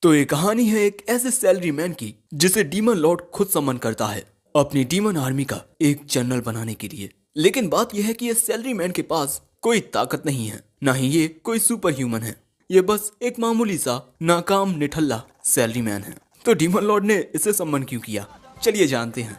तो ये कहानी है एक ऐसे सैलरी मैन की जिसे डीमन लॉर्ड खुद समन करता है अपनी डीमन आर्मी का एक जनरल बनाने के लिए। लेकिन बात यह है कि ये सैलरी मैन के पास कोई ताकत नहीं है, ना ही ये कोई सुपर ह्यूमन है। ये बस एक मामूली सा नाकाम निठल्ला सैलरी मैन है। तो डीमन लॉर्ड ने इसे सम्मन क्यों किया, चलिए जानते हैं।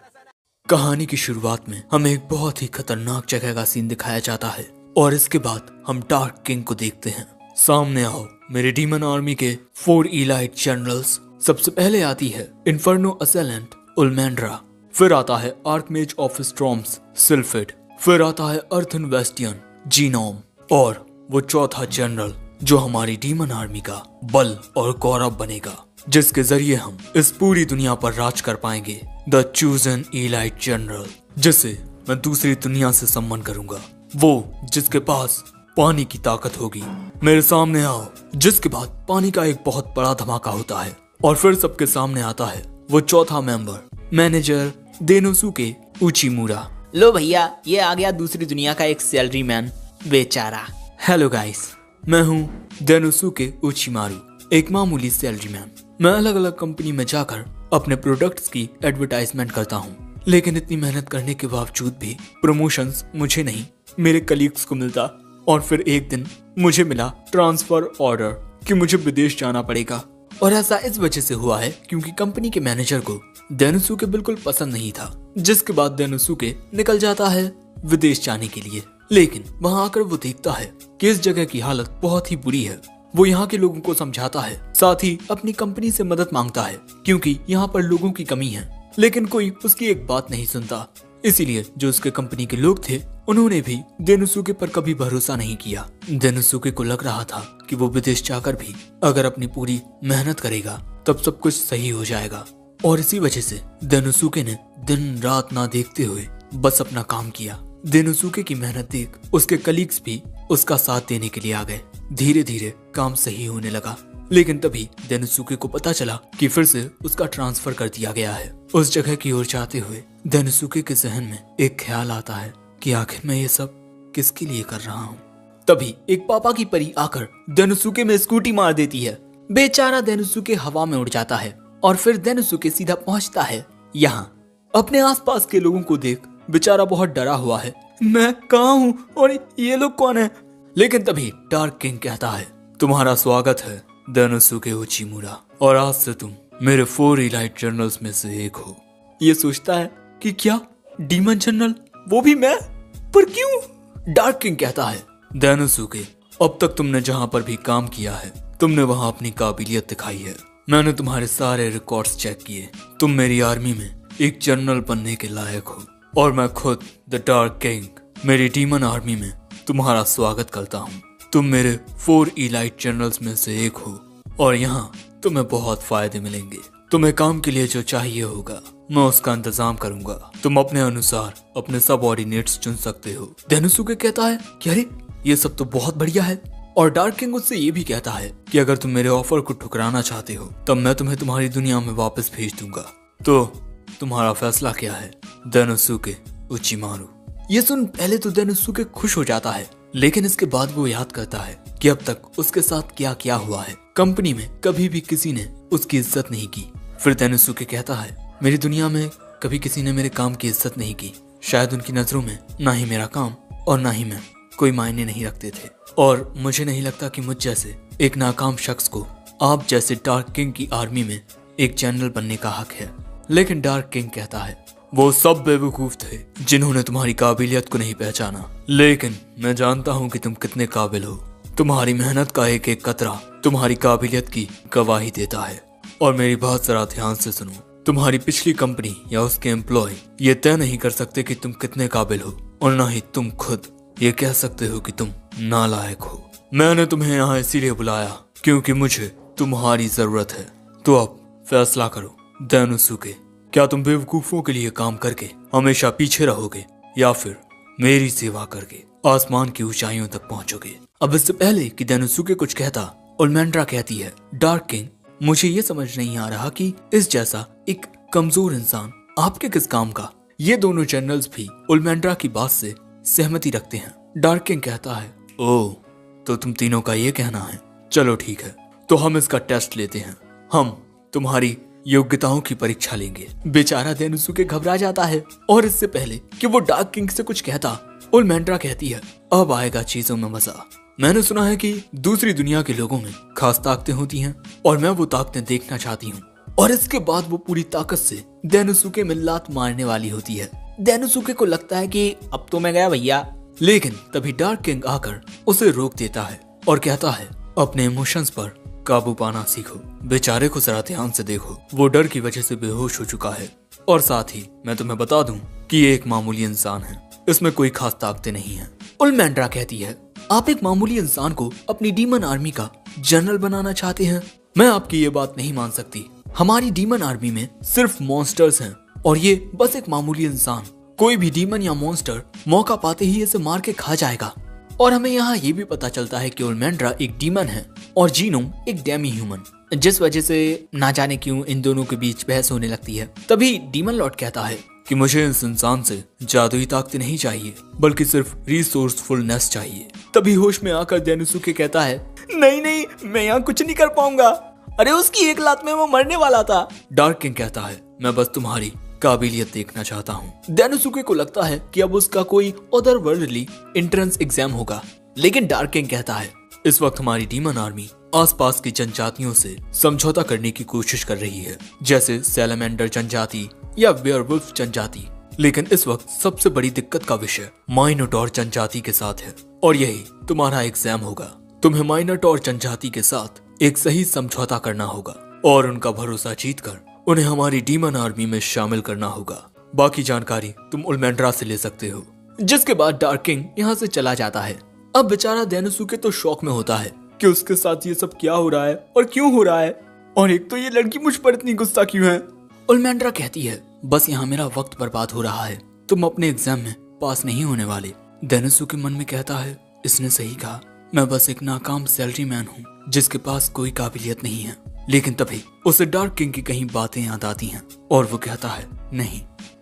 कहानी की शुरुआत में हमें एक बहुत ही खतरनाक जगह का सीन दिखाया जाता है और इसके बाद हम डार्क किंग को देखते हैं। सामने आओ मेरे डीमन आर्मी के 4 इलाइट जनरल्स। सबसे पहले आती है इन्फर्नो असेलेंट उलमेंड्रा, फिर आता है आर्कमेज ऑफ स्ट्रॉम्स सिल्फिड, फिर आता है अर्थन वेस्टियन जीनोम, और वो चौथा जनरल जो हमारी डीमन आर्मी का बल और गौरव बनेगा, जिसके जरिए हम इस पूरी दुनिया पर राज कर पाएंगे, द चूजन इलाइट जनरल, जिसे मैं दूसरी दुनिया से सम्मान करूंगा। वो जिसके पास पानी की ताकत होगी। मेरे सामने आओ। जिसके बाद पानी का एक बहुत बड़ा धमाका होता है और फिर सबके सामने आता है वो चौथा मेंबर, मैनेजर देनोसुके उचिमुरा। लो भैया, ये आ गया दूसरी दुनिया का एक सैलरी मैन बेचारा। हेलो गाइस, मैं हूँ देनोसुके उचिमारू, एक मामूली सैलरी मैन। मैं अलग अलग कंपनी में जाकर अपने प्रोडक्ट्स की एडवर्टाइजमेंट करता हूँ, लेकिन इतनी मेहनत करने के बावजूद भी प्रमोशंस मुझे नहीं, मेरे कलीग्स को मिलता। और फिर एक दिन मुझे मिला ट्रांसफर ऑर्डर कि मुझे विदेश जाना पड़ेगा। और ऐसा इस वजह से हुआ है क्योंकि कंपनी के मैनेजर को देनोसुके बिल्कुल पसंद नहीं था, जिसके बाद देनोसुके निकल जाता है विदेश जाने के लिए। लेकिन वहां आकर वो देखता है कि इस जगह की हालत बहुत ही बुरी है। वो यहाँ के लोगों को समझाता है, साथ ही अपनी कंपनी से मदद मांगता है क्योंकि यहाँ पर लोगों की कमी है, लेकिन कोई उसकी एक बात नहीं सुनता। इसीलिए जो उसके कंपनी के लोग थे उन्होंने भी देनोसुके पर कभी भरोसा नहीं किया। देनोसुके को लग रहा था कि वो विदेश जाकर भी अगर अपनी पूरी मेहनत करेगा तब सब कुछ सही हो जाएगा। और इसी वजह से देनोसुके ने दिन रात ना देखते हुए बस अपना काम किया। देनोसुके की मेहनत देख उसके कलीग्स भी उसका साथ देने के लिए आ गए। धीरे धीरे काम सही होने लगा, लेकिन तभी देनोसुके को पता चला कि फिर से उसका ट्रांसफर कर दिया गया है। उस जगह की ओर जाते हुए देनोसुके के जहन में एक ख्याल आता है कि आखिर मैं ये सब किसके लिए कर रहा हूँ। तभी एक पापा की परी आकर देनोसुके में स्कूटी मार देती है। बेचारा देनोसुके हवा में उड़ जाता है और फिर देनोसुके सीधा पहुंचता है यहाँ। अपने आसपास के लोगों को देख बेचारा बहुत डरा हुआ है, मैं कहाँ हूँ और ये लोग कौन है। लेकिन तभी डार्क किंग कहता है, तुम्हारा स्वागत है देनोसुके उचिमुरा, और आज से तुम मेरे 4 इलाइट जनरल्स में से एक हो। ये सोचता है कि क्या डीमन जनरल, वो भी मैं, पर क्यों। डार्क किंग कहता है, देनोसुके अब तक तुमने जहां पर भी काम किया है तुमने वहां अपनी काबिलियत दिखाई है। मैंने तुम्हारे सारे रिकॉर्ड्स चेक किए, तुम मेरी आर्मी में एक जनरल बनने के लायक हो, और मैं खुद द डार्क किंग मेरी डीमन आर्मी में तुम्हारा स्वागत करता हूँ। तुम मेरे 4 इलाइट जनरल्स में से एक हो और यहाँ तुम्हें बहुत फायदे मिलेंगे। तुम्हें काम के लिए जो चाहिए होगा मैं उसका इंतजाम करूंगा। तुम अपने अनुसार अपने सबऑर्डिनेट्स चुन सकते हो। देनोसुके कहता है कि अरे ये सब तो बहुत बढ़िया है। और डार्क किंग उससे ये भी कहता है कि अगर तुम मेरे ऑफर को ठुकराना चाहते हो तब मैं तुम्हें तुम्हारी दुनिया में वापस भेज दूंगा। तो तुम्हारा फैसला क्या है देनोसुके उचिमारू। ये सुन पहले तो देनोसुके खुश हो जाता है, लेकिन इसके बाद वो याद करता है कि अब तक उसके साथ क्या क्या हुआ है। कंपनी में कभी भी किसी ने उसकी इज्जत नहीं की। फिर देनोसुके कहता है, मेरी दुनिया में कभी किसी ने मेरे काम की इज्जत नहीं की। शायद उनकी नजरों में ना ही मेरा काम और ना ही मैं कोई मायने नहीं रखते थे, और मुझे नहीं लगता कि मुझ जैसे एक नाकाम शख्स को आप जैसे डार्क किंग की आर्मी में एक जनरल बनने का हक है। लेकिन डार्क किंग कहता है, वो सब बेवकूफ थे जिन्होंने तुम्हारी काबिलियत को नहीं पहचाना, लेकिन मैं जानता हूँ कि तुम कितने काबिल हो। तुम्हारी मेहनत का एक एक कतरा तुम्हारी काबिलियत की गवाही देता है। और मेरी बात जरा ध्यान से सुनो, तुम्हारी पिछली कंपनी या उसके एम्प्लॉय ये तय नहीं कर सकते कि तुम कितने काबिल हो, और ना ही तुम खुद ये कह सकते हो कि तुम नालायक हो। मैंने तुम्हें यहाँ इसीलिए बुलाया क्योंकि मुझे तुम्हारी जरूरत है। तो अब फैसला करो देनोसुके, क्या तुम बेवकूफों के लिए काम करके हमेशा पीछे रहोगे या फिर मेरी सेवा करके आसमान की ऊंचाइयों तक पहुंचोगे। अब इससे पहले कि देनोसुके कुछ कहता, उलमेंड्रा कहती है, डार्क किंग मुझे ये समझ नहीं आ रहा कि इस जैसा एक कमजोर इंसान आपके किस काम का। ये दोनों जनरल्स भी उलमेंड्रा की बात से सहमति रखते हैं। डार्क किंग कहता है, ओह तो तुम तीनों का ये कहना है, चलो ठीक है, तो हम इसका टेस्ट लेते हैं। हम तुम्हारी योग्यताओं की परीक्षा लेंगे। बेचारा डेनोसुके घबरा जाता है और इससे पहले कि वो डार्क किंग से कुछ कहता, ओलमेंड्रा कहती है, अब आएगा चीजों में मजा। मैंने सुना है कि दूसरी दुनिया के लोगों में खास ताकतें होती हैं और मैं वो ताकतें देखना चाहती हूँ। और इसके बाद वो पूरी ताकत से डेनोसुके में लात मारने वाली होती है। डेनोसुके को लगता है कि अब तो मैं गया भैया। लेकिन तभी डार्क किंग आकर उसे रोक देता है और कहता है, अपने इमोशंस पर काबू पाना सीखो। बेचारे को जरा ध्यान से देखो, वो डर की वजह से बेहोश हो चुका है। और साथ ही मैं तुम्हें बता दूं कि ये एक मामूली इंसान है, इसमें कोई खास ताकतें नहीं है। ओलमेंड्रा कहती है, आप एक मामूली इंसान को अपनी डीमन आर्मी का जनरल बनाना चाहते हैं? मैं आपकी ये बात नहीं मान सकती। हमारी डीमन आर्मी में सिर्फ मॉन्स्टर्स हैं और ये बस एक मामूली इंसान। कोई भी डीमन या मॉन्स्टर मौका पाते ही इसे मार के खा जाएगा। और हमें यहाँ ये भी पता चलता है कि ओलमेंड्रा एक डीमन है और जीनोम एक डेमी ह्यूमन, जिस वजह से ना जाने क्यों इन दोनों के बीच बहस होने लगती है। तभी डीमन लॉर्ड कहता है कि मुझे इस इंसान से जादुई ताकतें नहीं चाहिए, बल्कि सिर्फ रिसोर्सफुलनेस चाहिए। तभी होश में आकर डेनोसुके कहता है, नहीं नहीं, मैं यहाँ कुछ नहीं कर पाऊंगा। अरे उसकी एक लात में वो मरने वाला था। डार्क किंग कहता है, मैं बस तुम्हारी काबिलियत देखना चाहता हूँ। डेनोसुके को लगता है कि अब उसका कोई अदर वर्ल्डली एंट्रेंस एग्जाम होगा, लेकिन डार्क किंग कहता है, इस वक्त हमारी डीमन आर्मी आसपास की जनजातियों से समझौता करने की कोशिश कर रही है, जैसे सैलामेंडर जनजाति या वेयरवुल्फ जनजाति। लेकिन इस वक्त सबसे बड़ी दिक्कत का विषय माइनोटॉर जनजाति के साथ है और यही तुम्हारा एग्जाम होगा। तुम्हें माइनोटॉर जनजाति के साथ एक सही समझौता करना होगा और उनका भरोसा जीतकर उन्हें हमारी डीमन आर्मी में शामिल करना होगा। बाकी जानकारी तुम ओलमेंड्रा से ले सकते हो। जिसके बाद डार्क किंग यहाँ से चला जाता है। अब बेचारा डेनोसुके तो शॉक में होता है कि उसके साथ ये सब क्या हो रहा है और क्यों हो रहा है, और एक तो ये लड़की मुझ पर इतनी गुस्सा क्यों है। ओलमेंड्रा कहती है, बस यहाँ मेरा वक्त बर्बाद हो रहा है, तुम अपने एग्जाम में पास नहीं होने वाले। डेनोसुके मन में कहता है, इसने सही कहा, मैं बस एक नाकाम सैलरी मैन हूँ जिसके पास कोई काबिलियत नहीं है। लेकिन तभी उसे डार्क किंग की कहीं बातें याद आती हैं और वो कहता है, नहीं,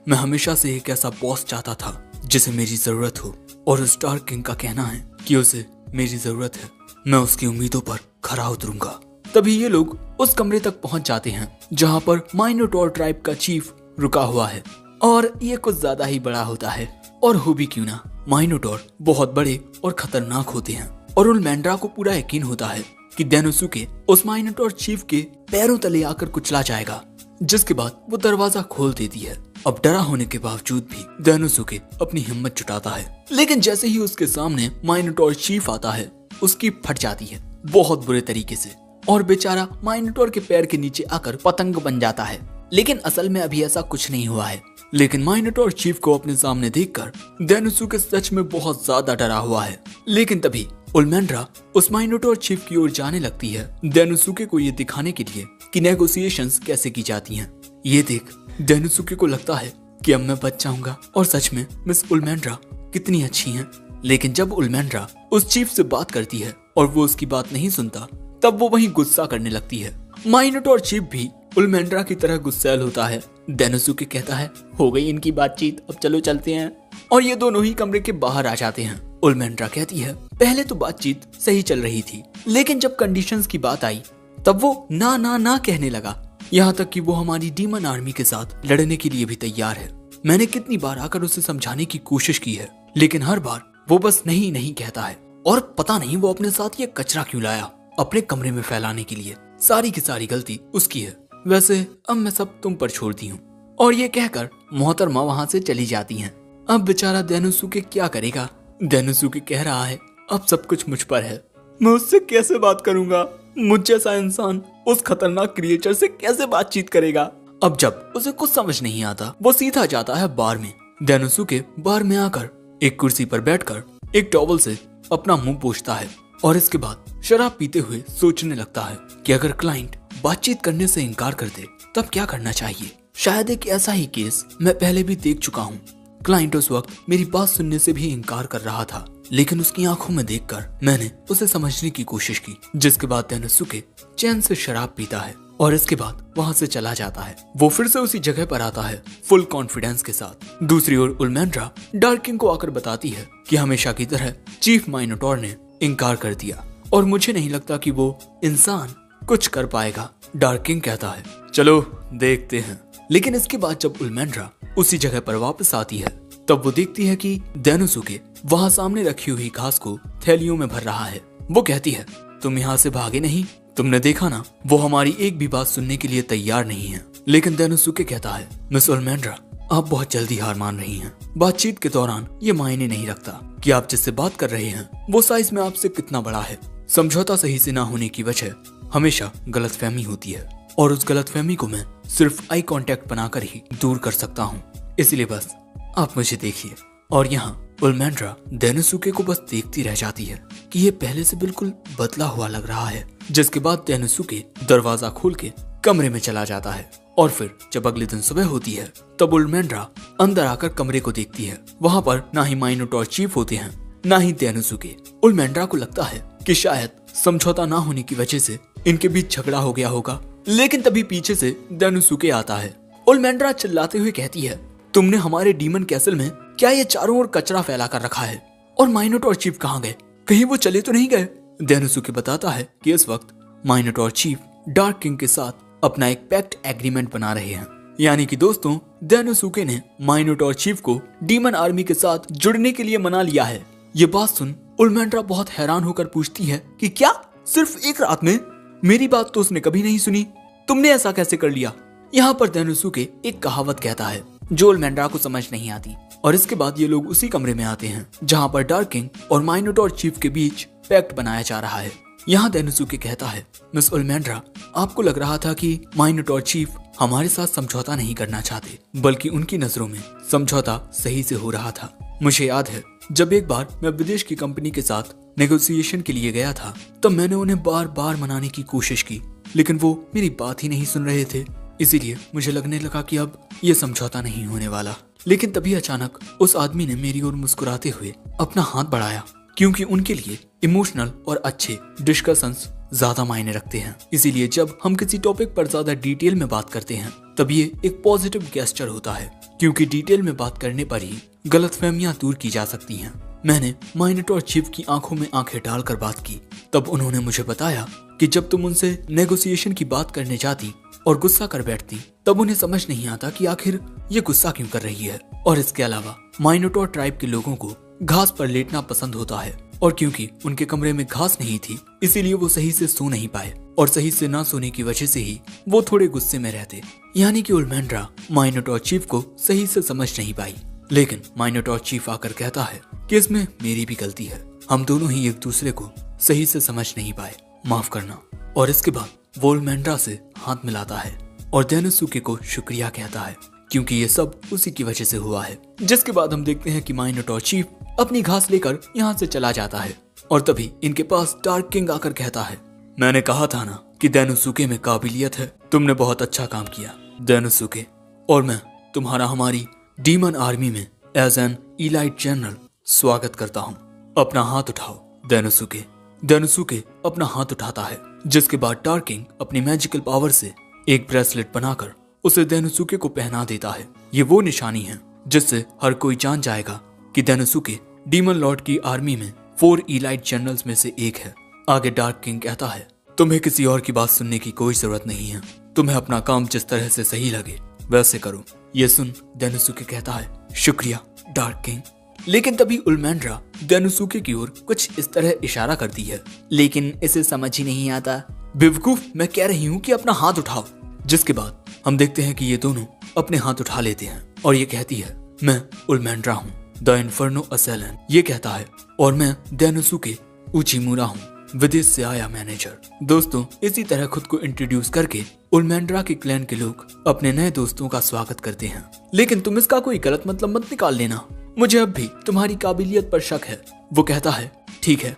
मैं हमेशा से एक ऐसा बॉस चाहता था जिसे मेरी जरूरत हो, और उस डार्क किंग का कहना है कि उसे मेरी जरूरत है। मैं उसकी उम्मीदों पर खरा उतरूंगा। तभी ये लोग उस कमरे तक पहुंच जाते हैं जहां पर माइनोटॉर ट्राइब का चीफ रुका हुआ है, और ये कुछ ज्यादा ही बड़ा होता है। और हो भी क्यों ना, माइनोटॉर बहुत बड़े और खतरनाक होते हैं और ओलमेंड्रा को पूरा यकीन होता है कि डेनोसुके उस माइनोटॉर चीफ के पैरों तले आकर कुचला जाएगा। जिसके बाद वो दरवाजा खोल देती है। अब डरा होने के बावजूद भी डेनोसुके अपनी हिम्मत जुटाता है, लेकिन जैसे ही उसके सामने माइनोटॉर चीफ आता है, उसकी फट जाती है बहुत बुरे तरीके से, और बेचारा माइनोटॉर के पैर के नीचे आकर पतंग बन जाता है। लेकिन असल में अभी ऐसा कुछ नहीं हुआ है। लेकिन माइनोटॉर चीफ को अपने सामने देखकर डेनोसुके सच में बहुत ज्यादा डरा हुआ है। लेकिन तभी ओलमेंड्रा उस माइनोटॉर चीफ की ओर जाने लगती है, डेनोसुके को ये दिखाने के लिए कि नेगोशिएशंस कैसे की जाती हैं। ये देख डेनोसुके को लगता है कि अब मैं बच जाऊंगा, और सच में मिस ओलमेंड्रा कितनी अच्छी हैं। लेकिन जब ओलमेंड्रा उस चीफ से बात करती है और वो उसकी बात नहीं सुनता, तब वो वहीं गुस्सा करने लगती है। माइनोटॉर चीफ भी ओलमेंड्रा की तरह गुस्सैल होता है। डेनोसुके कहता है, हो गई इनकी बातचीत, अब चलो चलते हैं। और ये दोनों ही कमरे के बाहर आ जाते हैं। ओलमेंड्रा कहती है, पहले तो बातचीत सही चल रही थी, लेकिन जब कंडीशंस की बात आई तब वो ना ना ना कहने लगा, यहाँ तक कि वो हमारी डीमन आर्मी के साथ लड़ने के लिए भी तैयार है। मैंने कितनी बार आकर उसे समझाने की कोशिश की है, लेकिन हर बार वो बस नहीं नहीं कहता है। और पता नहीं वो अपने साथ ये कचरा क्यों लाया अपने कमरे में फैलाने के लिए। सारी की सारी गलती उसकी है। वैसे अब मैं सब तुम पर छोड़ती हूँ। और ये कहकर मोहतरमा वहाँ से चली जाती हैं। अब बेचारा डेनोसुके क्या करेगा। डेनोसुके कह रहा है, अब सब कुछ मुझ पर है, मैं उससे कैसे बात करूंगा। मुझ जैसा इंसान उस खतरनाक क्रिएचर से कैसे बातचीत करेगा। अब जब उसे कुछ समझ नहीं आता, वो सीधा जाता है बार में। डेनोसुके बार में आकर एक कुर्सी पर बैठकर एक टॉवल से अपना मुंह पोंछता है और इसके बाद शराब पीते हुए सोचने लगता है कि अगर क्लाइंट बातचीत करने से इनकार कर दे तब क्या करना चाहिए। शायद एक ऐसा ही केस मैं पहले भी देख चुका हूँ। क्लाइंट उस वक्त मेरी बात सुनने से भी इनकार कर रहा था, लेकिन उसकी आंखों में देखकर मैंने उसे समझने की कोशिश की। जिसके बाद डेनोसुके चैन से शराब पीता है और इसके बाद वहाँ से चला जाता है। वो फिर से उसी जगह पर आता है फुल कॉन्फिडेंस के साथ। दूसरी ओर ओलमेंड्रा डार्क किंग को आकर बताती है कि हमेशा की तरह चीफ माइनोटॉर ने इनकार कर दिया और मुझे नहीं लगता कि वो इंसान कुछ कर पाएगा। डार्क किंग कहता है चलो देखते हैं। लेकिन इसके बाद जब उल्मेंड्रा उसी जगह पर वापस आती है तब वो देखती है कि डेनोसुके वहाँ सामने रखी हुई घास को थैलियों में भर रहा है। वो कहती है तुम यहाँ से भागे नहीं, तुमने देखा ना वो हमारी एक भी बात सुनने के लिए तैयार नहीं है। लेकिन डेनोसुके कहता है मिस उल्मेंड्रा आप बहुत जल्दी हार मान रही हैं। बातचीत के दौरान ये मायने नहीं रखता कि आप जिससे बात कर रहे हैं वो साइज में आपसे कितना बड़ा है। समझौता सही से ना होने की वजह हमेशा गलतफहमी होती है और उस गलतफहमी को मैं सिर्फ आई कांटेक्ट बनाकर ही दूर कर सकता हूँ। इसलिए बस आप मुझे देखिए। और यहाँ उल्मेंड्रा डेनोसुके को बस देखती रह जाती है कि ये पहले से बिल्कुल बदला हुआ लग रहा है। जिसके बाद डेनोसुके दरवाजा खोल के कमरे में चला जाता है और फिर जब अगले दिन सुबह होती है तब उल्मेंड्रा अंदर आकर कमरे को देखती है। वहाँ पर ना ही माइनोटॉर चीफ होते हैं ना ही डेनोसुके। उल्मेंड्रा को लगता है कि शायद समझौता ना होने की वजह से इनके बीच झगड़ा हो गया होगा। लेकिन तभी पीछे से डेनोसुके आता है। उल्मेंड्रा चिल्लाते हुए कहती है तुमने हमारे डीमन कैसल में क्या ये चारों ओर कचरा फैला कर रखा है? और माइनोटॉर चीफ कहाँ गए? कहीं वो चले तो नहीं गए? डेनोसुके बताता है कि इस वक्त माइनोटॉर चीफ डार्क किंग के साथ अपना एक पैक्ट एग्रीमेंट बना रहे हैं। यानी कि दोस्तों डेनोसुके ने माइनोटॉर चीफ को डीमन आर्मी के साथ जुड़ने के लिए मना लिया है। ये बात सुन उल्मेंड्रा बहुत हैरान होकर पूछती है कि क्या सिर्फ एक रात में? मेरी बात तो उसने कभी नहीं सुनी, तुमने ऐसा कैसे कर लिया? यहाँ पर डेनोसुके एक कहावत कहता है जो उल्मेंड्रा को समझ नहीं आती। और इसके बाद ये लोग उसी कमरे में आते हैं जहाँ पर डार्क किंग और माइनोटॉर चीफ के बीच पैक्ट बनाया जा रहा है। यहाँ डेनोसुके कहता है मिस उल्मेंड्रा आपको लग रहा था कि माइनोटॉर चीफ हमारे साथ समझौता नहीं करना चाहते, बल्कि उनकी नजरों में समझौता सही से हो रहा था। मुझे याद है जब एक बार मैं विदेश की कंपनी के साथ नेगोशिएशन के लिए गया था तब मैंने उन्हें बार बार मनाने की कोशिश की, लेकिन वो मेरी बात ही नहीं सुन रहे थे। इसीलिए मुझे लगने लगा कि अब ये समझौता नहीं होने वाला। लेकिन तभी अचानक उस आदमी ने मेरी ओर मुस्कुराते हुए अपना हाथ बढ़ाया, क्योंकि उनके लिए इमोशनल और अच्छे डिस्कशंस ज्यादा मायने रखते हैं। इसीलिए जब हम किसी टॉपिक पर ज्यादा डिटेल में बात करते हैं तब ये एक पॉजिटिव गेस्चर होता है, क्योंकि डिटेल में बात करने पर ही गलतफहमियां दूर की जा सकती हैं। मैंने माइनोटॉर चीफ की आंखों में आंखें डालकर बात की। तब उन्होंने मुझे बताया कि जब तुम उनसे नेगोशिएशन की बात करने जाती और गुस्सा कर बैठती तब उन्हें समझ नहीं आता कि आखिर ये गुस्सा क्यों कर रही है। और इसके अलावा माइनोटॉर ट्राइब के लोगों को घास पर लेटना पसंद होता है, और क्योंकि उनके कमरे में घास नहीं थी इसीलिए वो सही से सो नहीं पाए, और सही से ना सोने की वजह से ही वो थोड़े गुस्से में रहते। यानी कि उल्मेंड्रा माइनोटॉर चीफ को सही से समझ नहीं पाई। लेकिन माइनोटॉर चीफ आकर कहता है कि इसमें मेरी भी गलती है, हम दोनों ही एक दूसरे को सही से समझ नहीं पाए, माफ करना। और इसके बाद वो उल्मेंड्रा से हाथ मिलाता है और डेनोसुके को शुक्रिया कहता है, क्योंकि ये सब उसी की वजह से हुआ है। जिसके बाद हम देखते हैं कि माइनोटॉर चीफ अपनी घास लेकर यहाँ से चला जाता है और तभी इनके पास डार्क किंग आकर कहता है मैंने कहा था ना कि डेनोसुके में काबिलियत है, तुमने बहुत अच्छा काम किया डेनोसुके, और मैं तुम्हारा हमारी डीमन आर्मी में एज एन इलाइट जनरल स्वागत करता हूँ। अपना हाथ उठाओ डेनोसुके। डेनोसुके अपना हाथ उठाता है, जिसके बाद डार्क किंग अपनी मैजिकल पावर से एक ब्रेसलेट बनाकर उसे डेनोसुके को पहना देता है। ये वो निशानी है जिससे हर कोई जान जाएगा कि डेनोसुके डीमन लॉर्ड की आर्मी में 4 इलाइट जनरल्स में से एक है। आगे डार्क किंग कहता है तुम्हें किसी और की बात सुनने की कोई जरूरत नहीं है, तुम्हें अपना काम जिस तरह से सही लगे वैसे करो। ये सुन डेनोसुके कहता है शुक्रिया डार्क किंग। लेकिन तभी उल्मेंड्रा डेनोसुके की ओर कुछ इस तरह इशारा करती है, लेकिन इसे समझ ही नहीं आता। बेवकूफ, मैं कह रही हूँ कि अपना हाथ उठाओ। जिसके बाद हम देखते हैं कि ये दोनों अपने हाथ उठा लेते हैं और ये कहती है मैं उल्मेंड्रा हूँ द इन्फर्नो असैलन। ये कहता है और मैं डेनोसुके उचिमुरा हूँ, विदेश से आया मैनेजर। दोस्तों इसी तरह खुद को इंट्रोड्यूस करके उल्मेंड्रा के क्लैन के लोग अपने नए दोस्तों का स्वागत करते हैं। लेकिन तुम इसका कोई गलत मतलब मत निकाल लेना, मुझे अब भी तुम्हारी काबिलियत पर शक है। वो कहता है ठीक है।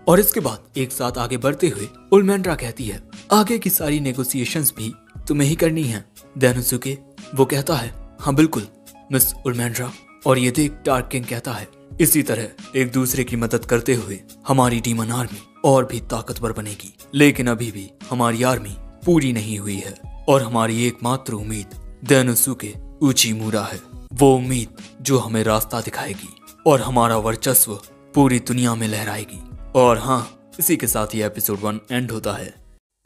और इसके बाद एक साथ आगे बढ़ते हुए उल्मेंड्रा कहती है आगे की सारी नेगोशिएशंस भी तुम्हें ही करनी है डेनोसुके। वो कहता है हाँ बिल्कुल मिस उल्मेंड्रा। और ये देख डार्क किंग कहता है इसी तरह एक दूसरे की मदद करते हुए हमारी डीमन आर्मी और भी ताकतवर बनेगी। लेकिन अभी भी हमारी आर्मी पूरी नहीं हुई है और हमारी एकमात्र उम्मीद डेनोसुके उचिमुरा है, वो उम्मीद जो हमें रास्ता दिखाएगी और हमारा वर्चस्व पूरी दुनिया में लहराएगी। और हाँ, इसी के साथ ये एपिसोड 1 एंड होता है।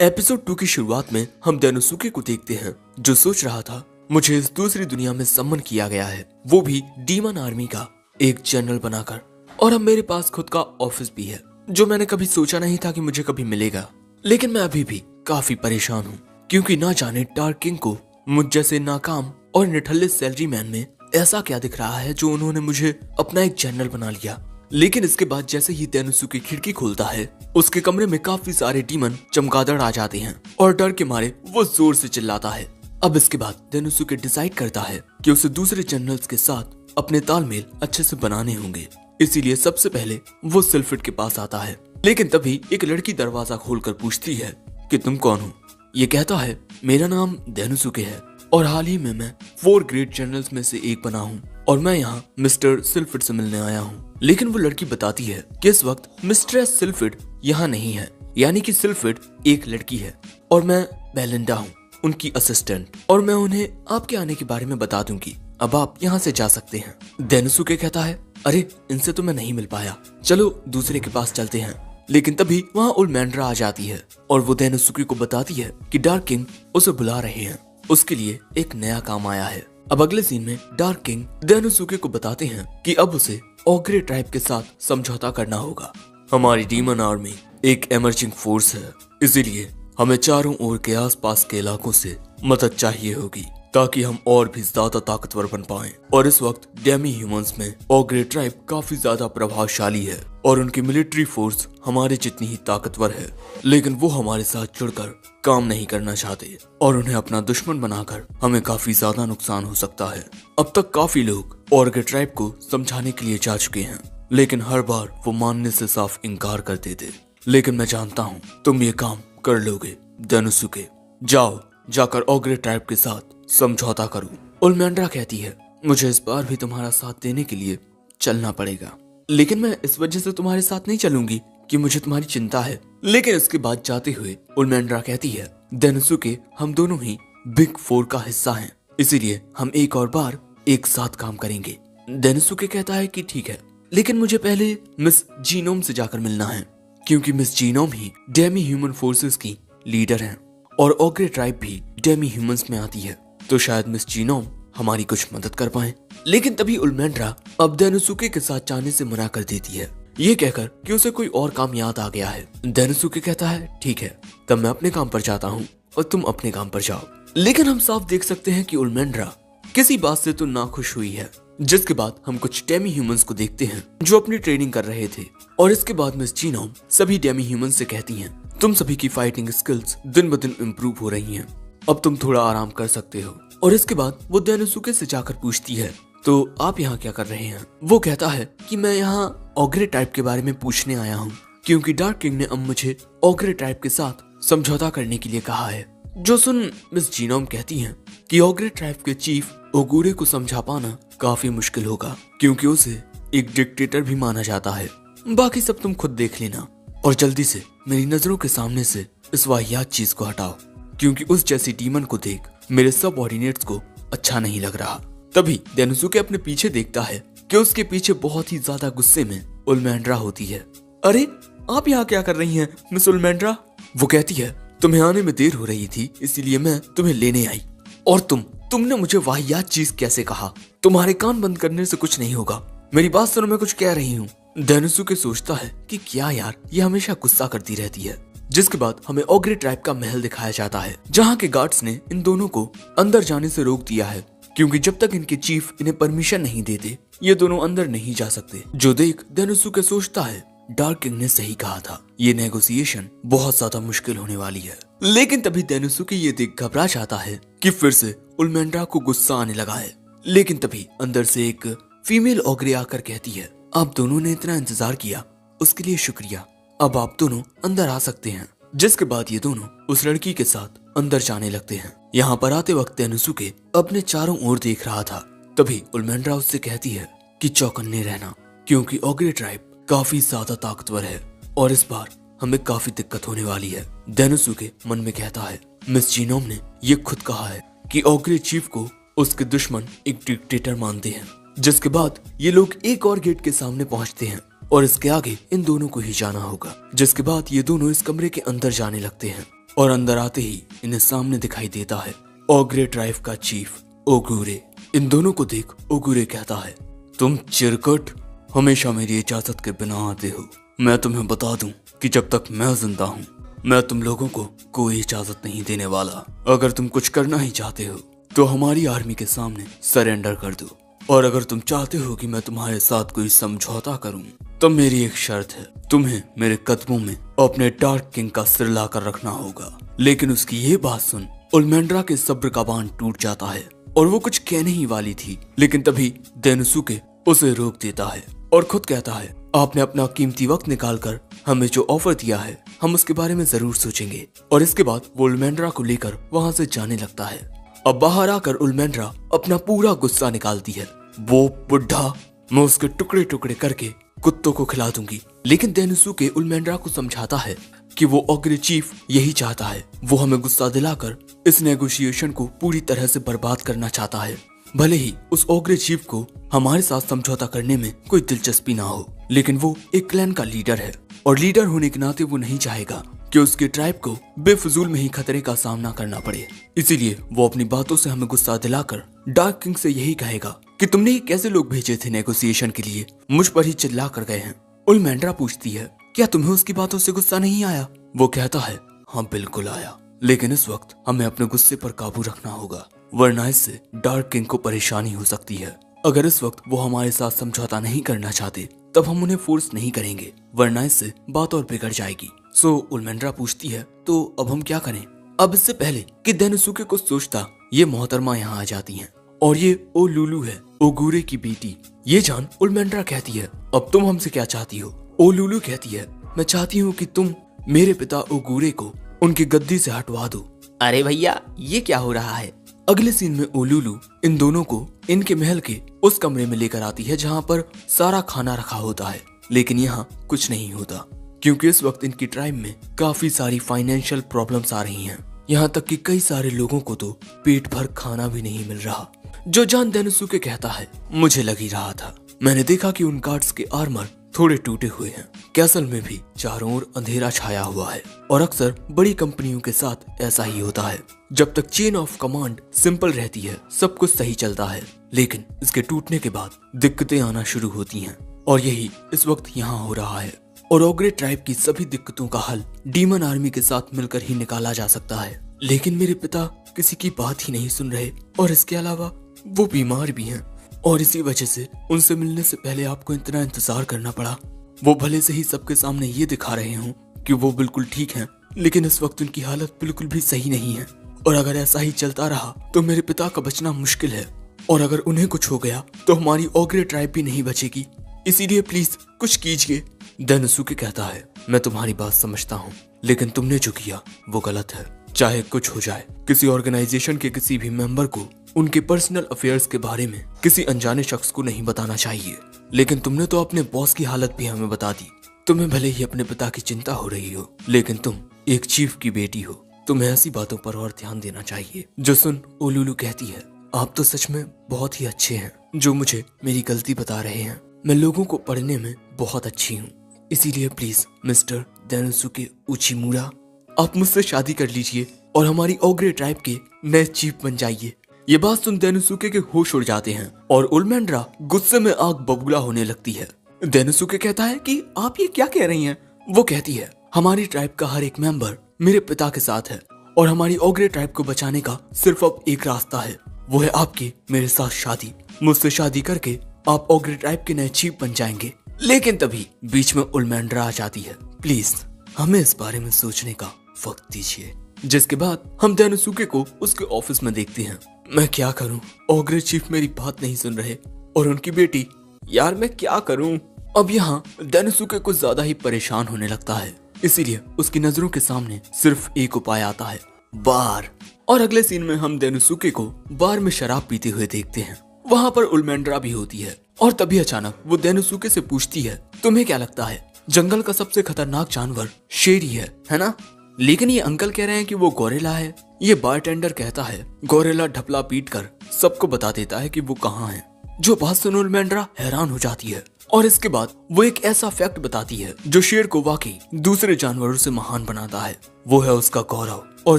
एपिसोड 2 की शुरुआत में हम डेनोसुके को देखते हैं, जो सोच रहा था मुझे इस दूसरी दुनिया में सम्मन किया गया है, वो भी डीमन आर्मी का एक जनरल बनाकर, और अब मेरे पास खुद का ऑफिस भी है, जो मैंने कभी सोचा नहीं था कि मुझे कभी मिलेगा। लेकिन मैं अभी भी काफी परेशान हूँ, क्योंकि ना जाने डार्क किंग को मुझ जैसे नाकाम और निठल्ले सैलरी मैन में ऐसा क्या दिख रहा है जो उन्होंने मुझे अपना एक जनरल बना लिया। लेकिन इसके बाद जैसे ही डेनोसुके खिड़की खोलता है, उसके कमरे में काफी सारे डीमन चमगादड़ आ जाते हैं और डर के मारे वो जोर से चिल्लाता है। अब इसके बाद डेनोसुके डिसाइड करता है कि उसे दूसरे जनरल्स के साथ अपने तालमेल अच्छे से बनाने होंगे, इसीलिए सबसे पहले वो सिल्फिड के पास आता है। लेकिन तभी एक लड़की दरवाजा खोलकर पूछती है कि तुम कौन हो। ये कहता है मेरा नाम डेनोसुके है और हाल ही में मैं 4 ग्रेट जनरल्स में से एक बना हूँ और मैं यहाँ मिस्टर सिल्फिड से मिलने आया हूँ। लेकिन वो लड़की बताती है कि इस वक्त मिस्ट्रेस सिल्फिड यहाँ नहीं है, यानी कि सिल्फिड एक लड़की है और मैं बेलिंडा हूँ, उनकी असिस्टेंट, और मैं उन्हें आपके आने के बारे में बता दूंगी। अब आप यहाँ से जा सकते हैं। डेनोसुके कहता है अरे इनसे तो मैं नहीं मिल पाया, चलो दूसरे के पास चलते हैं। लेकिन तभी वहाँ उलमैंड्रा आ जाती है और वो डेनोसुके को बताती है कि डार्क किंग उसे बुला रहे हैं, उसके लिए एक नया काम आया है। अब अगले सीन में डार्क किंग डेनोसुके को बताते हैं कि अब उसे ओग्रे ट्राइब के साथ समझौता करना होगा। हमारी डीमन आर्मी एक एमर्जिंग फोर्स है, इसीलिए हमें चारों ओर के आसपास के इलाकों से मदद चाहिए होगी ताकि हम और भी ज्यादा ताकतवर बन पाएं। और इस वक्त डेमी ह्यूमंस में ओग्रे ट्राइब काफी ज्यादा प्रभावशाली है और उनकी मिलिट्री फोर्स हमारे जितनी ही ताकतवर है, लेकिन वो हमारे साथ जुड़कर काम नहीं करना चाहते और उन्हें अपना दुश्मन बनाकर हमें काफी ज्यादा नुकसान हो सकता है। अब तक काफी लोग ओग्रे ट्राइब को समझाने के लिए जा चुके हैं, लेकिन हर बार वो मानने से साफ इनकार करते थे। लेकिन मैं जानता हूँ तुम ये काम कर लोगे डेनोसुके। जाओ, जाकर ओग्रे ट्राइब के साथ समझौता करो। उलमैंड्रा कहती है मुझे इस बार भी तुम्हारा साथ देने के लिए चलना पड़ेगा, लेकिन मैं इस वजह से तुम्हारे साथ नहीं चलूंगी कि मुझे तुम्हारी चिंता है। लेकिन इसके बाद जाते हुए उलमैंड्रा कहती है डेनोसुके हम दोनों ही बिग 4 का हिस्सा हैं, इसीलिए हम एक और बार एक साथ काम करेंगे। डेनोसुके कहता है कि ठीक है, लेकिन मुझे पहले मिस जीनोम से जाकर मिलना है, क्योंकि मिस जीनोम ही डेमी ह्यूमन फोर्सेस की लीडर हैं और ओग्रे ट्राइब भी डेमी ह्यूमंस में आती है, तो शायद मिस जीनोम हमारी कुछ मदद कर पाए। लेकिन तभी उलमैंड्रा अब डेनोसुके के साथ जाने से मना कर देती है, ये कहकर कि उसे कोई और काम याद आ गया है। डेनोसुके कहता है ठीक है, तब मैं अपने काम पर जाता हूँ और तुम अपने काम पर जाओ। लेकिन हम साफ देख सकते हैं कि उलमैंड्रा किसी बात से तो नाखुश हुई है, जिसके बाद हम कुछ डेमी ह्यूमंस को देखते हैं जो अपनी ट्रेनिंग कर रहे थे। और इसके बाद मिस जीनोम सभी डेमी ह्यूमंस से कहती हैं तुम सभी की फाइटिंग स्किल्स दिन ब दिन इम्प्रूव हो रही हैं, अब तुम थोड़ा आराम कर सकते हो। और इसके बाद वो डेनोसुके से जाकर पूछती है तो आप यहाँ क्या कर रहे हैं। वो कहता है कि मैं यहाँ ओग्रे ट्राइब के बारे में पूछने आया हूँ, क्योंकि डार्क किंग ने अब मुझे ओग्रे ट्राइब के साथ समझौता करने के लिए कहा है। जो सुन मिस जीनोम कहती हैं कि ओग्रे ट्राइब के चीफ ओगुरे को समझा पाना काफी मुश्किल होगा, क्योंकि उसे एक डिक्टेटर भी माना जाता है। बाकी सब तुम खुद देख लेना और जल्दी से मेरी नजरों के सामने से इस वाहियात चीज को हटाओ, क्योंकि उस जैसी डीमन को देख मेरे सबऑर्डिनेट्स को अच्छा नहीं लग रहा। तभी डेनोसुके अपने पीछे देखता है कि उसके पीछे बहुत ही ज्यादा गुस्से में उलमैंड्रा होती है। अरे आप यहाँ क्या कर रही हैं मिस उलमैंड्रा। वो कहती है तुम्हें आने में देर हो रही थी, इसीलिए मैं तुम्हें लेने आई। और तुमने मुझे वाहियात चीज कैसे कहा। तुम्हारे कान बंद करने से कुछ नहीं होगा, मेरी बात सुनो, मैं कुछ कह रही हूँ। डेनोसुके सोचता है कि क्या यार, ये हमेशा गुस्सा करती रहती है। जिसके बाद हमें ओग्रे ट्राइब का महल दिखाया जाता है, जहाँ के गार्ड्स ने इन दोनों को अंदर जाने से रोक दिया है, क्योंकि जब तक इनके चीफ इन्हें परमिशन नहीं देते ये दोनों अंदर नहीं जा सकते। जो देख डेनोसुके सोचता है डार्क किंग ने सही कहा था, ये नेगोशिएशन बहुत ज्यादा मुश्किल होने वाली है। लेकिन तभी डेनोसुके ये देख घबरा जाता है कि फिर से उलमैंड्रा को गुस्सा आने लगा है। लेकिन तभी अंदर से एक फीमेल ओग्रे आकर कहती है आप दोनों ने इतना इंतजार किया, उसके लिए शुक्रिया, अब आप दोनों अंदर आ सकते हैं। जिसके बाद ये दोनों उस लड़की के साथ अंदर जाने लगते हैं। यहाँ पर आते वक्त डेनोसुके अपने चारों ओर देख रहा था। तभी उलमैंड्रा उससे कहती है कि चौकन्ने रहना, क्योंकि ओग्रे ट्राइब काफी ज्यादा ताकतवर है और इस बार हमें काफी दिक्कत होने वाली है। डेनोसुके मन में कहता है मिस जीनोम ने ये खुद कहा है कि ओग्रे चीफ को उसके दुश्मन एक डिक्टेटर मानते हैं। जिसके बाद ये लोग एक और गेट के सामने पहुंचते हैं और इसके आगे इन दोनों को ही जाना होगा। जिसके बाद ये दोनों इस कमरे के अंदर जाने लगते हैं और अंदर आते ही इन्हें सामने दिखाई देता है ओग्रे ट्राइब का चीफ ओगुरे। इन दोनों को देख ओगुरे कहता है, तुम चिरकुट हमेशा मेरी इजाजत के बिना आते हो। मैं तुम्हें बता दूं कि जब तक मैं जिंदा हूँ मैं तुम लोगों को कोई इजाजत नहीं देने वाला। अगर तुम कुछ करना ही चाहते हो तो हमारी आर्मी के सामने सरेंडर कर दो, और अगर तुम चाहते हो कि मैं तुम्हारे साथ कोई समझौता करूं तो मेरी एक शर्त है, तुम्हें मेरे कदमों में अपने डार्क किंग का सिर लाकर रखना होगा। लेकिन उसकी ये बात सुन उल्मेंड्रा के सब्र का बांध टूट जाता है और वो कुछ कहने ही वाली थी, लेकिन तभी देनुसुके उसे रोक देता है और खुद कहता है, आपने अपना कीमती वक्त निकालकर हमें जो ऑफर दिया है हम उसके बारे में जरूर सोचेंगे। और इसके बाद वो उल्मेंड्रा को लेकर वहाँ से जाने लगता है। अब बाहर आकर उल्मेंड्रा अपना पूरा गुस्सा निकालती है, वो बुढ़ा, मैं उसके टुकड़े टुकड़े करके कुत्तों को खिला दूंगी। लेकिन देनुसुके उल्मेंड्रा को समझाता है कि वो ओग्रे चीफ यही चाहता है, वो हमें गुस्सा दिलाकर इस नेगोशिएशन को पूरी तरह से बर्बाद करना चाहता है। भले ही उस ओग्रे चीफ को हमारे साथ समझौता करने में कोई दिलचस्पी ना हो, लेकिन वो एक क्लैन का लीडर है और लीडर होने के नाते वो नहीं चाहेगा कि उसके ट्राइब को बेफजूल में ही खतरे का सामना करना पड़े। इसीलिए वो अपनी बातों से हमें गुस्सा दिलाकर डार्क किंग से यही कहेगा कि तुमने ये कैसे लोग भेजे थे नेगोशिएशन के लिए, मुझ पर ही चिल्ला कर गए हैं। उल्मेंड्रा पूछती है, क्या तुम्हें उसकी बातों से गुस्सा नहीं आया? वो कहता है, हाँ बिल्कुल आया, लेकिन इस वक्त हमें अपने गुस्से पर काबू रखना होगा, वरना इससे डार्क किंग को परेशानी हो सकती है। अगर इस वक्त वो हमारे साथ समझौता नहीं करना चाहते तब हम उन्हें फोर्स नहीं करेंगे, वरना इससे बात और बिगड़ जाएगी। सो उल्मेंड्रा पूछती है, तो अब हम क्या करें? अब इससे पहले कि देनुसुके कुछ सोचता, ये मोहतरमा यहाँ आ जाती हैं और ये ओ लुलू है, ओगुरे की बेटी। ये जान उल्मेंड्रा कहती है, अब तुम हमसे क्या चाहती हो? ओ लुलू कहती है, मैं चाहती हूँ कि तुम मेरे पिता ओगुरे को उनकी गद्दी से हटवा दो। अरे भैया ये क्या हो रहा है? अगले सीन में ओलुलू इन दोनों को इनके महल के उस कमरे में लेकर आती है जहाँ पर सारा खाना रखा होता है, लेकिन यहाँ कुछ नहीं होता क्योंकि इस वक्त इनकी ट्राइब में काफी सारी फाइनेंशियल प्रॉब्लम्स आ रही हैं। यहाँ तक कि कई सारे लोगों को तो पेट भर खाना भी नहीं मिल रहा। जो जान देनुसुके कहता है, मुझे लग ही रहा था, मैंने देखा कि उन गार्ड्स के आर्मर थोड़े टूटे हुए हैं। कैसल में भी चारों ओर अंधेरा छाया हुआ है और अक्सर बड़ी कंपनियों के साथ ऐसा ही होता है। जब तक चेन ऑफ कमांड सिंपल रहती है सब कुछ सही चलता है, लेकिन इसके टूटने के बाद दिक्कतें आना शुरू होती हैं और यही इस वक्त यहाँ हो रहा है। और ओग्रे ट्राइब की सभी दिक्कतों का हल डीमन आर्मी के साथ मिलकर ही निकाला जा सकता है, लेकिन मेरे पिता किसी की बात ही नहीं सुन रहे और इसके अलावा वो बीमार भी हैं और इसी वजह से उनसे मिलने से पहले आपको इतना इंतजार करना पड़ा। वो भले से ही सबके सामने ये दिखा रहे हों कि वो बिल्कुल ठीक हैं, लेकिन इस वक्त उनकी हालत बिल्कुल भी सही नहीं है और अगर ऐसा ही चलता रहा तो मेरे पिता का बचना मुश्किल है और अगर उन्हें कुछ हो गया तो हमारी ओग्रे ट्राइब भी नहीं बचेगी, इसीलिए प्लीज कुछ कीजिए। देनुसुके कहता है, मैं तुम्हारी बात समझता हूँ, लेकिन तुमने जो किया वो गलत है। चाहे कुछ हो जाए, किसी ऑर्गेनाइजेशन के किसी भी मेंबर को उनके पर्सनल अफेयर्स के बारे में किसी अनजाने शख्स को नहीं बताना चाहिए, लेकिन तुमने तो अपने बॉस की हालत भी हमें बता दी। तुम्हें भले ही अपने पिता की चिंता हो रही हो, लेकिन तुम एक चीफ की बेटी हो, तुम्हें ऐसी बातों पर और ध्यान देना चाहिए। जो सुन ओलुलू कहती है, आप तो सच में बहुत ही अच्छे हैं जो मुझे मेरी गलती बता रहे हैं। मैं लोगों को पढ़ने में बहुत अच्छी हूँ, इसीलिए प्लीज मिस्टर देनुसुके उचिमुरा आप मुझसे शादी कर लीजिए और हमारी ओग्रे ट्राइब के नए चीफ बन जाइए। ये बात सुन देनुसुके के होश उड़ जाते हैं और उल्मेंड्रा गुस्से में आग बबूला होने लगती है। देनुसुके कहता है कि आप ये क्या कह रही हैं? वो कहती है, हमारी ट्राइब का हर एक मेंबर मेरे पिता के साथ है और हमारी ओग्रे ट्राइब को बचाने का सिर्फ अब एक रास्ता है, वो है आपकी मेरे साथ शादी। मुझसे शादी करके आप ओग्रे ट्राइब के नए चीफ बन जाएंगे। लेकिन तभी बीच में उल्मेंड्रा आ जाती है, प्लीज हमें इस बारे में सोचने का वक्त दीजिए। जिसके बाद हम देनुसुके को उसके ऑफिस में देखते हैं। मैं क्या करूं, ओग्रे चीफ मेरी बात नहीं सुन रहे और उनकी बेटी, यार मैं क्या करूं। अब यहाँ देनुसुके कुछ ज्यादा ही परेशान होने लगता है, इसीलिए उसकी नजरों के सामने सिर्फ एक उपाय आता है, बार। और अगले सीन में हम देनुसुके को बार में शराब पीते हुए देखते हैं। वहाँ पर उल्मेंड्रा भी होती है और तभी अचानक वो देनुसुके से पूछती है, तुम्हें क्या लगता है जंगल का सबसे खतरनाक जानवर शेर ही है ना? लेकिन ये अंकल कह रहे हैं कि वो गोरिल्ला है। ये बारटेंडर कहता है, गोरिल्ला ढपला पीट कर सबको बता देता है कि वो कहाँ है। जो बात सुन उल्मेंड्रा हैरान हो जाती है और इसके बाद वो एक ऐसा फैक्ट बताती है जो शेर को वाकई दूसरे जानवरों से महान बनाता है, वो है उसका गौरव। और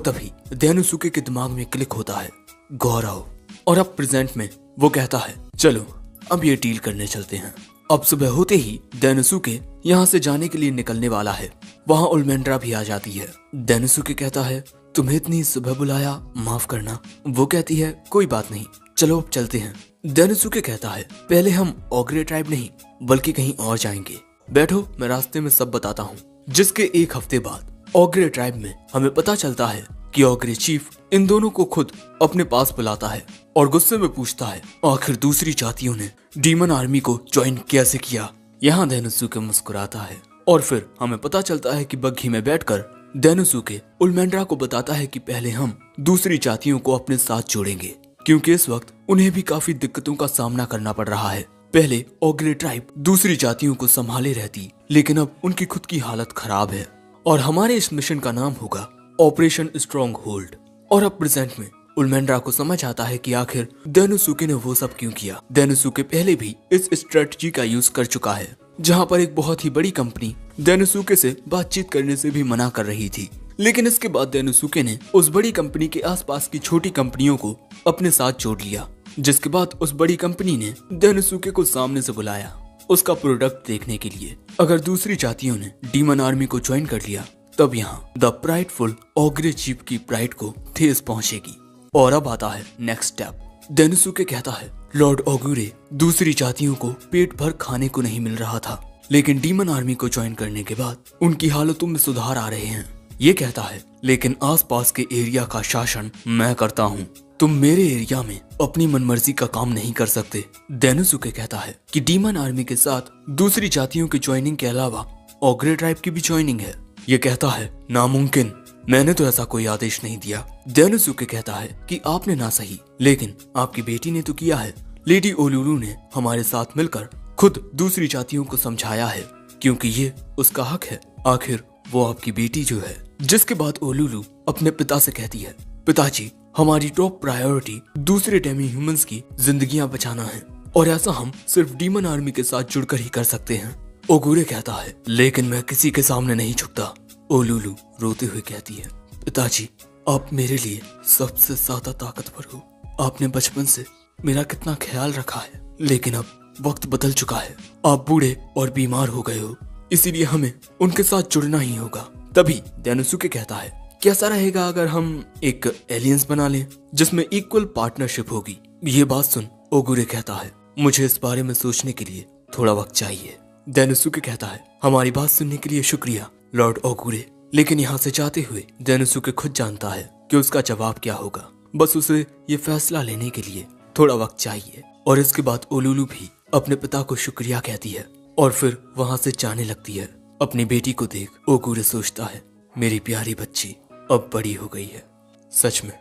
तभी डेनोसुके के दिमाग में क्लिक होता है, गौरव। और अब प्रेजेंट में वो कहता है, चलो अब ये डील करने चलते हैं। अब सुबह होते ही डेनोसुके यहाँ से जाने के लिए निकलने वाला है। वहाँ उल्मेंड्रा भी आ जाती है। डेनोसुके कहता है, तुम्हें इतनी सुबह बुलाया, माफ करना। वो कहती है, कोई बात नहीं, चलो अब चलते हैं। डेनोसुके कहता है, पहले हम ओग्रे ट्राइब नहीं बल्कि कहीं और जाएंगे। बैठो, मैं रास्ते में सब बताता हूँ। जिसके एक हफ्ते बाद ओग्रे ट्राइब में हमें पता चलता है कि ओग्रे चीफ इन दोनों को खुद अपने पास बुलाता है और गुस्से में पूछता है, आखिर दूसरी जातियों ने डीमन आर्मी को ज्वाइन कैसे किया। यहाँ डेनोसुके मुस्कुराता है और फिर हमें पता चलता है कि बग्घी में बैठकर डेनोसुके उल्मेंड्रा को बताता है कि पहले हम दूसरी जातियों को अपने साथ जोड़ेंगे, क्योंकि इस वक्त उन्हें भी काफी दिक्कतों का सामना करना पड़ रहा है। पहले ओग्रे ट्राइब दूसरी जातियों को संभाले रहती, लेकिन अब उनकी खुद की हालत खराब है और हमारे इस मिशन का नाम होगा ऑपरेशन स्ट्रॉन्ग होल्ड। और अब प्रेजेंट में उल्मेंड्रा को समझ आता है कि आखिर डेनोसुके ने वो सब क्यों किया। डेनोसुके पहले भी इस स्ट्रेटजी का यूज कर चुका है, जहाँ पर एक बहुत ही बड़ी कंपनी डेनोसुके से बातचीत करने से भी मना कर रही थी, लेकिन इसके बाद डेनोसुके ने उस बड़ी कंपनी के आसपास की छोटी कंपनियों को अपने साथ जोड़ लिया। जिसके बाद उस बड़ी कंपनी ने डेनोसुके को सामने से बुलाया उसका प्रोडक्ट देखने के लिए। अगर दूसरी जातियों ने डीमन आर्मी को ज्वाइन कर लिया, तब यहाँ द प्राइडफुल ओग्रे चीफ की प्राइड को ठेस पहुंचेगी। और अब आता है नेक्स्ट स्टेप। डेनोसुके कहता है, लॉर्ड ओगुरे, दूसरी जातियों को पेट भर खाने को नहीं मिल रहा था, लेकिन डीमन आर्मी को ज्वाइन करने के बाद उनकी हालतों में सुधार आ रहे हैं। ये कहता है, लेकिन आसपास के एरिया का शासन मैं करता हूँ, तुम मेरे एरिया में अपनी मनमर्जी का काम नहीं कर सकते। डेनोसुके कहता है कि डीमन आर्मी के साथ दूसरी जातियों की ज्वाइनिंग के अलावा ओग्रे ट्राइब की भी ज्वाइनिंग है। ये कहता है, नामुमकिन, मैंने तो ऐसा कोई आदेश नहीं दिया। डेनोसुके कहता है कि आपने ना सही, लेकिन आपकी बेटी ने तो किया है। लेडी ओलुलु ने हमारे साथ मिलकर खुद दूसरी जातियों को समझाया है, क्योंकि ये उसका हक है, आखिर वो आपकी बेटी जो है। जिसके बाद ओलुलु अपने पिता से कहती है, पिताजी, हमारी टॉप प्रायोरिटी दूसरे डेमी ह्यूमंस की जिंदगियां बचाना है, और ऐसा हम सिर्फ डीमन आर्मी के साथ जुड़कर ही कर सकते हैं। ओगुरे कहता है, लेकिन मैं किसी के सामने नहीं झुकता। ओलुलु रोते हुए कहती है, पिताजी, आप मेरे लिए सबसे ज्यादा ताकतवर हो। आपने बचपन से मेरा कितना ख्याल रखा है, लेकिन अब वक्त बदल चुका है। आप बूढ़े और बीमार हो गए हो, इसीलिए हमें उनके साथ जुड़ना ही होगा। तभी डेनोसुके कहता है, कैसा रहेगा अगर हम एक एलियंस बना लें जिसमें इक्वल पार्टनरशिप होगी। ये बात सुन ओगुरे कहता है, मुझे इस बारे में सोचने के लिए थोड़ा वक्त चाहिए। डेनोसुके कहता है, हमारी बात सुनने के लिए शुक्रिया लॉर्ड ओगुरे। लेकिन यहाँ से जाते हुए डेनोसुके खुद जानता है कि उसका जवाब क्या होगा। बस उसे ये फैसला लेने के लिए थोड़ा वक्त चाहिए। और इसके बाद ओलुलु भी अपने पिता को शुक्रिया कहती है और फिर वहाँ से जाने लगती है। अपनी बेटी को देख ओगुरे सोचता है, मेरी प्यारी बच्ची अब बड़ी हो गई है। सच में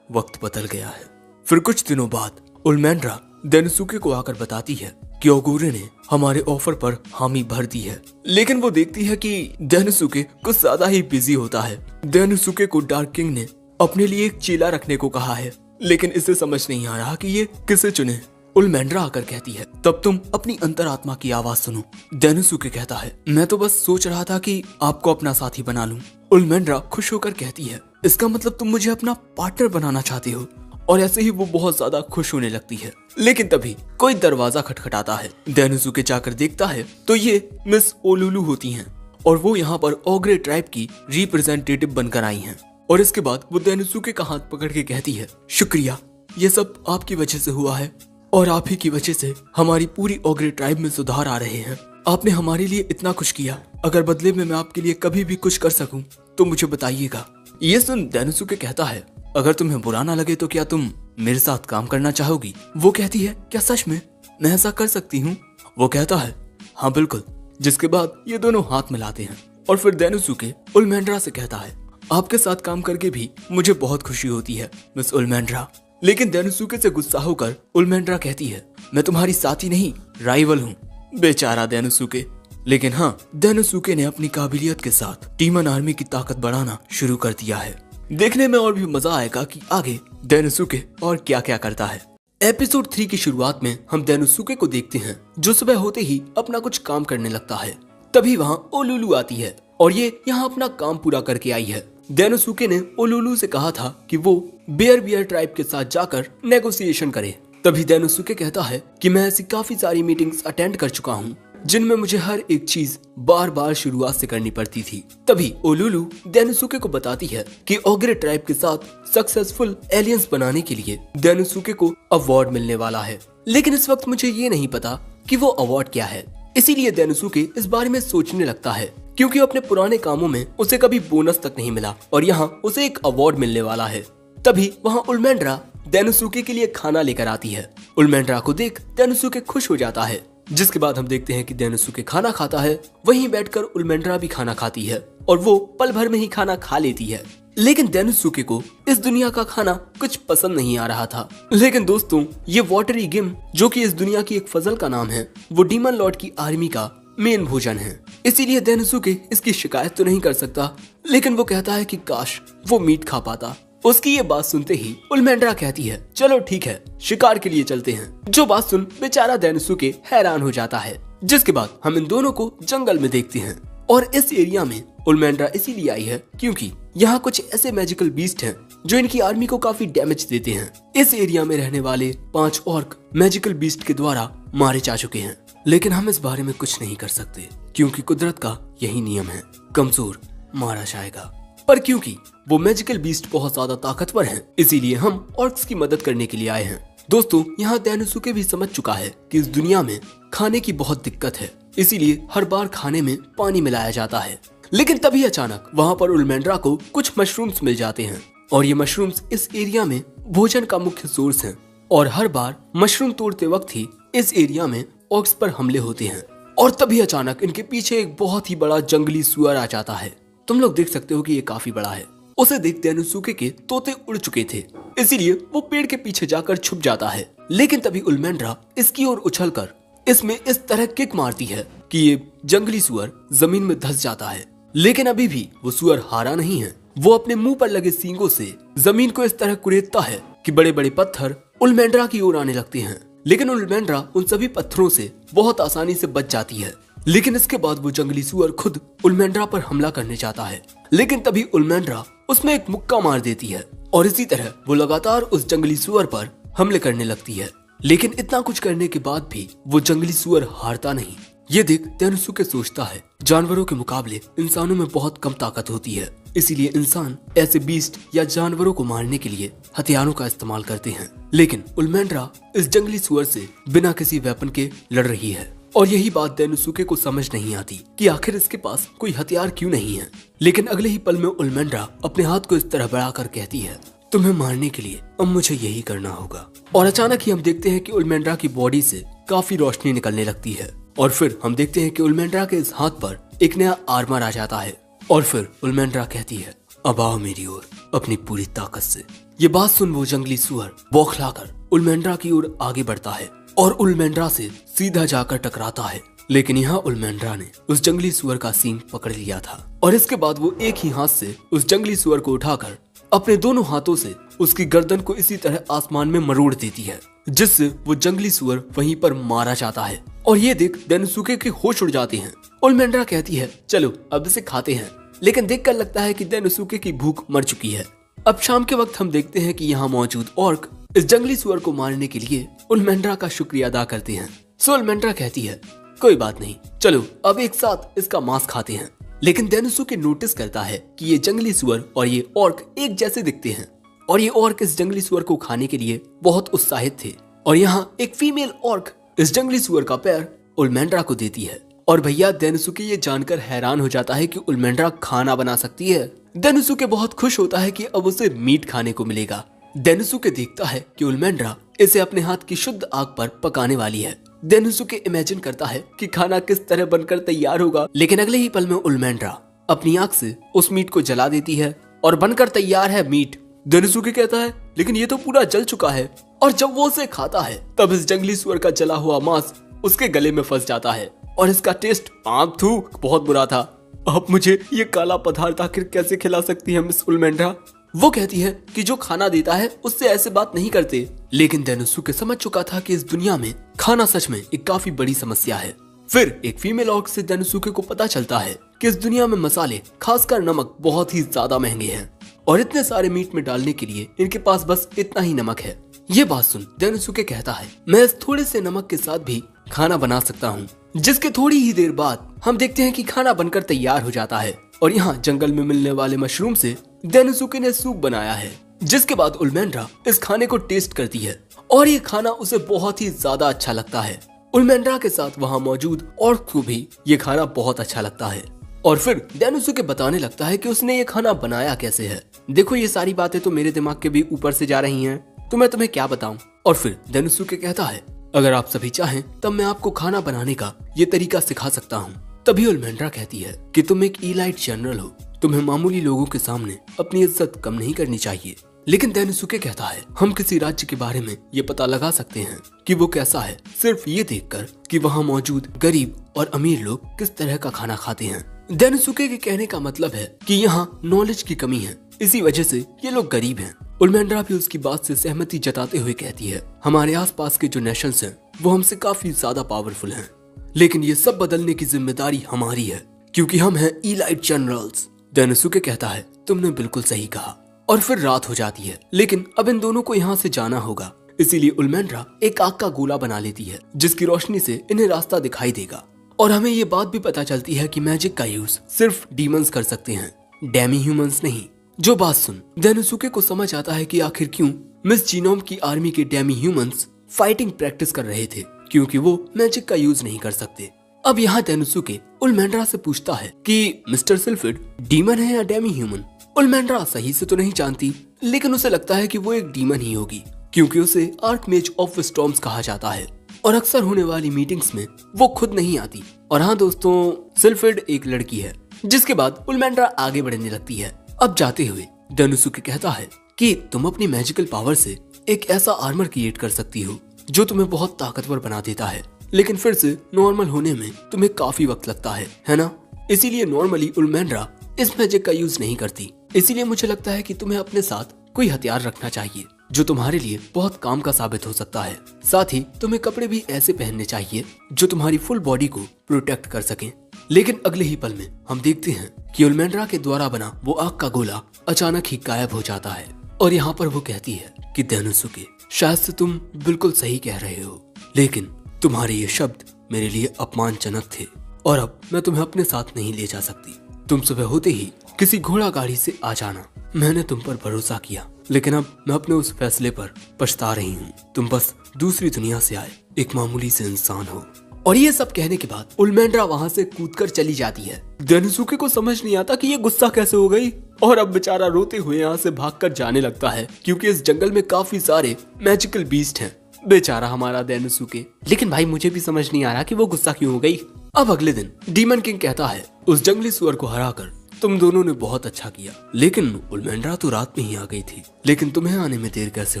वक्त बदल गया है। फिर कुछ दिनों बाद उल्मेंड्रा डेनोसुके को आकर बताती है कि ओगुरे ने हमारे ऑफर पर हामी भर दी है, लेकिन वो देखती है कि डेनोसुके कुछ ज्यादा ही बिजी होता है। डेनोसुके को डार्क किंग ने अपने लिए एक चेला रखने को कहा है, लेकिन इसे समझ नहीं आ रहा कि ये किसे चुने। उल्मेंड्रा आकर कहती है, तब तुम अपनी अंतरात्मा की आवाज सुनो। डेनोसुके कहता है, मैं तो बस सोच रहा था कि आपको अपना साथी बना लूं। उल्मेंड्रा खुश होकर कहती है, इसका मतलब तुम मुझे अपना पार्टनर बनाना चाहती हो। और ऐसे ही वो बहुत ज्यादा खुश होने लगती है। लेकिन तभी कोई दरवाजा खटखटाता है। डेनोसुके जाकर देखता है तो ये मिस ओलुलु होती हैं और वो यहाँ पर ओग्रे ट्राइब की रिप्रेजेंटेटिव बनकर आई हैं। और इसके बाद वो डेनोसुके का हाथ पकड़ के कहती है, शुक्रिया, ये सब आपकी वजह से हुआ है और आप ही की वजह से हमारी पूरी ओग्रे ट्राइब में सुधार आ रहे हैं। आपने हमारे लिए इतना कुछ किया, अगर बदले में मैं आपके लिए कभी भी कुछ कर सकूं तो मुझे बताइएगा। ये सुन डेनोसुके कहता है, अगर तुम्हें बुरा ना लगे तो क्या तुम मेरे साथ काम करना चाहोगी। वो कहती है, क्या सच में मैं ऐसा कर सकती हूँ। वो कहता है, हाँ बिल्कुल। जिसके बाद ये दोनों हाथ मिलाते हैं और फिर डेनोसुके उल्मेंड्रा से कहता है, आपके साथ काम करके भी मुझे बहुत खुशी होती है मिस उल्मेंड्रा। लेकिन डेनोसुके से गुस्सा होकर उल्मेंड्रा कहती है, मैं तुम्हारी साथी नहीं राइवल हूँ। बेचारा डेनोसुके। लेकिन हाँ, डेनोसुके ने अपनी काबिलियत के साथ डीमन आर्मी की ताकत बढ़ाना शुरू कर दिया है। देखने में और भी मजा आएगा कि आगे डेनोसुके और क्या क्या करता है। एपिसोड 3 की शुरुआत में हम डेनोसुके को देखते हैं जो सुबह होते ही अपना कुछ काम करने लगता है। तभी वहाँ ओलुलु आती है और ये यहाँ अपना काम पूरा करके आई है। डेनोसुके ने ओलुलु से कहा था कि वो बियर ट्राइब के साथ जाकर नेगोशिएशन करे। तभी डेनोसुके कहता है कि मैं ऐसी काफी सारी मीटिंग्स अटेंड कर चुका हूँ जिनमें मुझे हर एक चीज बार बार शुरुआत से करनी पड़ती थी। तभी ओलुलु डेनोसुके को बताती है कि ओग्रे ट्राइब के साथ सक्सेसफुल एलियंस बनाने के लिए डेनोसुके को अवार्ड मिलने वाला है, लेकिन इस वक्त मुझे ये नहीं पता कि वो अवार्ड क्या है। इसीलिए डेनोसुके इस बारे में सोचने लगता है क्योंकि अपने पुराने कामों में उसे कभी बोनस तक नहीं मिला और यहाँ उसे एक अवार्ड मिलने वाला है। तभी वहाँ उल्मेंड्रा डेनोसुके के लिए खाना लेकर आती है। उल्मेंड्रा को देख डेनोसुके खुश हो जाता है, जिसके बाद हम देखते हैं कि डेनोसुके खाना खाता है। वहीं बैठकर उल्मेंड्रा भी खाना खाती है और वो पल भर में ही खाना खा लेती है। लेकिन डेनोसुके को इस दुनिया का खाना कुछ पसंद नहीं आ रहा था। लेकिन दोस्तों, ये वाटरी गिम जो कि इस दुनिया की एक फजल का नाम है, वो डीमन लॉर्ड की आर्मी का मेन भोजन है। इसीलिए डेनोसुके इसकी शिकायत तो नहीं कर सकता, लेकिन वो कहता है कि काश वो मीट खा पाता। उसकी ये बात सुनते ही उल्मेंड्रा कहती है चलो ठीक है, शिकार के लिए चलते हैं। जो बात सुन बेचारा डेनोसुके हैरान हो जाता है। जिसके बाद हम इन दोनों को जंगल में देखते हैं और इस एरिया में उल्मेंड्रा इसीलिए आई है क्योंकि यहाँ कुछ ऐसे मैजिकल बीस्ट हैं जो इनकी आर्मी को काफी डैमेज देते हैं। इस एरिया में रहने वाले 5 ऑर्क मैजिकल बीस्ट के द्वारा मारे जा चुके हैं, लेकिन हम इस बारे में कुछ नहीं कर सकते क्योंकि कुदरत का यही नियम है, कमजोर मारा जाएगा। पर क्योंकि वो मैजिकल बीस्ट बहुत ज्यादा ताकतवर हैं, इसीलिए हम ऑर्क्स की मदद करने के लिए आए हैं। दोस्तों, यहाँ डेनोसुके भी समझ चुका है कि इस दुनिया में खाने की बहुत दिक्कत है, इसीलिए हर बार खाने में पानी मिलाया जाता है। लेकिन तभी अचानक वहाँ पर उल्मेंड्रा को कुछ मशरूम्स मिल जाते हैं और ये मशरूम्स इस एरिया में भोजन का मुख्य सोर्स हैं और हर बार मशरूम तोड़ते वक्त ही इस एरिया में ऑर्क्स पर हमले होते हैं। और तभी अचानक इनके पीछे एक बहुत ही बड़ा जंगली सुअर आ जाता है। तुम लोग देख सकते हो कि ये काफी बड़ा है। उसे देख डेनोसुके के तोते उड़ चुके थे, इसीलिए वो पेड़ के पीछे जाकर छुप जाता है। लेकिन तभी उल्मेंड्रा इसकी ओर उछलकर इसमें इस तरह किक मारती है कि ये जंगली सुअर जमीन में धंस जाता है। लेकिन अभी भी वो सुअर हारा नहीं है। वो अपने मुंह पर लगे सींगों से जमीन को इस तरह कुरेदता है कि बड़े बड़े पत्थर उल्मेंड्रा की ओर आने लगते हैं। लेकिन उल्मेंड्रा उन सभी पत्थरों से बहुत आसानी से बच जाती है। लेकिन इसके बाद वो जंगली सुअर खुद उल्मेंड्रा पर हमला करने जाता है, लेकिन तभी उल्मेंड्रा उसमें एक मुक्का मार देती है और इसी तरह वो लगातार उस जंगली सुअर पर हमले करने लगती है। लेकिन इतना कुछ करने के बाद भी वो जंगली सुअर हारता नहीं। ये देख डेनोसुके सोचता है जानवरों के मुकाबले इंसानों में बहुत कम ताकत होती है, इसीलिए इंसान ऐसे बीस्ट या जानवरों को मारने के लिए हथियारों का इस्तेमाल करते हैं। लेकिन उल्मेंड्रा इस जंगली सुअर से बिना किसी वेपन के लड़ रही है और यही बात डेनोसुके को समझ नहीं आती कि आखिर इसके पास कोई हथियार क्यों नहीं है। लेकिन अगले ही पल में उल्मेंड्रा अपने हाथ को इस तरह बढ़ाकर कहती है तुम्हें मारने के लिए अब मुझे यही करना होगा। और अचानक ही हम देखते हैं कि उल्मेंड्रा की बॉडी से काफी रोशनी निकलने लगती है और फिर हम देखते हैं कि उल्मेंड्रा के इस हाथ पर एक नया आर्मर आ जाता है और फिर उल्मेंड्रा कहती है अब आओ मेरी ओर अपनी पूरी ताकत से। ये बात सुन वो जंगली सुअर बौखलाकर उल्मेंड्रा की ओर आगे बढ़ता है और उल्मेंड्रा से सीधा जाकर टकराता है। लेकिन यहाँ उल्मेंड्रा ने उस जंगली सुअर का सींग पकड़ लिया था और इसके बाद वो एक ही हाथ से उस जंगली सुअर को उठाकर अपने दोनों हाथों से उसकी गर्दन को इसी तरह आसमान में मरोड़ देती है, जिससे वो जंगली सुअर वहीं पर मारा जाता है। और ये देख डेनोसुके के होश उड़ जाते हैं। उल्मेंड्रा कहती है चलो अब इसे खाते हैं, लेकिन देखकर लगता है कि डेनोसुके की भूख मर चुकी है। अब शाम के वक्त हम देखते हैं कि यहाँ मौजूद ऑर्क इस जंगली सुअर को मारने के लिए उल्मेंड्रा का शुक्रिया अदा करते हैं। सो उल्मेंड्रा कहती है कोई बात नहीं, चलो अब एक साथ इसका मांस खाते हैं। लेकिन डेनोसुके नोटिस करता है कि ये जंगली सुअर और ये ऑर्क एक जैसे दिखते हैं और ये ऑर्क इस जंगली सुअर को खाने के लिए बहुत उत्साहित थे। और यहाँ एक फीमेल ऑर्क इस जंगली सुअर का पैर उल्मेंड्रा को देती है और भैया डेनोसुके ये जानकर हैरान हो जाता है कि उल्मेंड्रा खाना बना सकती है। डेनोसुके बहुत खुश होता है कि अब उसे मीट खाने को मिलेगा। डेनोसुके देखता है कि उल्मेंड्रा इसे अपने हाथ की शुद्ध आग पर पकाने वाली है। डेनोसुके इमेजिन करता है कि खाना किस तरह बनकर तैयार होगा, लेकिन अगले ही पल में उल्मेंड्रा अपनी आग से उस मीट को जला देती है और बनकर तैयार है मीट। डेनोसुके कहता है लेकिन ये तो पूरा जल चुका है। और जब वो उसे खाता है तब इस जंगली सुअर का जला हुआ मांस उसके गले में फंस जाता है और इसका टेस्ट बहुत बुरा था। अब मुझे ये काला पदार्थ आखिर कैसे खिला सकती है मिस उल्मेंड्रा? वो कहती है कि जो खाना देता है उससे ऐसे बात नहीं करते। लेकिन डेनोसुके समझ चुका था कि इस दुनिया में खाना सच में एक काफी बड़ी समस्या है। फिर एक फीमेल ऑर्क से डेनोसुके को पता चलता है कि इस दुनिया में मसाले, खासकर नमक, बहुत ही ज्यादा महंगे हैं और इतने सारे मीट में डालने के लिए इनके पास बस इतना ही नमक है। ये बात सुन डेनोसुके कहता है, मैं इस थोड़े से नमक के साथ भी खाना बना सकता हूँ। जिसके थोड़ी ही देर बाद हम देखते हैं कि खाना बनकर तैयार हो जाता है और यहाँ जंगल में मिलने वाले मशरूम से डेनोसुके ने सूप बनाया है। जिसके बाद उल्मेंड्रा इस खाने को टेस्ट करती है और ये खाना उसे बहुत ही ज्यादा अच्छा लगता है। उल्मेंड्रा के साथ वहाँ मौजूद ऑर्क को भी ये खाना बहुत अच्छा लगता है और फिर डेनोसुके बताने लगता है कि उसने ये खाना बनाया कैसे है। देखो ये सारी बातें तो मेरे दिमाग के भी ऊपर से जा रही हैं, तो मैं तुम्हें क्या बताऊं। और फिर डेनोसुके कहता है, अगर आप सभी चाहें तब मैं आपको खाना बनाने का ये तरीका सिखा सकता हूँ। तभी उल्मेंड्रा कहती है कि तुम एक इलाइट जनरल हो, तुम्हें मामूली लोगों के सामने अपनी इज्जत कम नहीं करनी चाहिए। लेकिन डेनोसुके कहता है, हम किसी राज्य के बारे में ये पता लगा सकते हैं कि वो कैसा है सिर्फ ये देखकर कि वहाँ मौजूद गरीब और अमीर लोग किस तरह का खाना खाते हैं। डेनोसुके के कहने का मतलब है कि यहाँ नॉलेज की कमी है, इसी वजह से ये लोग गरीब हैं। उल्मेंड्रा भी उसकी बात से सहमति जताते हुए कहती है, हमारे आसपास के जो नेशंस हैं वो हमसे काफी ज्यादा पावरफुल हैं, लेकिन ये सब बदलने की जिम्मेदारी हमारी है क्योंकि हम हैं इलाइट जनरल्स। डेनोसुके कहता है, तुमने बिल्कुल सही कहा। और फिर रात हो जाती है, लेकिन अब इन दोनों को यहाँ से जाना होगा, इसीलिए उल्मेंड्रा एक आग का गोला बना लेती है जिसकी रोशनी से इन्हें रास्ता दिखाई देगा। और हमें ये बात भी पता चलती है कि मैजिक का यूज सिर्फ डीमंस कर सकते हैं, डेमी ह्यूमंस नहीं। जो बात सुन डेनोसुके को समझ आता है कि आखिर क्यों मिस जीनोम की आर्मी के डेमी ह्यूमंस फाइटिंग प्रैक्टिस कर रहे थे, क्योंकि वो मैजिक का यूज नहीं कर सकते। अब यहाँ डेनोसुके उल्मेंड्रा से पूछता है कि मिस्टर सिल्फिड डीमन है या डेमी ह्यूमन। उल्मेंड्रा सही से तो नहीं जानती, लेकिन उसे लगता है कि वो एक डीमन ही होगी क्योंकि उसे आर्कमेज ऑफ स्टॉर्म्स कहा जाता है और अक्सर होने वाली मीटिंग्स में वो खुद नहीं आती। और हाँ दोस्तों, सिल्फिड एक लड़की है। जिसके बाद उल्मेंड्रा आगे बढ़ने लगती है। अब जाते हुए डेनोसुके कहता है कि तुम अपनी मैजिकल पावर से एक ऐसा आर्मर क्रिएट कर सकती हो जो तुम्हें बहुत ताकतवर बना देता है, लेकिन फिर से नॉर्मल होने में तुम्हें काफी वक्त लगता है ना। इसीलिए नॉर्मली उल्मेंड्रा इस मैजिक का यूज नहीं करती। इसीलिए मुझे लगता है कि तुम्हें अपने साथ कोई हथियार रखना चाहिए जो तुम्हारे लिए बहुत काम का साबित हो सकता है। साथ ही तुम्हें कपड़े भी ऐसे पहनने चाहिए जो तुम्हारी फुल बॉडी को प्रोटेक्ट कर सकें। लेकिन अगले ही पल में हम देखते हैं कि उल्मेंड्रा के द्वारा बना वो आग का गोला अचानक ही गायब हो जाता है और यहाँ पर वो कहती है कि डेनोसुके, शायद से तुम बिल्कुल सही कह रहे हो, लेकिन तुम्हारे ये शब्द मेरे लिए अपमानजनक थे और अब मैं तुम्हें अपने साथ नहीं ले जा सकती। तुम सुबह होते ही किसी घोड़ा गाड़ी से आ जाना। मैंने तुम पर भरोसा किया, लेकिन अब मैं अपने उस फैसले पर पछता रही हूँ। तुम बस दूसरी दुनिया से आए एक मामूली से इंसान हो। और ये सब कहने के बाद उल्मेंड्रा वहाँ से कूदकर चली जाती है। डेनोसुके को समझ नहीं आता कि ये गुस्सा कैसे हो गई और अब बेचारा रोते हुए यहाँ से भागकर जाने लगता है क्योंकि इस जंगल में काफी सारे मैजिकल बीस्ट हैं। बेचारा हमारा डेनोसुके। लेकिन भाई मुझे भी समझ नहीं आ रहा कि वो गुस्सा क्यों हो गई। अब अगले दिन डीमन किंग कहता है, उस जंगली सुअर को हराकर तुम दोनों ने बहुत अच्छा किया, लेकिन उल्मेंड्रा तो रात में ही आ गई थी, लेकिन तुम्हें आने में देर कैसे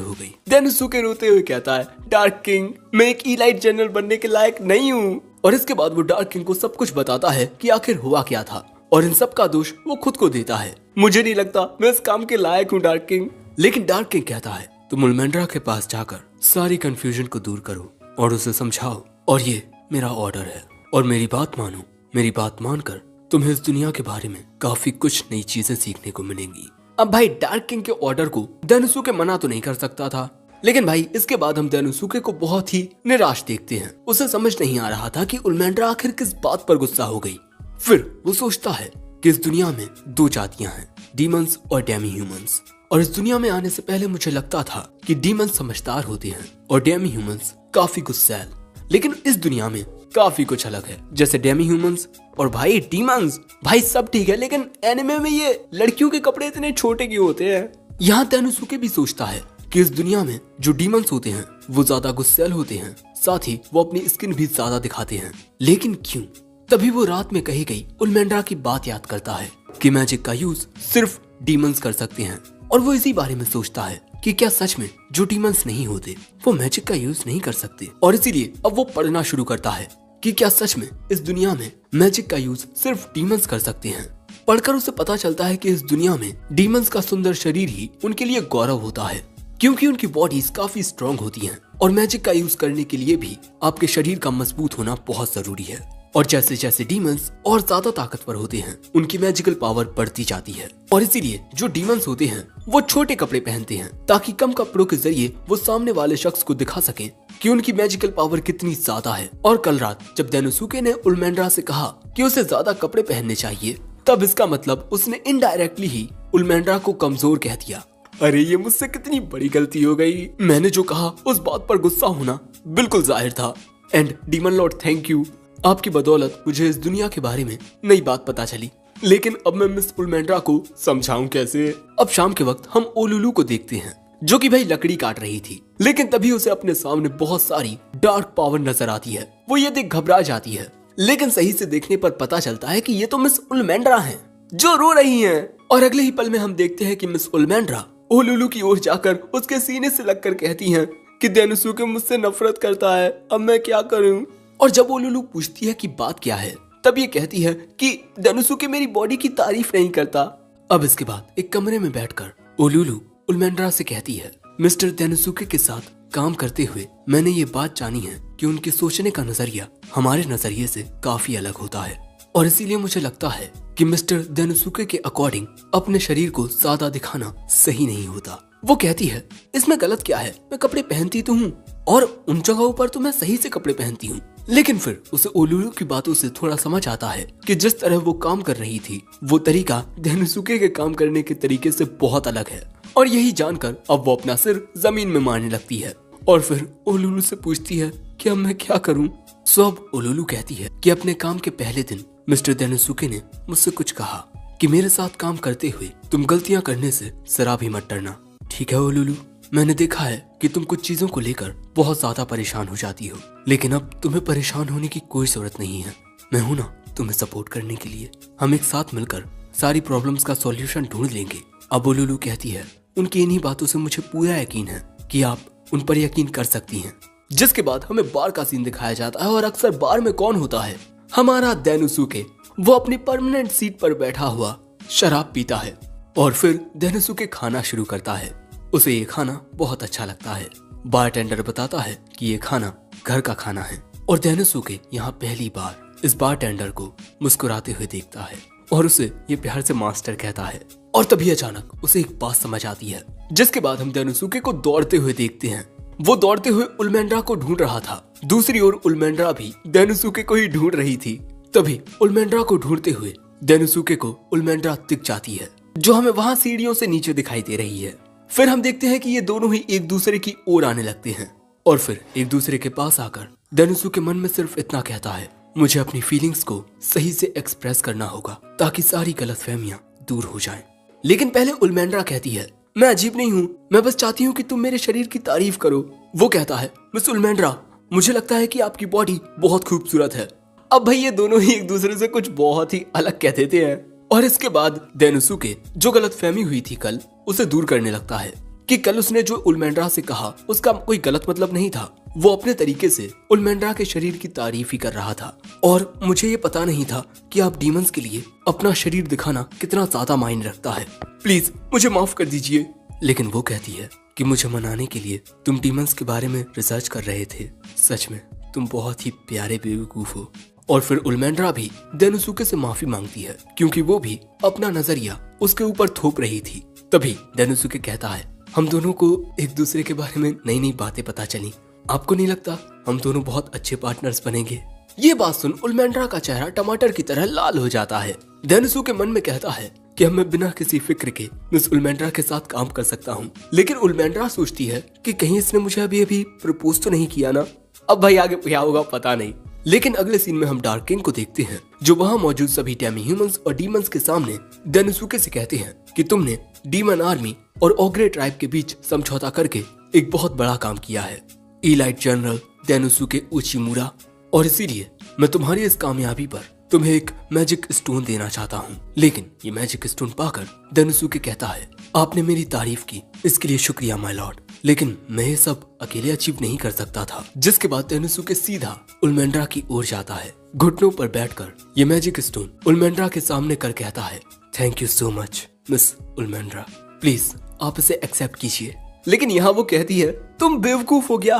हो गई। डेनोसुके रोते हुए कहता है, डार्क किंग, मैं एक इलाइट जनरल बनने के लायक नहीं हूँ। और इसके बाद वो डार्क किंग को सब कुछ बताता है कि आखिर हुआ क्या था और इन सब का दोष वो खुद को देता है। मुझे नहीं लगता मैं इस काम के लायक हूँ डार्क किंग। लेकिन डार्क किंग कहता है, तुम उल्मेंड्रा के पास जाकर सारी कंफ्यूजन को दूर करो और उसे समझाओ और ये मेरा ऑर्डर है और मेरी बात मानो। मेरी बात मानकर तुम्हें इस दुनिया के बारे में काफी कुछ नई चीजें सीखने को मिलेंगी। अब भाई डार्क किंग के ऑर्डर को डेनोसुके मना तो नहीं कर सकता था, लेकिन भाई इसके बाद हम डेनोसुके को बहुत ही निराश देखते हैं। उसे समझ नहीं आ रहा था कि उल्मेंड्रा आखिर किस बात पर गुस्सा हो गई। फिर वो सोचता है कि इस दुनिया में दो जातियां हैं, डीमंस और डेमी ह्यूमंस। और इस दुनिया में आने से पहले मुझे लगता था कि डीमंस समझदार होते हैं और डेमी ह्यूमंस काफी गुस्सैल, लेकिन इस दुनिया में काफी कुछ अलग है। जैसे डेमी ह्यूमंस और भाई डीमंस, भाई सब ठीक है, लेकिन एनिमे में ये लड़कियों के कपड़े इतने छोटे क्यों होते हैं। यहाँ डेनोसुके भी सोचता है कि इस दुनिया में जो डीमंस होते हैं वो ज्यादा गुस्सैल होते हैं, साथ ही वो अपनी स्किन भी ज्यादा दिखाते हैं, लेकिन क्यों। तभी वो रात में कही गई उल्मेंड्रा की बात याद करता है कि मैजिक का यूज सिर्फ डीमंस कर सकते हैं और वो इसी बारे में सोचता है कि क्या सच में जो डीमंस नहीं होते वो मैजिक का यूज नहीं कर सकते। और इसीलिए अब वो पढ़ना शुरू करता है कि क्या सच में इस दुनिया में मैजिक का यूज सिर्फ डीमंस कर सकते हैं। पढ़कर उसे पता चलता है कि इस दुनिया में डीमंस का सुंदर शरीर ही उनके लिए गौरव होता है, क्योंकि उनकी बॉडीज काफी स्ट्रांग होती हैं और मैजिक का यूज करने के लिए भी आपके शरीर का मजबूत होना बहुत जरूरी है। और जैसे जैसे डीमंस और ज्यादा ताकतवर होते हैं उनकी मैजिकल पावर बढ़ती जाती है, और इसीलिए जो डीमंस होते हैं वो छोटे कपड़े पहनते हैं ताकि कम कपड़ों के जरिए वो सामने वाले शख्स को दिखा सकें कि उनकी मैजिकल पावर कितनी ज्यादा है। और कल रात जब डेनोसुके ने उल्मेंड्रा से कहा कि उसे ज्यादा कपड़े पहनने चाहिए, तब इसका मतलब उसने इनडायरेक्टली ही उल्मेंड्रा को कमजोर कह दिया। अरे ये मुझसे कितनी बड़ी गलती हो गई। मैंने जो कहा उस बात पर गुस्सा होना बिल्कुल जाहिर था। And demon Lord thank you, आपकी बदौलत मुझे इस दुनिया के बारे में नई बात पता चली। लेकिन अब मैं मिस उल्मेंड्रा को समझाऊं कैसे। अब शाम के वक्त हम ओलुलू को देखते हैं जो कि भाई लकड़ी काट रही थी, लेकिन तभी उसे अपने सामने बहुत सारी डार्क पावर नजर आती है। वो ये देख घबरा जाती है, लेकिन सही से देखने पर पता चलता है कि ये तो मिस उल्मेंड्रा हैं जो रो रही हैं। और अगले ही पल में हम देखते हैं कि मिस उल्मेंड्रा ओलुलू की ओर जाकर उसके सीने से लगकर कहती हैं कि डेनोसुके मुझसे नफरत करता है, अब मैं क्या करूं। और जब ओलुलू पूछती है कि बात क्या है, तब ये कहती है कि डेनोसुके मेरी बॉडी की तारीफ नहीं करता। अब इसके बाद एक कमरे में बैठकर ओलुलू उल्मेंड्रा से कहती है, मिस्टर डेनोसुके के साथ काम करते हुए मैंने ये बात जानी है कि उनके सोचने का नजरिया हमारे नजरिए से काफी अलग होता है, और इसीलिए मुझे लगता है कि मिस्टर डेनोसुके के अकॉर्डिंग अपने शरीर को ज्यादा दिखाना सही नहीं होता। वो कहती है, इसमें गलत क्या है, मैं कपड़े पहनती तो हूँ और उन जगहों पर तो मैं सही से कपड़े पहनती हूँ। लेकिन फिर उसे ओलुलू की बातों से थोड़ा समझ आता है कि जिस तरह वो काम कर रही थी वो तरीका डेनोसुके के काम करने के तरीके से बहुत अलग है। और यही जानकर अब वो अपना सिर जमीन में मारने लगती है और फिर ओलुलू से पूछती है कि अब मैं क्या करूं। सो अब ओलुलू कहती है कि अपने काम के पहले दिन मिस्टर डेनोसुके ने मुझसे कुछ कहा कि मेरे साथ काम करते हुए तुम गलतियां करने से जरा भी मत डरना। ठीक है ओलुलू, मैंने देखा है कि तुम कुछ चीजों को लेकर बहुत ज्यादा परेशान हो जाती हो, लेकिन अब तुम्हें परेशान होने की कोई जरूरत नहीं है। मैं हूं ना तुम्हें सपोर्ट करने के लिए। हम एक साथ मिलकर सारी प्रॉब्लम्स का सॉल्यूशन ढूंढ लेंगे। अब ओलुलू कहती है, उनकी इन्हीं बातों से मुझे पूरा यकीन है कि आप उन पर यकीन कर सकती हैं। जिसके बाद हमें बार का सीन दिखाया जाता है, और अक्सर बार में कौन होता है, हमारा डेनोसुके। वो अपनी परमानेंट सीट पर बैठा हुआ शराब पीता है और फिर डेनोसुके खाना शुरू करता है। उसे ये खाना बहुत अच्छा लगता है। बारटेंडर बताता है कि ये खाना घर का खाना है, और डेनोसुके यहाँ पहली बार इस बारटेंडर को मुस्कुराते हुए देखता है और उसे ये प्यार से मास्टर कहता है। और तभी अचानक उसे एक बात समझ आती है, जिसके बाद हम डेनोसुके को दौड़ते हुए देखते हैं। वो दौड़ते हुए उल्मेंड्रा को ढूंढ रहा था, दूसरी ओर उल्मेंड्रा भी डेनोसुके को ही ढूंढ रही थी। तभी उल्मेंड्रा को ढूंढते हुए डेनोसुके को उल्मेंड्रा दिख जाती है, जो हमें वहां सीढ़ियों से नीचे दिखाई दे रही है। फिर हम देखते हैं कि ये दोनों ही एक दूसरे की ओर आने लगते हैं, और फिर एक दूसरे के पास आकर डेनोसुके मन में सिर्फ इतना कहता है, मुझे अपनी फीलिंग्स को सही से एक्सप्रेस करना होगा ताकि सारी गलतफहमियां दूर हो जाएं। लेकिन पहले उल्मेंड्रा कहती है, मैं अजीब नहीं हूँ, मैं बस चाहती हूँ कि तुम मेरे शरीर की तारीफ करो। वो कहता है, मिस उल्मेंड्रा, मुझे लगता है कि आपकी बॉडी बहुत खूबसूरत है। अब भाई ये दोनों ही एक दूसरे से कुछ बहुत ही अलग कह देते हैं। और इसके बाद डेनोसुके जो गलतफहमी हुई थी कल, उसे दूर करने लगता है कि कल उसने जो उल्मेंड्रा से कहा उसका कोई गलत मतलब नहीं था। वो अपने तरीके से उल्मेंड्रा के शरीर की तारीफ ही कर रहा था, और मुझे ये पता नहीं था कि आप डीमंस के लिए अपना शरीर दिखाना कितना ज्यादा मायने रखता है। प्लीज मुझे माफ कर दीजिए। लेकिन वो कहती है कि मुझे मनाने के लिए तुम डीमंस के बारे में रिसर्च कर रहे थे। सच में तुम बहुत ही प्यारे बेवकूफ हो। और फिर उल्मेंड्रा भी डेनोसुके से माफी मांगती है, क्योंकि वो भी अपना नजरिया उसके ऊपर थोप रही थी। तभी डेनोसुके कहता है, हम दोनों को एक दूसरे के बारे में नई नई बातें पता चली। आपको नहीं लगता हम दोनों बहुत अच्छे पार्टनर्स बनेंगे? ये बात सुन उल्मेंड्रा का चेहरा टमाटर की तरह लाल हो जाता है। डेनोसुके मन में कहता है कि अब मैं बिना किसी फिक्र के मिस उल्मेंड्रा के साथ काम कर सकता हूँ। लेकिन उल्मेंड्रा सोचती है कि कहीं इसने मुझे अभी प्रपोज तो नहीं किया ना। अब भाई आगे क्या होगा पता नहीं। लेकिन अगले सीन में हम डार्क किंग को देखते हैं, जो वहाँ मौजूद सभी डेमी ह्यूमंस और डीमंस के सामने डेनोसुके से कहते हैं कि तुमने डीमन आर्मी और ओग्रे ट्राइब के बीच समझौता करके एक बहुत बड़ा काम किया है, इलाइट जनरल डेनोसुके उचिमुरा, और इसीलिए मैं तुम्हारी इस कामयाबी पर तुम्हें एक मैजिक स्टोन देना चाहता हूँ। लेकिन ये मैजिक स्टोन पाकर डेनोसुके कहता है, आपने मेरी तारीफ की, इसके लिए शुक्रिया माय लॉर्ड, लेकिन मैं ये सब अकेले अचीव नहीं कर सकता था। जिसके बाद डेनोसुके सीधा उल्मेंड्रा की ओर जाता है, घुटनों पर बैठकर ये मैजिक स्टोन उल्मेंड्रा के सामने कर कहता है, thank you so much miss उलमेंड्रा, प्लीज आप इसे एक्सेप्ट कीजिए। लेकिन यहाँ वो कहती है तुम बेवकूफ हो गया,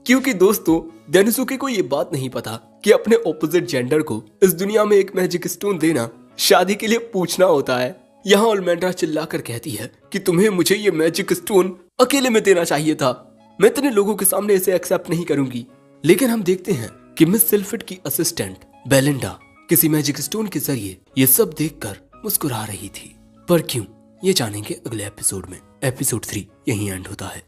क्योंकि दोस्तों डेनोसुके को ये बात नहीं पता कि अपने ऑपोजिट जेंडर को इस दुनिया में एक मैजिक स्टोन देना शादी के लिए पूछना होता है। यहाँ उलमेंड्रा चिल्लाकर कहती है कि तुम्हें मुझे ये मैजिक स्टोन अकेले में देना चाहिए था, मैं इतने लोगों के सामने इसे एक्सेप्ट नहीं करूंगी। लेकिन हम देखते हैं कि मिस सिल्फिड की असिस्टेंट बेलिंडा किसी मैजिक स्टोन के जरिए ये सब देखकर मुस्कुरा रही थी। पर क्यों, ये जानेंगे अगले एपिसोड में। एपिसोड 3 यहीं एंड होता है।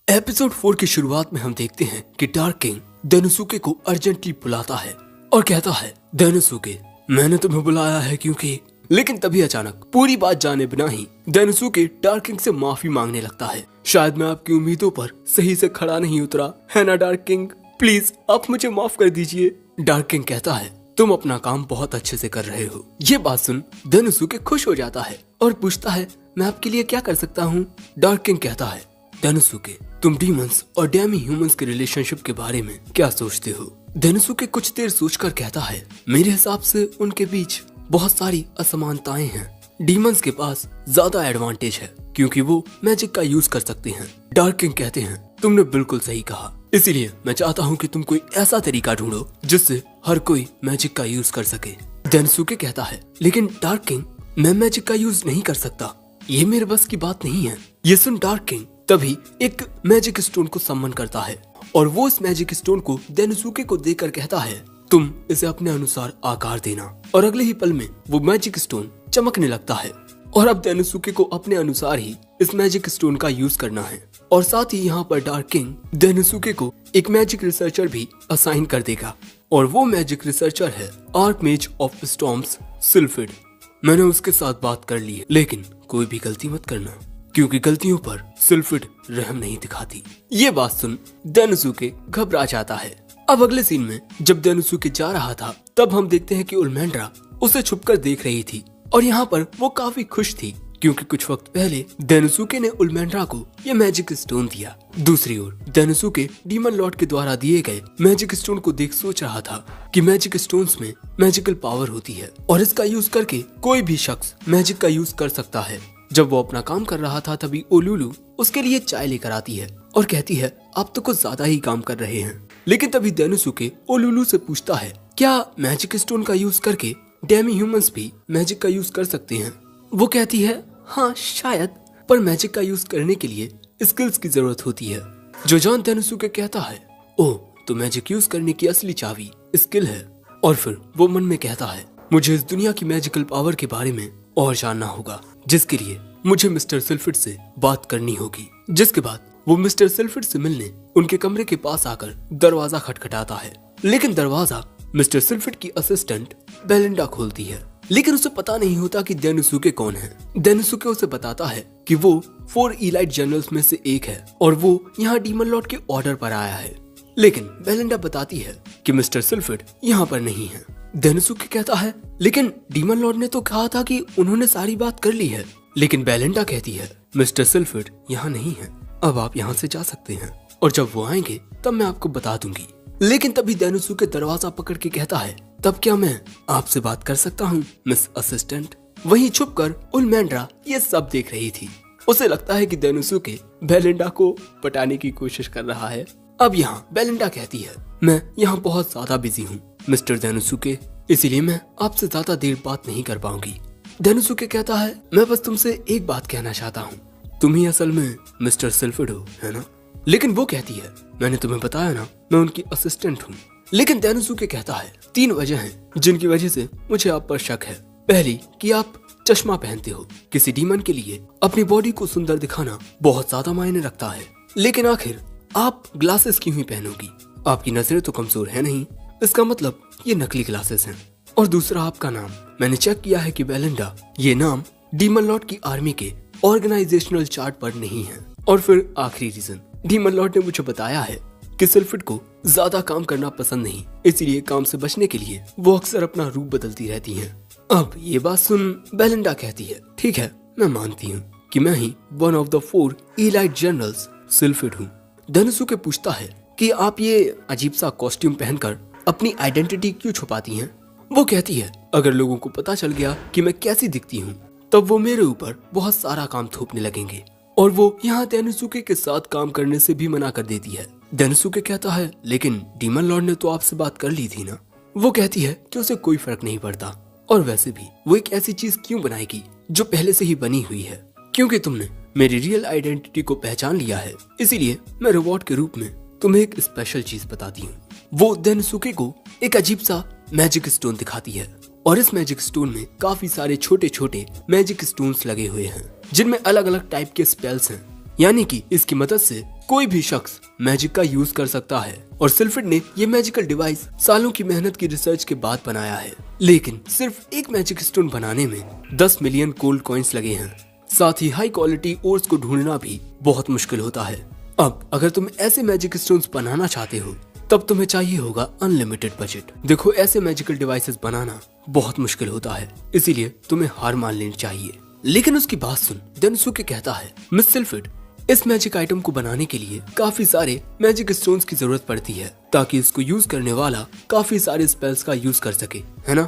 एपिसोड 4 की शुरुआत में हम देखते हैं कि डार्क किंग डेनोसुके को अर्जेंटली बुलाता है और कहता है डेनोसुके मैंने तुम्हें बुलाया है क्योंकि। लेकिन तभी अचानक पूरी बात जाने बिना ही डेनोसुके डार्क किंग से माफी मांगने लगता है। शायद मैं आपकी उम्मीदों पर सही से खड़ा नहीं उतरा है ना डार्क किंग, प्लीज आप मुझे माफ कर दीजिए। डार्क किंग कहता है तुम अपना काम बहुत अच्छे से कर रहे हो। ये बात सुन डेनोसुके खुश हो जाता है और पूछता है मैं आपके लिए क्या कर सकता हूँ। डार्क किंग कहता है डेनोसुके तुम डीमंस और डेमी ह्यूमंस के रिलेशनशिप के बारे में क्या सोचते हो। डेनोसुके कुछ देर सोचकर कहता है मेरे हिसाब से उनके बीच बहुत सारी असमानताएं हैं। डीमंस के पास ज्यादा एडवांटेज है क्योंकि वो मैजिक का यूज कर सकते हैं। डार्क किंग कहते हैं तुमने बिल्कुल सही कहा, इसीलिए मैं चाहता हूँ कि तुम कोई ऐसा तरीका ढूंढो जिससे हर कोई मैजिक का यूज कर सके। डेनोसुके कहता है लेकिन डार्क किंग मैं मैजिक का यूज नहीं कर सकता, ये मेरे बस की बात नहीं है। ये सुन डार्क किंग तभी एक मैजिक स्टोन को सम्मन करता है और वो इस मैजिक स्टोन को डेनोसुके को देकर कहता है तुम इसे अपने अनुसार आकार देना। और अगले ही पल में वो मैजिक स्टोन चमकने लगता है और अब डेनोसुके को अपने अनुसार ही इस मैजिक स्टोन का यूज करना है। और साथ ही यहाँ पर डार्क किंग डेनोसुके को एक मैजिक रिसर्चर भी असाइन कर देगा और वो मैजिक रिसर्चर है आर्कमेज ऑफ स्टॉर्म्स सिल्फिड। मैंने उसके साथ बात कर ली है, लेकिन कोई भी गलती मत करना क्योंकि गलतियों पर सिल्फिड रहम नहीं दिखाती। ये बात सुन डेनोसुके घबरा जाता है। अब अगले सीन में जब डेनोसुके जा रहा था तब हम देखते हैं कि उलमेंड्रा उसे छुपकर देख रही थी और यहाँ पर वो काफी खुश थी क्योंकि कुछ वक्त पहले डेनोसुके ने उलमेंड्रा को ये मैजिक स्टोन दिया। दूसरी ओर डेनोसुके डीमन लॉर्ड के द्वारा दिए गए मैजिक स्टोन को देख सोच रहा था कि मैजिक स्टोन्स में मैजिकल पावर होती है और इसका यूज करके कोई भी शख्स मैजिक का यूज कर सकता है। जब वो अपना काम कर रहा था तभी ओलुलु उसके लिए चाय लेकर आती है और कहती है आप तो कुछ ज्यादा ही काम कर रहे हैं। लेकिन तभी डेनोसुके ओलुलु से पूछता है क्या मैजिक स्टोन का यूज करके डेमी ह्यूमंस भी मैजिक का यूज कर सकते हैं। वो कहती है हाँ शायद, पर मैजिक का यूज करने के लिए स्किल्स की जरूरत होती है। जो जॉन डेनोसुके कहता है ओह तो मैजिक यूज करने की असली चाबी स्किल है। और फिर वो मन में कहता है मुझे इस दुनिया की मैजिकल पावर के बारे में और जानना होगा, जिसके लिए मुझे मिस्टर सिल्फिड से बात करनी होगी। जिसके बाद वो मिस्टर सिल्फिड से मिलने उनके कमरे के पास आकर दरवाजा खटखटाता है, लेकिन दरवाजा मिस्टर सिल्फिड की असिस्टेंट बेलिंडा खोलती है। लेकिन उसे पता नहीं होता कि डेनोसुके कौन है। डेनोसुके उसे बताता है कि वो 4 इलाइट जनरल्स में से एक है और वो यहाँ डीमन लॉर्ड के ऑर्डर पर आया है। लेकिन बेलिंडा बताती है कि मिस्टर सिल्फिड यहाँ पर नहीं है। डेनोसुके कहता है लेकिन डीमन लॉर्ड ने तो कहा था कि उन्होंने सारी बात कर ली है। लेकिन बेलिंडा कहती है मिस्टर सिल्फिड यहाँ नहीं है, अब आप यहाँ से जा सकते हैं और जब वो आएंगे तब मैं आपको बता दूंगी। लेकिन तभी डेनोसुके दरवाजा पकड़ के कहता है तब क्या मैं आपसे बात कर सकता हूँ मिस असिस्टेंट। वहीं छुपकर उलमेंड्रा ये सब देख रही थी। उसे लगता है कि डेनोसुके बेलिंडा को पटाने की कोशिश कर रहा है। अब यहाँ बेलिंडा कहती है मैं यहाँ बहुत ज्यादा बिजी हूँ मिस्टर डेनोसुके, इसीलिए मैं आपसे ज्यादा देर बात नहीं कर पाऊंगी। डेनोसुके कहता है मैं बस तुमसे एक बात कहना चाहता हूँ, तुम ही असल में मिस्टर सिल्फिड हो है ना। लेकिन वो कहती है मैंने तुम्हें बताया ना मैं उनकी असिस्टेंट हूँ। लेकिन डेनोसुके कहता है 3 वजह हैं जिनकी वजह से मुझे आप पर शक है। पहली कि आप चश्मा पहनते हो, किसी डीमन के लिए अपनी बॉडी को सुंदर दिखाना बहुत ज्यादा मायने रखता है। लेकिन आखिर आप ग्लासेस क्यों ही पहनोगी, आपकी नजरें तो कमजोर है नहीं, इसका मतलब ये नकली ग्लासेस हैं। और दूसरा आपका नाम, मैंने चेक किया है कि बेलिंडा ये नाम डीमन लॉर्ड की आर्मी के ऑर्गेनाइजेशनल चार्ट पर नहीं है। और फिर आखिरी रीजन, डीमन लॉर्ड ने मुझे बताया है कि सिल्फिड को ज्यादा काम करना पसंद नहीं, इसीलिए काम से बचने के लिए वो अक्सर अपना रूप बदलती रहती हैं। अब ये बात सुन बेलिंडा कहती है ठीक है मैं मानती हूँ कि मैं ही one of the 4 elite generals Sylphid हूँ। डेनोसुके पूछता है कि आप ये अजीब सा कॉस्ट्यूम पहनकर अपनी आइडेंटिटी क्यों छुपाती हैं। वो कहती है अगर लोगों को पता चल गया कि मैं कैसी दिखती हूँ तब वो मेरे ऊपर बहुत सारा काम थोपने लगेंगे और वो यहाँ डेनोसुके के साथ काम करने से भी मना कर देती है। डेनोसुके कहता है, लेकिन डीमन लॉर्ड ने तो आपसे बात कर ली थी ना। वो कहती है कि उसे कोई फर्क नहीं पड़ता और वैसे भी वो एक ऐसी चीज क्यों बनाएगी जो पहले से ही बनी हुई है, क्योंकि तुमने मेरी रियल आइडेंटिटी को पहचान लिया है, इसीलिए मैं रिवॉर्ड के रूप में तुम्हें एक स्पेशल चीज बताती हूँ। वो डेनोसुके को एक अजीब सा मैजिक स्टोन दिखाती है और इस मैजिक स्टोन में काफी सारे छोटे छोटे मैजिक स्टोन्स लगे हुए हैं जिनमें अलग अलग टाइप के स्पेल्स हैं, यानी कि इसकी मदद से कोई भी शख्स मैजिक का यूज कर सकता है। और सिल्फिड ने ये मैजिकल डिवाइस सालों की मेहनत की रिसर्च के बाद बनाया है, लेकिन सिर्फ एक मैजिक स्टोन बनाने में 10 मिलियन गोल्ड कॉइन्स लगे हैं। साथ ही हाई क्वालिटी ओर्स को ढूंढना भी बहुत मुश्किल होता है। अब अगर तुम ऐसे मैजिक स्टोन्स बनाना चाहते हो तब तुम्हें चाहिए होगा अनलिमिटेड बजट। देखो, ऐसे मैजिकल डिवाइसेस बनाना बहुत मुश्किल होता है, इसीलिए तुम्हें हार मान लेनी चाहिए। लेकिन उसकी बात सुन डेनोसुके कहता है, मिस सिल्फिड, इस मैजिक आइटम को बनाने के लिए काफी सारे मैजिक स्टोन्स की जरूरत पड़ती है ताकि इसको यूज करने वाला काफी सारे स्पेल्स का यूज कर सके, है ना?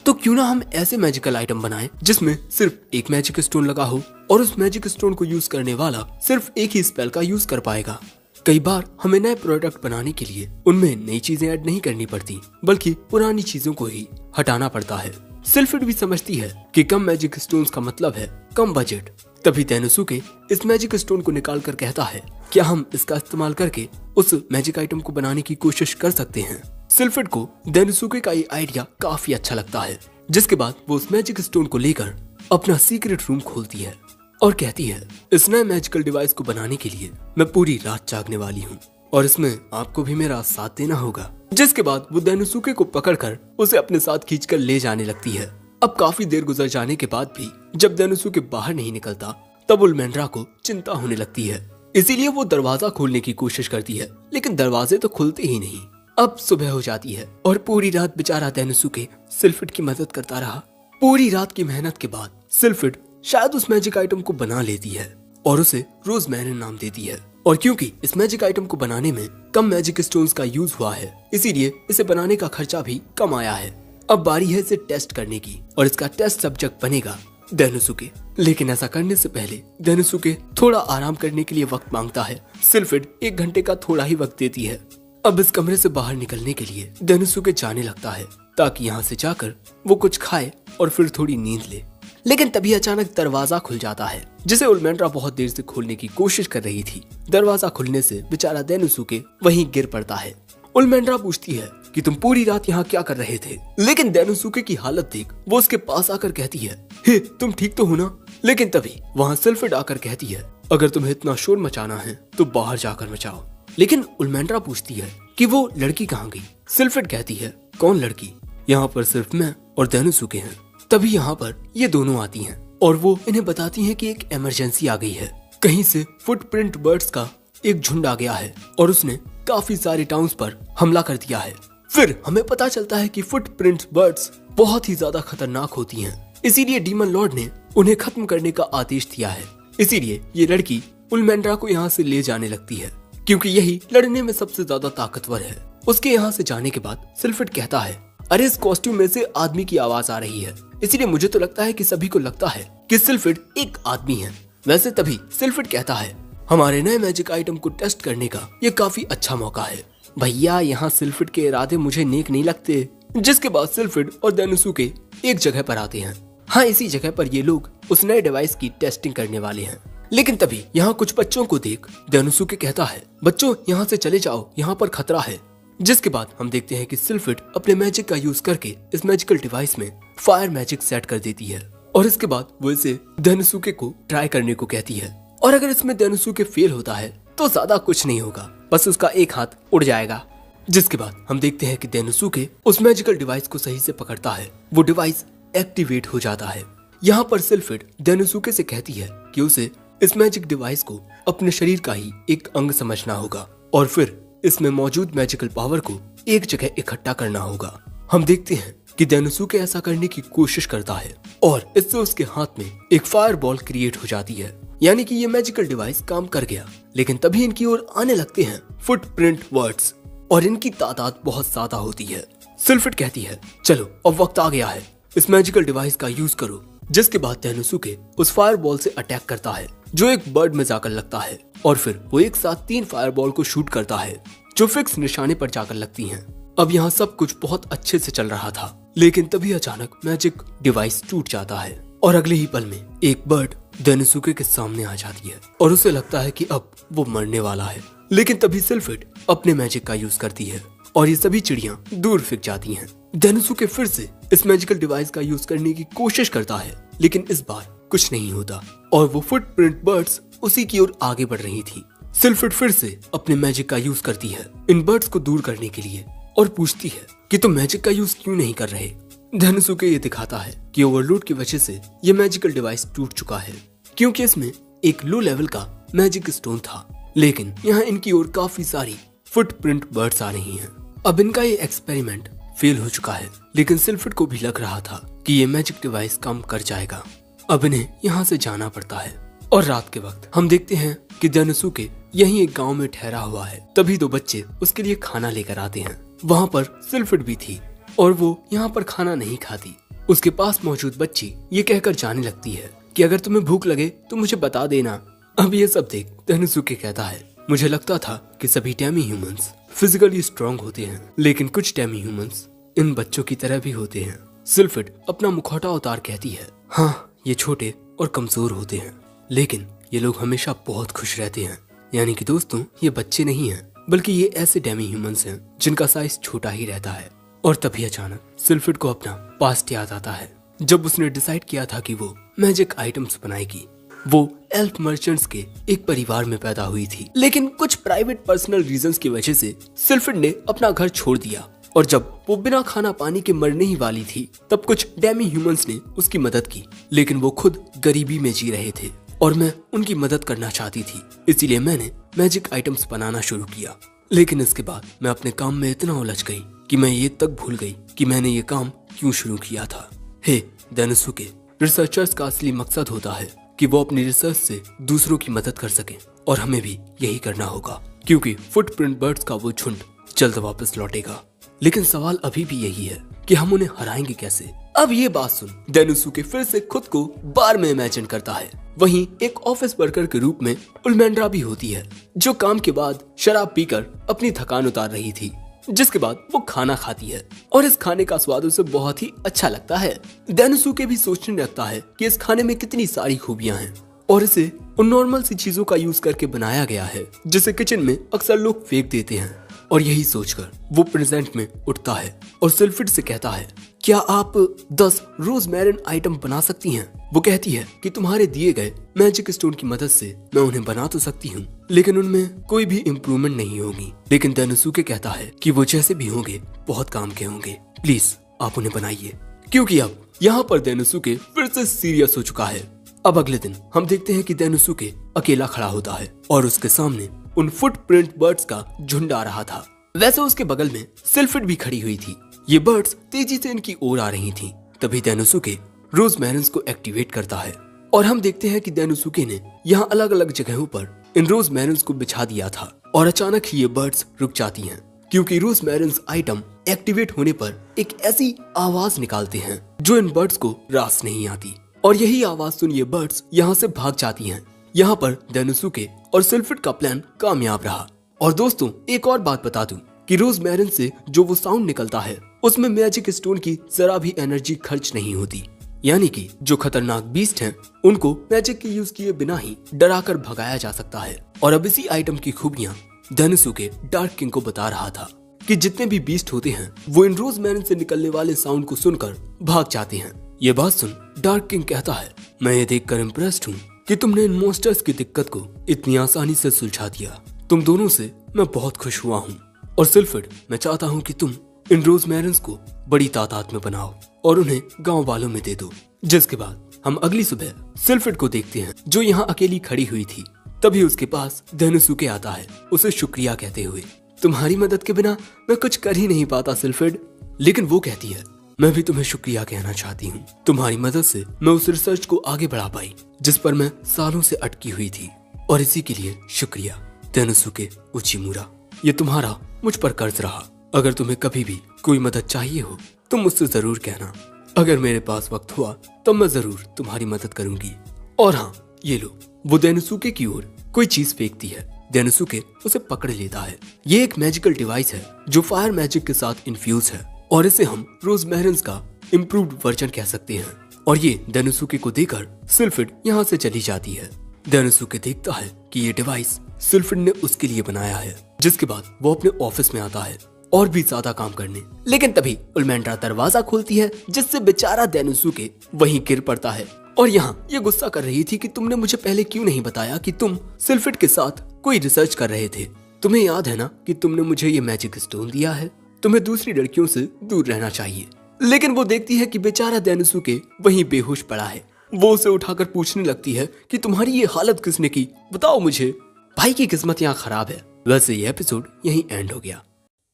तो क्यों ना हम ऐसे मैजिकल आइटम बनाएं जिसमें सिर्फ एक मैजिक स्टोन लगा हो और उस मैजिक स्टोन को यूज करने वाला सिर्फ एक ही स्पेल का यूज कर पाएगा। कई बार हमें नए प्रोडक्ट बनाने के लिए उनमें नई चीजें ऐड नहीं करनी पड़ती, बल्कि पुरानी चीजों को ही हटाना पड़ता है। सिल्फिड भी समझती है कि कम मैजिक स्टोन्स का मतलब है कम बजट। तभी डेनोसुके इस मैजिक स्टोन को निकाल कर कहता है, क्या हम इसका इस्तेमाल करके उस मैजिक आइटम को बनाने की कोशिश कर सकते हैं? सिल्फिड को डेनोसुके का ये आइडिया काफी अच्छा लगता है, जिसके बाद वो उस मैजिक स्टोन को लेकर अपना सीक्रेट रूम खोलती है और कहती है, इस नए मैजिकल डिवाइस को बनाने के लिए मैं पूरी रात जागने वाली हूँ और इसमें आपको भी मेरा साथ देना होगा। जिसके बाद वो डेनोसुके को पकड़कर उसे अपने साथ खींचकर ले जाने लगती है। अब काफी देर गुजर जाने के बाद भी जब डेनोसुके बाहर नहीं निकलता तब उलमेंड्रा को चिंता होने लगती है, इसीलिए वो दरवाजा खोलने की कोशिश करती है, लेकिन दरवाजे तो खुलते ही नहीं। अब सुबह हो जाती है और पूरी रात बेचारा डेनोसुके सिल्फिड की मदद करता रहा। पूरी रात की मेहनत के बाद सिल्फिड शायद उस मैजिक आइटम को बना लेती है और उसे रोजमेरिन नाम देती है। और क्योंकि इस मैजिक आइटम को बनाने में कम मैजिक स्टोन्स का यूज हुआ है, इसीलिए इसे बनाने का खर्चा भी कम आया है। अब बारी है इसे टेस्ट करने की और इसका टेस्ट सब्जेक्ट बनेगा डेनोसुके। लेकिन ऐसा करने से पहले डेनोसुके थोड़ा आराम करने के लिए वक्त मांगता है। सिल्फिड 1 घंटे का थोड़ा ही वक्त देती है। अब इस कमरे से बाहर निकलने के लिए डेनोसुके जाने लगता है ताकि यहाँ से जाकर वो कुछ खाए और फिर थोड़ी नींद ले। लेकिन तभी अचानक दरवाजा खुल जाता है, जिसे उलमेंड्रा बहुत देर से खोलने की कोशिश कर रही थी। दरवाजा खुलने से बेचारा डेनोसुके वहीं गिर पड़ता है। उलमेंड्रा पूछती है कि तुम पूरी रात यहाँ क्या कर रहे थे? लेकिन डेनोसुके की हालत देख वो उसके पास आकर कहती है, हे तुम ठीक तो हो ना? लेकिन तभी वहाँ सिल्फिड आकर कहती है, अगर तुम्हें इतना शोर मचाना है तो बाहर जाकर मचाओ। लेकिन उलमेंड्रा पूछती है कि वो लड़की कहाँ गई? सिल्फिड कहती है, कौन लड़की? यहाँ पर सिर्फ मैं और डेनोसुके हैं। तभी यहाँ पर ये दोनों आती हैं और वो इन्हें बताती हैं कि एक इमरजेंसी आ गई है। कहीं से फुटप्रिंट बर्ड्स का एक झुंड आ गया है और उसने काफी सारे टाउन्स पर हमला कर दिया है। फिर हमें पता चलता है कि फुटप्रिंट बर्ड्स बहुत ही ज्यादा खतरनाक होती हैं, इसीलिए डीमन लॉर्ड ने उन्हें खत्म करने का आदेश दिया है। इसीलिए ये लड़की उलमेंड्रा को यहाँ से ले जाने लगती है, क्योंकि यही लड़ने में सबसे ज्यादा ताकतवर है। उसके यहाँ से जाने के बाद सिल्फिड कहता है, अरे इस कॉस्ट्यूम में से आदमी की आवाज आ रही है, इसीलिए मुझे तो लगता है कि सभी को लगता है कि सिल्फिड एक आदमी है। वैसे तभी सिल्फिड कहता है, हमारे नए मैजिक आइटम को टेस्ट करने का ये काफी अच्छा मौका है। भैया, यहाँ सिल्फिड के इरादे मुझे नेक नहीं लगते। जिसके बाद सिल्फिड और डेनोसुके एक जगह पर आते हैं। हाँ, इसी जगह पर ये लोग उस नए डिवाइस की टेस्टिंग करने वाले हैं। लेकिन तभी यहाँ कुछ बच्चों को देख डेनोसुके कहता है, बच्चों यहाँ से चले जाओ, यहाँ पर खतरा है। जिसके बाद हम देखते हैं कि सिल्फिड अपने मैजिक का यूज करके इस मैजिकल डिवाइस में फायर मैजिक सेट कर देती है और इसके बाद वो इसे डेनोसुके को ट्राई करने को कहती है। और अगर इसमें डेनोसुके फेल होता है तो ज्यादा कुछ नहीं होगा, बस उसका एक हाथ उड़ जाएगा। जिसके बाद हम देखते हैं कि डेनोसुके उस मैजिकल डिवाइस को सही से पकड़ता है, वो डिवाइस एक्टिवेट हो जाता है। यहाँ पर सिल्फिड डेनोसुके से कहती है कि उसे इस मैजिक डिवाइस को अपने शरीर का ही एक अंग समझना होगा और फिर इसमें मौजूद मैजिकल पावर को एक जगह इकट्ठा करना होगा। हम देखते हैं कि डेनोसुके ऐसा करने की कोशिश करता है और इससे उसके हाथ में एक फायर बॉल क्रिएट हो जाती है, यानी कि ये मैजिकल डिवाइस काम कर गया। लेकिन तभी इनकी ओर आने लगते हैं फुटप्रिंट बर्ड्स और इनकी तादाद बहुत ज्यादा होती है। सिल्फिड कहती है, चलो अब वक्त आ गया है, इस मैजिकल डिवाइस का यूज करो जिसके बाद तेनुसुके उस फायरबॉल से अटैक करता है जो एक बर्ड में जाकर लगता है और फिर वो एक साथ 3 फायरबॉल को शूट करता है जो फिक्स निशाने पर जाकर लगती हैं। अब यहाँ सब कुछ बहुत अच्छे से चल रहा था, लेकिन तभी अचानक मैजिक डिवाइस टूट जाता है और अगले ही पल में एक बर्ड तेनुसुके के सामने आ जाती है और उसे लगता है कि अब वो मरने वाला है। लेकिन तभी सिल्फिड अपने मैजिक का यूज करती है और ये सभी चिड़ियां दूर फेंक जाती हैं। तेनुसुके फिर से इस मैजिकल डिवाइस का यूज करने की कोशिश करता है, लेकिन इस बार कुछ नहीं होता और वो फुटप्रिंट बर्ड्स उसी की ओर आगे बढ़ रही थी। सिल्फिड फिर से अपने मैजिक का यूज करती है इन बर्ड्स को दूर करने के लिए और पूछती है कि तुम मैजिक का यूज क्यों नहीं कर रहे। तेनुसुके ये दिखाता है कि ओवरलोड की वजह से ये मैजिकल डिवाइस टूट चुका है क्योंकि इसमें एक लो लेवल का मैजिक स्टोन था, लेकिन यहाँ इनकी ओर काफी सारी फुटप्रिंट बर्ड्स आ रही हैं। अब इनका ये एक्सपेरिमेंट फेल हो चुका है, लेकिन सिल्फिड को भी लग रहा था कि ये मैजिक डिवाइस काम कर जाएगा। अब इन्हें यहाँ से जाना पड़ता है और रात के वक्त हम देखते हैं कि तेनुसुके यहीं एक गांव में ठहरा हुआ है। तभी 2 बच्चे उसके लिए खाना लेकर आते हैं। वहाँ पर सिल्फिड भी थी और वो यहाँ पर खाना नहीं खाती। उसके पास मौजूद बच्ची ये कहकर जाने लगती है कि अगर तुम्हें भूख लगे तो मुझे बता देना। अब ये सब देख तेनुसुके कहता है, मुझे लगता था कि सभी डेमी ह्यूमंस फिजिकली स्ट्रांग होते हैं, लेकिन कुछ डेमी ह्यूमंस इन बच्चों की तरह भी होते हैं। सिल्फिड अपना मुखौटा उतार कहती है, हाँ ये छोटे और कमजोर होते हैं, लेकिन ये लोग हमेशा बहुत खुश रहते हैं। यानी कि दोस्तों ये बच्चे नहीं हैं, बल्कि ये ऐसे डेमी ह्यूमंस हैं जिनका साइज छोटा ही रहता है। और तभी अचानक सिल्फिड को अपना पास्ट याद आता है, जब उसने डिसाइड किया था कि वो मैजिक आइटम्स बनाएगी। वो एल्फ मर्चेंट्स के एक परिवार में पैदा हुई थी, लेकिन कुछ प्राइवेट पर्सनल रीजंस की वजह से सिल्फिड ने अपना घर छोड़ दिया और जब वो बिना खाना पानी के मरने ही वाली थी तब कुछ डेमी ह्यूमंस ने उसकी मदद की, लेकिन वो खुद गरीबी में जी रहे थे और मैं उनकी मदद करना चाहती थी, इसीलिए मैंने मैजिक आइटम्स बनाना शुरू किया। लेकिन इसके बाद मैं अपने काम में इतना उलझ गई कि मैं ये तक भूल गई कि मैंने ये काम क्यों शुरू किया था। हे तेनुसुके, रिसर्चर्स का असली मकसद होता है कि वो अपनी रिसर्च से दूसरों की मदद कर सकें और हमें भी यही करना होगा क्योंकि फुटप्रिंट बर्ड्स का वो झुंड जल्द वापस लौटेगा। लेकिन सवाल अभी भी यही है कि हम उन्हें हराएंगे कैसे। अब ये बात सुन तेनुसुके फिर से खुद को बार में इमेजिन करता है। वहीं एक ऑफिस वर्कर के रूप में उल्मेंड्रा भी होती है जो काम के बाद शराब पीकर अपनी थकान उतार रही थी, जिसके बाद वो खाना खाती है और इस खाने का स्वाद उसे बहुत ही अच्छा लगता है। तेनुसुके भी सोचने लगता है कि इस खाने में कितनी सारी खूबियां हैं और इसे उन नॉर्मल सी चीजों का यूज करके बनाया गया है जिसे किचन में अक्सर लोग फेंक देते हैं। और यही सोचकर वो प्रेजेंट में उठता है और सिल्फिड से कहता है, क्या आप 10 रोजमेरिन आइटम बना सकती हैं? वो कहती है कि तुम्हारे दिए गए मैजिक स्टोन की मदद से मैं उन्हें बना तो सकती हूँ, लेकिन उनमें कोई भी इम्प्रूवमेंट नहीं होगी। लेकिन तेनुसुके कहता है कि वो जैसे भी होंगे बहुत काम के होंगे, प्लीज आप उन्हें बनाइए। क्योंकि अब यहाँ पर तेनुसुके फिर से सीरियस हो चुका है। अब अगले दिन हम देखते हैं कि तेनुसुके अकेला खड़ा होता है और उसके सामने उन फुटप्रिंट बर्ड्स का झुंड आ रहा था। वैसे उसके बगल में सिल्फिड भी खड़ी हुई थी। ये बर्ड्स तेजी से इनकी ओर आ रही थीं। तभी तेनुसुके रोजमेरिन्स को एक्टिवेट करता है और हम देखते हैं कि तेनुसुके ने यहाँ अलग अलग जगहों पर इन रोजमेरिन्स को बिछा दिया था और अचानक ही ये बर्ड्स रुक जाती हैं क्योंकि रोजमेरिन्स आइटम एक्टिवेट होने पर एक ऐसी आवाज निकालते हैं जो इन बर्ड्स को रास नहीं आती और यही आवाज सुन ये बर्ड्स यहाँ से भाग जाती हैं। यहाँ पर तेनुसुके और सिल्फिड का प्लान कामयाब रहा। और दोस्तों एक और बात बता दूं कि रोजमेरिन से जो वो साउंड निकलता है उसमें मैजिक स्टोन की जरा भी एनर्जी खर्च नहीं होती, यानी कि जो खतरनाक बीस्ट हैं उनको मैजिक के यूज किए बिना ही डरा कर भगाया जा सकता है। और अब इसी आइटम की खूबियां तेनुसुके डार्क किंग को बता रहा था कि जितने भी बीस्ट होते हैं वो इन रोजमेरिन से निकलने वाले साउंड को सुनकर भाग जाते हैं। ये बात सुन डार्क किंग कहता है, मैं ये देखकर इम्प्रेस्ड हूँ कि तुमने इन मॉन्स्टर्स की दिक्कत को इतनी आसानी से सुलझा दिया। तुम दोनों से मैं बहुत खुश हुआ हूँ और सिल्फिड मैं चाहता हूँ कि तुम इन रोजमेरिन्स को बड़ी तादाद में बनाओ और उन्हें गांव वालों में दे दो। जिसके बाद हम अगली सुबह सिल्फिड को देखते हैं जो यहाँ अकेली खड़ी हुई थी। तभी उसके पास तेनुसुके आता है उसे शुक्रिया कहते हुए, तुम्हारी मदद के बिना मैं कुछ कर ही नहीं पाता सिल्फिड। लेकिन वो कहती है, मैं भी तुम्हें शुक्रिया कहना चाहती हूँ। तुम्हारी मदद से मैं उस रिसर्च को आगे बढ़ा पाई जिस पर मैं सालों से अटकी हुई थी और इसी के लिए शुक्रिया तेनुसुके उचिमुरा। ये तुम्हारा मुझ पर कर्ज रहा। अगर तुम्हें कभी भी कोई मदद चाहिए हो तो मुझसे जरूर कहना। अगर मेरे पास वक्त हुआ तो मैं जरूर तुम्हारी मदद करूंगी। और हाँ, ये लो। वो डेनोसुके की ओर कोई चीज फेंकती है। डेनोसुके उसे पकड़ लेता है। ये एक मैजिकल डिवाइस है जो फायर मैजिक के साथ इन्फ्यूज है और इसे हम रोजमेरिन्स का इम्प्रूव्ड वर्जन कह सकते हैं। और ये डेनोसुके को देकर सिल्फिड यहाँ से चली जाती है। डेनोसुके देखता है कि ये डिवाइस सिल्फिड ने उसके लिए बनाया है, जिसके बाद वो अपने ऑफिस में आता है और भी ज्यादा काम करने। लेकिन तभी उल्मेंड्रा दरवाजा खोलती है, जिससे बेचारा डेनोसुके वहीं गिर पड़ता है। और यहाँ ये गुस्सा कर रही थी कि तुमने मुझे पहले क्यों नहीं बताया कि तुम सिल्फिड के साथ कोई रिसर्च कर रहे थे। तुम्हें याद है ना कि तुमने मुझे ये मैजिक स्टोन दिया है। तुम्हें दूसरी लड़कियों से दूर रहना चाहिए। लेकिन वो देखती है कि बेचारा डेनोसुके वहीं बेहोश पड़ा है। वो उसे उठाकर पूछने लगती है कि तुम्हारी ये हालत किसने की, बताओ मुझे। भाई की किस्मत यहाँ खराब है। वैसे ये एपिसोड यहीं एंड हो गया।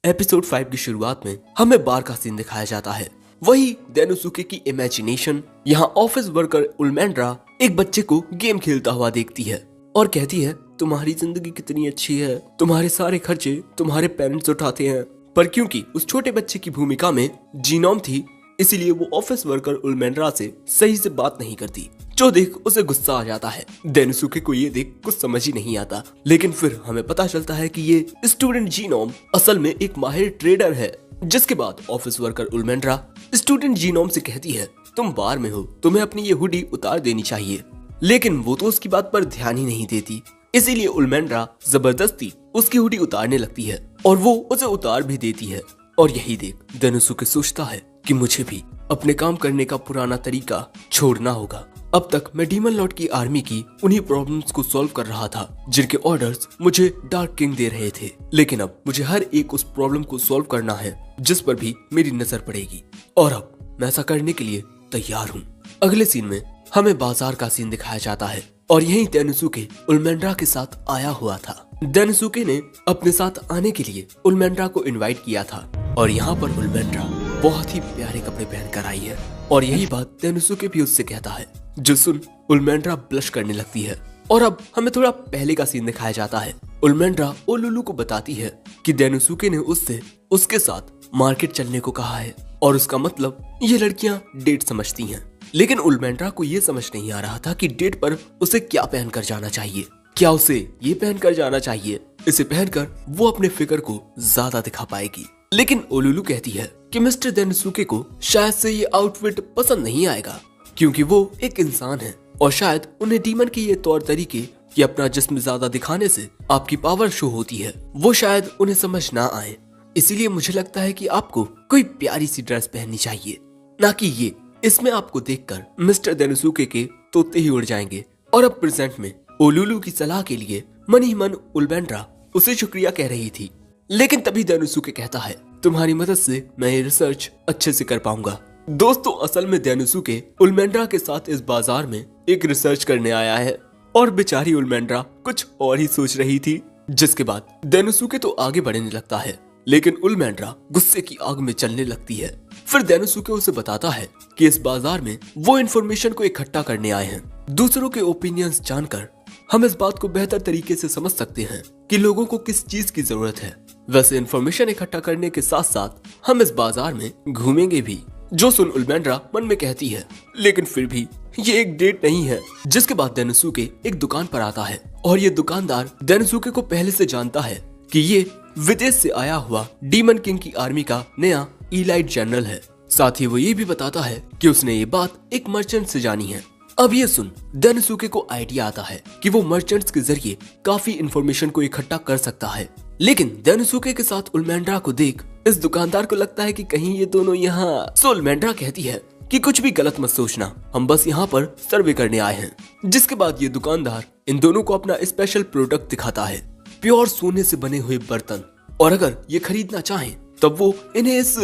एपिसोड 5 की शुरुआत में हमें बार का सीन दिखाया जाता है। वही डेनोसुके की इमेजिनेशन। यहाँ ऑफिस वर्कर उल्मेंड्रा एक बच्चे को गेम खेलता हुआ देखती है और कहती है, तुम्हारी जिंदगी कितनी अच्छी है, तुम्हारे सारे खर्चे तुम्हारे पेरेंट्स उठाते हैं। पर क्योंकि उस छोटे बच्चे की भूमिका में जीनोम थी, इसीलिए वो ऑफिस वर्कर उल्मेंड्रा से सही से बात नहीं करती, जो देख उसे गुस्सा आ जाता है। डेनोसुके को ये देख कुछ समझ ही नहीं आता। लेकिन फिर हमें पता चलता है कि ये स्टूडेंट जीनोम असल में एक माहिर ट्रेडर है। जिसके बाद ऑफिस वर्कर उल्मेंड्रा स्टूडेंट जीनोम से कहती है, तुम बार में हो, तुम्हें अपनी ये हुडी उतार देनी चाहिए। लेकिन वो तो उसकी बात पर ध्यान ही नहीं देती। इसीलिए उल्मेंड्रा जबरदस्ती उसकी हुडी उतारने लगती है और वो उसे उतार भी देती है। और यही देख डेनोसुके सोचता है कि मुझे भी अपने काम करने का पुराना तरीका छोड़ना होगा। अब तक मैं डीमन लॉर्ड की आर्मी की उन्हीं प्रॉब्लम्स को सॉल्व कर रहा था, जिनके ऑर्डर्स मुझे डार्क किंग दे रहे थे। लेकिन अब मुझे हर एक उस प्रॉब्लम को सॉल्व करना है जिस पर भी मेरी नजर पड़ेगी। और अब मैं ऐसा करने के लिए तैयार हूँ। अगले सीन में हमें बाजार का सीन दिखाया जाता है और यही डेनोसुके उल्मेंड्रा के साथ आया हुआ था। डेनोसुके ने अपने साथ आने के लिए उल्मेंड्रा को इनवाइट किया था और यहाँ पर उल्मेंड्रा बहुत ही प्यारे कपड़े पहनकर आई है। और यही बात डेनोसुके भी उससे कहता है, जो सुन उल्मेंड्रा ब्लश करने लगती है। और अब हमें थोड़ा पहले का सीन दिखाया जाता है। उल्मेंड्रा ओलुलु को बताती है कि डेनोसुके ने उससे उसके साथ मार्केट चलने को कहा है और उसका मतलब ये लड़कियां डेट समझती हैं। लेकिन उल्मेंड्रा को ये समझ नहीं आ रहा था कि डेट पर उसे क्या पहनकर जाना चाहिए। क्या उसे ये पहनकर जाना चाहिए? इसे पहनकर वो अपने फिगर को ज्यादा दिखा पाएगी। लेकिन ओलुलु कहती है कि मिस्टर डेनोसुके को शायद से ये आउटफिट पसंद नहीं आएगा, क्योंकि वो एक इंसान है और शायद उन्हें डीमन के ये तौर तरीके कि अपना जिस्म ज्यादा दिखाने से आपकी पावर शो होती है, वो शायद उन्हें समझ ना आए। इसीलिए मुझे लगता है कि आपको कोई प्यारी सी ड्रेस पहननी चाहिए, ना कि ये। इसमें आपको देखकर मिस्टर डेनोसुके के तोते ही उड़ जाएंगे। और अब प्रेजेंट में ओलुलु की सलाह के लिए मन ही मन उल्मेंड्रा उसे शुक्रिया कह रही थी। लेकिन तभी डेनोसुके कहता है, तुम्हारी मदद से मैं ये रिसर्च अच्छे से कर पाऊंगा। दोस्तों, असल में डेनोसुके उल्मेंड्रा के साथ इस बाजार में एक रिसर्च करने आया है और बेचारी उल्मेंड्रा कुछ और ही सोच रही थी। जिसके बाद डेनोसुके तो आगे बढ़ने लगता है, लेकिन उल्मेंड्रा गुस्से की आग में चलने लगती है। फिर डेनोसुके उसे बताता है कि इस बाजार में वो इन्फॉर्मेशन को इकट्ठा करने आए हैं। दूसरों के ओपिनियंस जानकर हम इस बात को बेहतर तरीके से समझ सकते हैं कि लोगों को किस चीज की जरूरत है। वैसे इन्फॉर्मेशन इकट्ठा करने के साथ साथ हम इस बाजार में घूमेंगे भी, जो सुन उल्मेंड्रा मन में कहती है, लेकिन फिर भी ये एक डेट नहीं है। जिसके बाद डेनोसुके एक दुकान पर आता है और ये दुकानदार डेनोसुके को पहले से जानता है कि ये विदेश से आया हुआ डीमन किंग की आर्मी का नया इलाइट जनरल है। साथ ही वो ये भी बताता है कि उसने ये बात एक मर्चेंट से जानी है। अब ये सुन डेनोसुके को आइडिया आता है कि वो मर्चेंट्स के जरिए काफी इंफॉर्मेशन को इकट्ठा कर सकता है। लेकिन डेनोसुके के साथ उल्मेंड्रा को देख इस दुकानदार को लगता है कि कहीं ये दोनों यहाँ। सो उल्मेंड्रा कहती है कि कुछ भी गलत मत सोचना, हम बस यहाँ पर सर्वे करने आए हैं। जिसके बाद ये दुकानदार इन दोनों को अपना स्पेशल प्रोडक्ट दिखाता है, प्योर सोने से बने हुए बर्तन। और अगर ये खरीदना चाहें तब वो इन्हें इस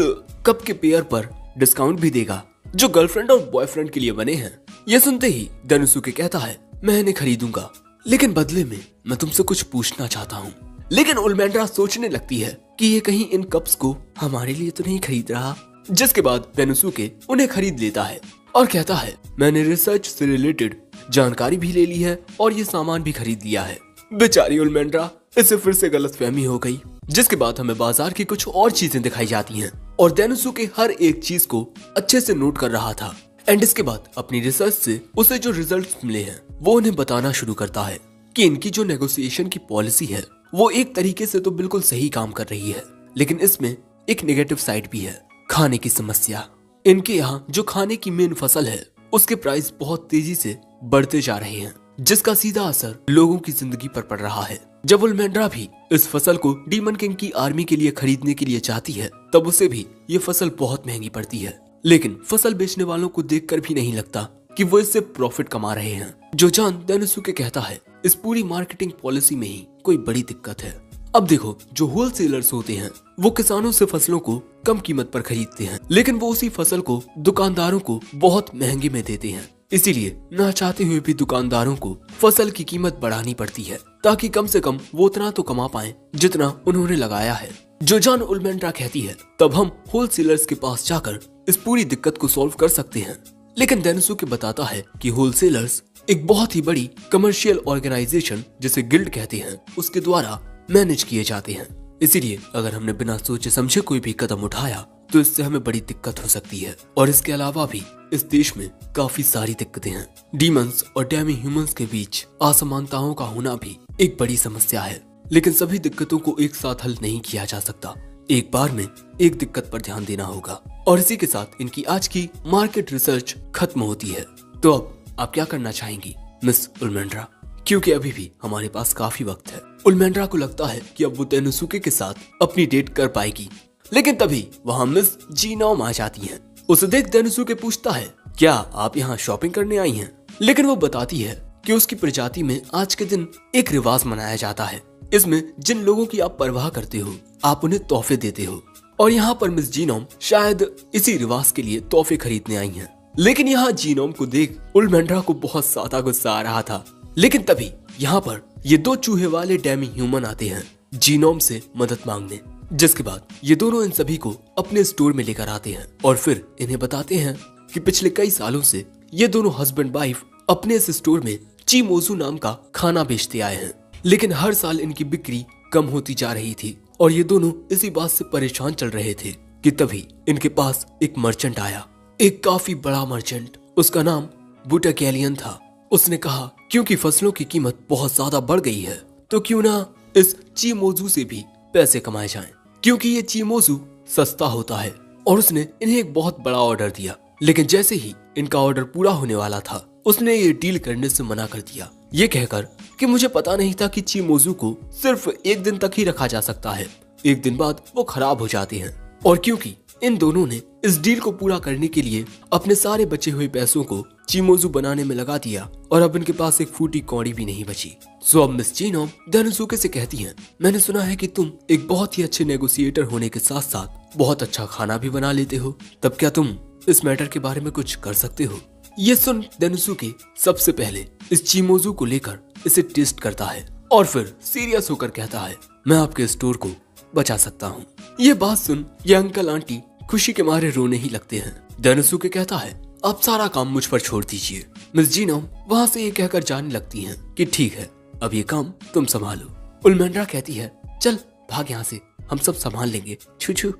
कप के पेयर पर डिस्काउंट भी देगा, जो गर्लफ्रेंड और बॉयफ्रेंड के लिए बने हैं। ये सुनते ही डेनोसुके कहता है, मैं इन्हें खरीदूंगा, लेकिन बदले में मैं तुमसे कुछ पूछना चाहता हूँ। लेकिन उल्मेंड्रा सोचने लगती है कि ये कहीं इन कप्स को हमारे लिए तो नहीं खरीद रहा। जिसके बाद डेनोसुके उन्हें खरीद लेता है और कहता है, मैंने रिसर्च से रिलेटेड जानकारी भी ले ली है और ये सामान भी खरीद लिया है। बेचारी उल्मेंड्रा, इसे फिर से गलतफहमी हो गई। जिसके बाद हमें बाजार की कुछ और चीजें दिखाई जाती हैं और डेनुसुके हर एक चीज को अच्छे से नोट कर रहा था। एंड इसके बाद अपनी रिसर्च से उसे जो रिजल्ट्स मिले हैं वो उन्हें बताना शुरू करता है कि इनकी जो नेगोशिएशन की पॉलिसी है वो एक तरीके से तो बिल्कुल सही काम कर रही है, लेकिन इसमें एक नेगेटिव साइड भी है, खाने की समस्या। इनके यहाँ जो खाने की मेन फसल है उसके प्राइस बहुत तेजी से बढ़ते जा रहे हैं, जिसका सीधा असर लोगों की जिंदगी पर पड़ रहा है। जब उल्मेंड्रा भी इस फसल को डीमन किंग की आर्मी के लिए खरीदने के लिए चाहती है तब उसे भी ये फसल बहुत महंगी पड़ती है, लेकिन फसल बेचने वालों को देखकर भी नहीं लगता कि वो इससे प्रॉफिट कमा रहे हैं। जो जान डेनुसुके कहता है इस पूरी मार्केटिंग पॉलिसी में ही कोई बड़ी दिक्कत है। अब देखो, जो होलसेलर्स होते हैं वो किसानों से फसलों को कम कीमत पर खरीदते हैं, लेकिन वो उसी फसल को दुकानदारों को बहुत महंगे में देते हैं। इसीलिए ना चाहते हुए भी दुकानदारों को फसल की कीमत बढ़ानी पड़ती है ताकि कम से कम वो उतना तो कमा पाएं जितना उन्होंने लगाया है। जो जान उल्मेंड्रा कहती है तब हम होलसेलर्स के पास जाकर इस पूरी दिक्कत को सॉल्व कर सकते हैं, लेकिन डेनुसुके बताता है कि होलसेलर्स एक बहुत ही बड़ी कमर्शियल ऑर्गेनाइजेशन जिसे गिल्ड कहते हैं उसके द्वारा मैनेज किए जाते हैं। इसीलिए अगर हमने बिना सोचे समझे कोई भी कदम उठाया तो इससे हमें बड़ी दिक्कत हो सकती है। और इसके अलावा भी इस देश में काफी सारी दिक्कतें हैं। डीमंस और डेमी ह्यूमंस के बीच असमानताओं का होना भी एक बड़ी समस्या है, लेकिन सभी दिक्कतों को एक साथ हल नहीं किया जा सकता। एक बार में एक दिक्कत पर ध्यान देना होगा। और इसी के साथ इनकी आज की मार्केट रिसर्च खत्म होती है। तो अब आप क्या करना चाहेंगी मिस उल्मेंड्रा? क्योंकि अभी भी हमारे पास काफी वक्त है। उल्मेंड्रा को लगता है कि अब वो डेनुसुके के साथ अपनी डेट कर पाएगी, लेकिन तभी वहाँ मिस जीनोम आ जाती हैं। उसे देख डेनुसुके पूछता है, क्या आप यहाँ शॉपिंग करने आई हैं? लेकिन वो बताती है कि उसकी प्रजाति में आज के दिन एक रिवाज मनाया जाता है। इसमें जिन लोगों की आप परवाह करते हो आप उन्हें तोहफे देते हो, और यहाँ पर मिस जीनोम शायद इसी रिवाज के लिए तोहफे खरीदने आई हैं। लेकिन यहाँ जीनोम को देख उल्मेंड्रा को बहुत ज्यादा गुस्सा आ रहा था। लेकिन तभी यहाँ पर ये दो चूहे वाले डेमी ह्यूमन आते हैं जीनोम से मदद मांगने, जिसके बाद ये दोनों इन सभी को अपने स्टोर में लेकर आते हैं और फिर इन्हें बताते हैं कि पिछले कई सालों से ये दोनों हस्बैंड वाइफ अपने इस स्टोर में चीमोजू नाम का खाना बेचते आए हैं, लेकिन हर साल इनकी बिक्री कम होती जा रही थी और ये दोनों इसी बात से परेशान चल रहे थे कि तभी इनके पास एक मर्चेंट आया, एक काफी बड़ा मर्चेंट। उसका नाम बुटाकेलियन था। उसने कहा क्योंकि फसलों की कीमत बहुत ज्यादा बढ़ गई है तो क्यों ना इस चीमोजू से भी पैसे कमाए जाएं, क्योंकि ये चीमोजू सस्ता होता है। और उसने इन्हें एक बहुत बड़ा ऑर्डर दिया, लेकिन जैसे ही इनका ऑर्डर पूरा होने वाला था उसने ये डील करने से मना कर दिया, ये कहकर कि मुझे पता नहीं था कि चीमोजू को सिर्फ एक दिन तक ही रखा जा सकता है, एक दिन बाद वो खराब हो जाते हैं। और क्योंकि इन दोनों ने इस डील को पूरा करने के लिए अपने सारे बचे हुए पैसों को चीमोजू बनाने में लगा दिया और अब इनके पास एक फूटी कौड़ी भी नहीं बची। सो अब मिस जीनोम डेनुसुके से कहती हैं, मैंने सुना है कि तुम एक बहुत ही अच्छे नेगोशिएटर होने के साथ साथ बहुत अच्छा खाना भी बना लेते हो, तब क्या तुम इस मैटर के बारे में कुछ कर सकते हो? ये सुन डेनुसुके सबसे पहले इस चीमोजू को लेकर इसे टेस्ट करता है और फिर सीरियस होकर कहता है, मैं आपके स्टोर को बचा सकता हूँ। ये बात सुन ये अंकल आंटी खुशी के मारे रोने ही लगते हैं। डेनुसुके कहता है, आप सारा काम मुझ पर छोड़ दीजिए। मिस जीनोम वहाँ से ये कहकर जाने लगती हैं कि ठीक है, अब ये काम तुम संभालो। उल्मेंड्रा कहती है, चल भाग यहाँ से, हम सब संभाल लेंगे, छू छू।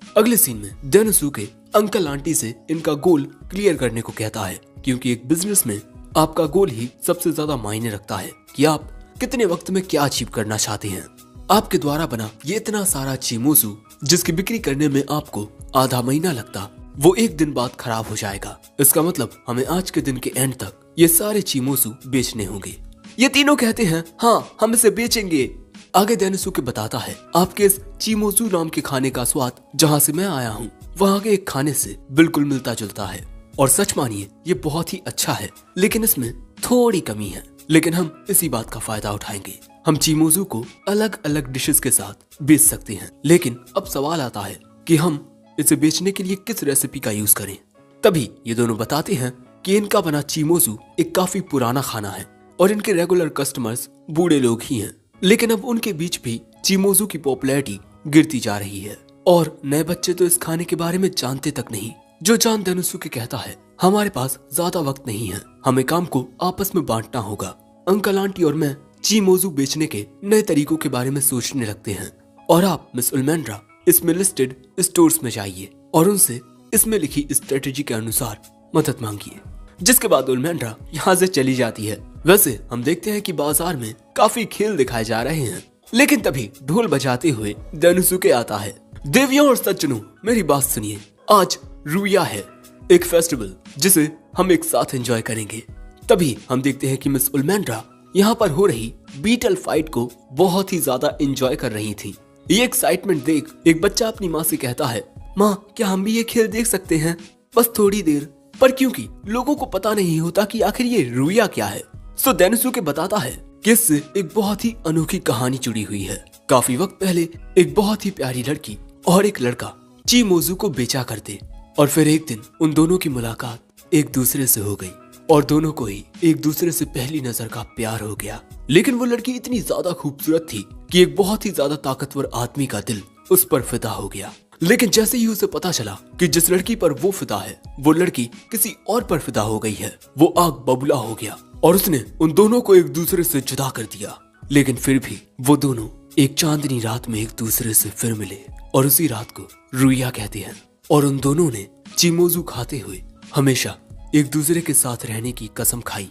अगले सीन में डेनुसुके अंकल आंटी से इनका गोल क्लियर करने को कहता है, क्योंकि एक बिजनेस में आपका गोल ही सबसे ज्यादा मायने रखता है कि आप कितने वक्त में क्या अचीव करना चाहते हैं। आपके द्वारा बना ये इतना सारा चीमोजू जिसकी बिक्री करने में आपको आधा महीना लगता, वो एक दिन बाद खराब हो जाएगा। इसका मतलब हमें आज के दिन के एंड तक ये सारे चीमोजू बेचने होंगे। ये तीनों कहते हैं, हाँ हम इसे बेचेंगे। आगे डेनुसुके बताता है, आपके इस चीमोजू नाम के खाने का स्वाद जहाँ से मैं आया हूँ वहाँ के एक खाने से बिल्कुल मिलता जुलता है, और सच मानिए ये बहुत ही अच्छा है, लेकिन इसमें थोड़ी कमी है। लेकिन हम इसी बात का फायदा उठाएंगे। हम चीमोजू को अलग अलग डिशेस के साथ बेच सकते हैं, लेकिन अब सवाल आता है कि हम इसे बेचने के लिए किस रेसिपी का यूज करें। तभी ये दोनों बताते हैं कि इनका बना चीमोजू एक काफी पुराना खाना है और इनके रेगुलर कस्टमर्स बूढ़े लोग ही हैं, लेकिन अब उनके बीच भी चीमोजू की पॉपुलैरिटी गिरती जा रही है और नए बच्चे तो इस खाने के बारे में जानते तक नहीं। जो जान डेनुसुके कहता है, हमारे पास ज्यादा वक्त नहीं है, हमें काम को आपस में बांटना होगा। अंकल आंटी और मैं चीमोजू बेचने के नए तरीकों के बारे में सोचने लगते हैं और आप मिस उल्मेंड्रा इसमें लिस्टेड स्टोर्स में जाइए और उनसे इसमें लिखी स्ट्रेटेजी के अनुसार मदद मांगी है। जिसके बाद उल्मेंड्रा यहाँ से चली जाती है। वैसे हम देखते हैं कि बाजार में काफी खेल दिखाए जा रहे हैं, लेकिन तभी ढोल बजाते हुए दानुसुके आता है। देवियों और सज्जनों, मेरी बात सुनिए, आज रुया है, एक फेस्टिवल जिसे हम एक साथ एंजॉय करेंगे। तभी हम देखते हैं कि मिस उल्मेंड्रा यहाँ पर हो रही बीटल फाइट को बहुत ही ज्यादा एंजॉय कर रही थी। ये एक्साइटमेंट देख एक बच्चा अपनी माँ से कहता है, माँ क्या हम भी ये खेल देख सकते हैं, बस थोड़ी देर। पर क्योंकि लोगों को पता नहीं होता कि आखिर ये रुया क्या है, सो दानुसुके बताता है कि इससे एक बहुत ही अनोखी कहानी जुड़ी हुई है। काफी वक्त पहले एक बहुत ही प्यारी लड़की और एक लड़का चिमोजू को बेचा करते, और फिर एक दिन उन दोनों की मुलाकात एक दूसरे से हो गई और दोनों को ही एक दूसरे से पहली नजर का प्यार हो गया। लेकिन वो लड़की इतनी ज्यादा खूबसूरत थी कि एक बहुत ही ज्यादा ताकतवर आदमी का दिल उस पर फिदा हो गया। लेकिन जैसे ही उसे पता चला कि जिस लड़की पर वो फिदा है वो लड़की किसी और पर फिदा हो गई है, वो आग बबूला हो गया और उसने उन दोनों को एक दूसरे से जुदा कर दिया। लेकिन फिर भी वो दोनों एक चांदनी रात में एक दूसरे से फिर मिले और उसी रात को रुया कहते हैं। और उन दोनों ने चिमोजू खाते हुए हमेशा एक दूसरे के साथ रहने की कसम खाई,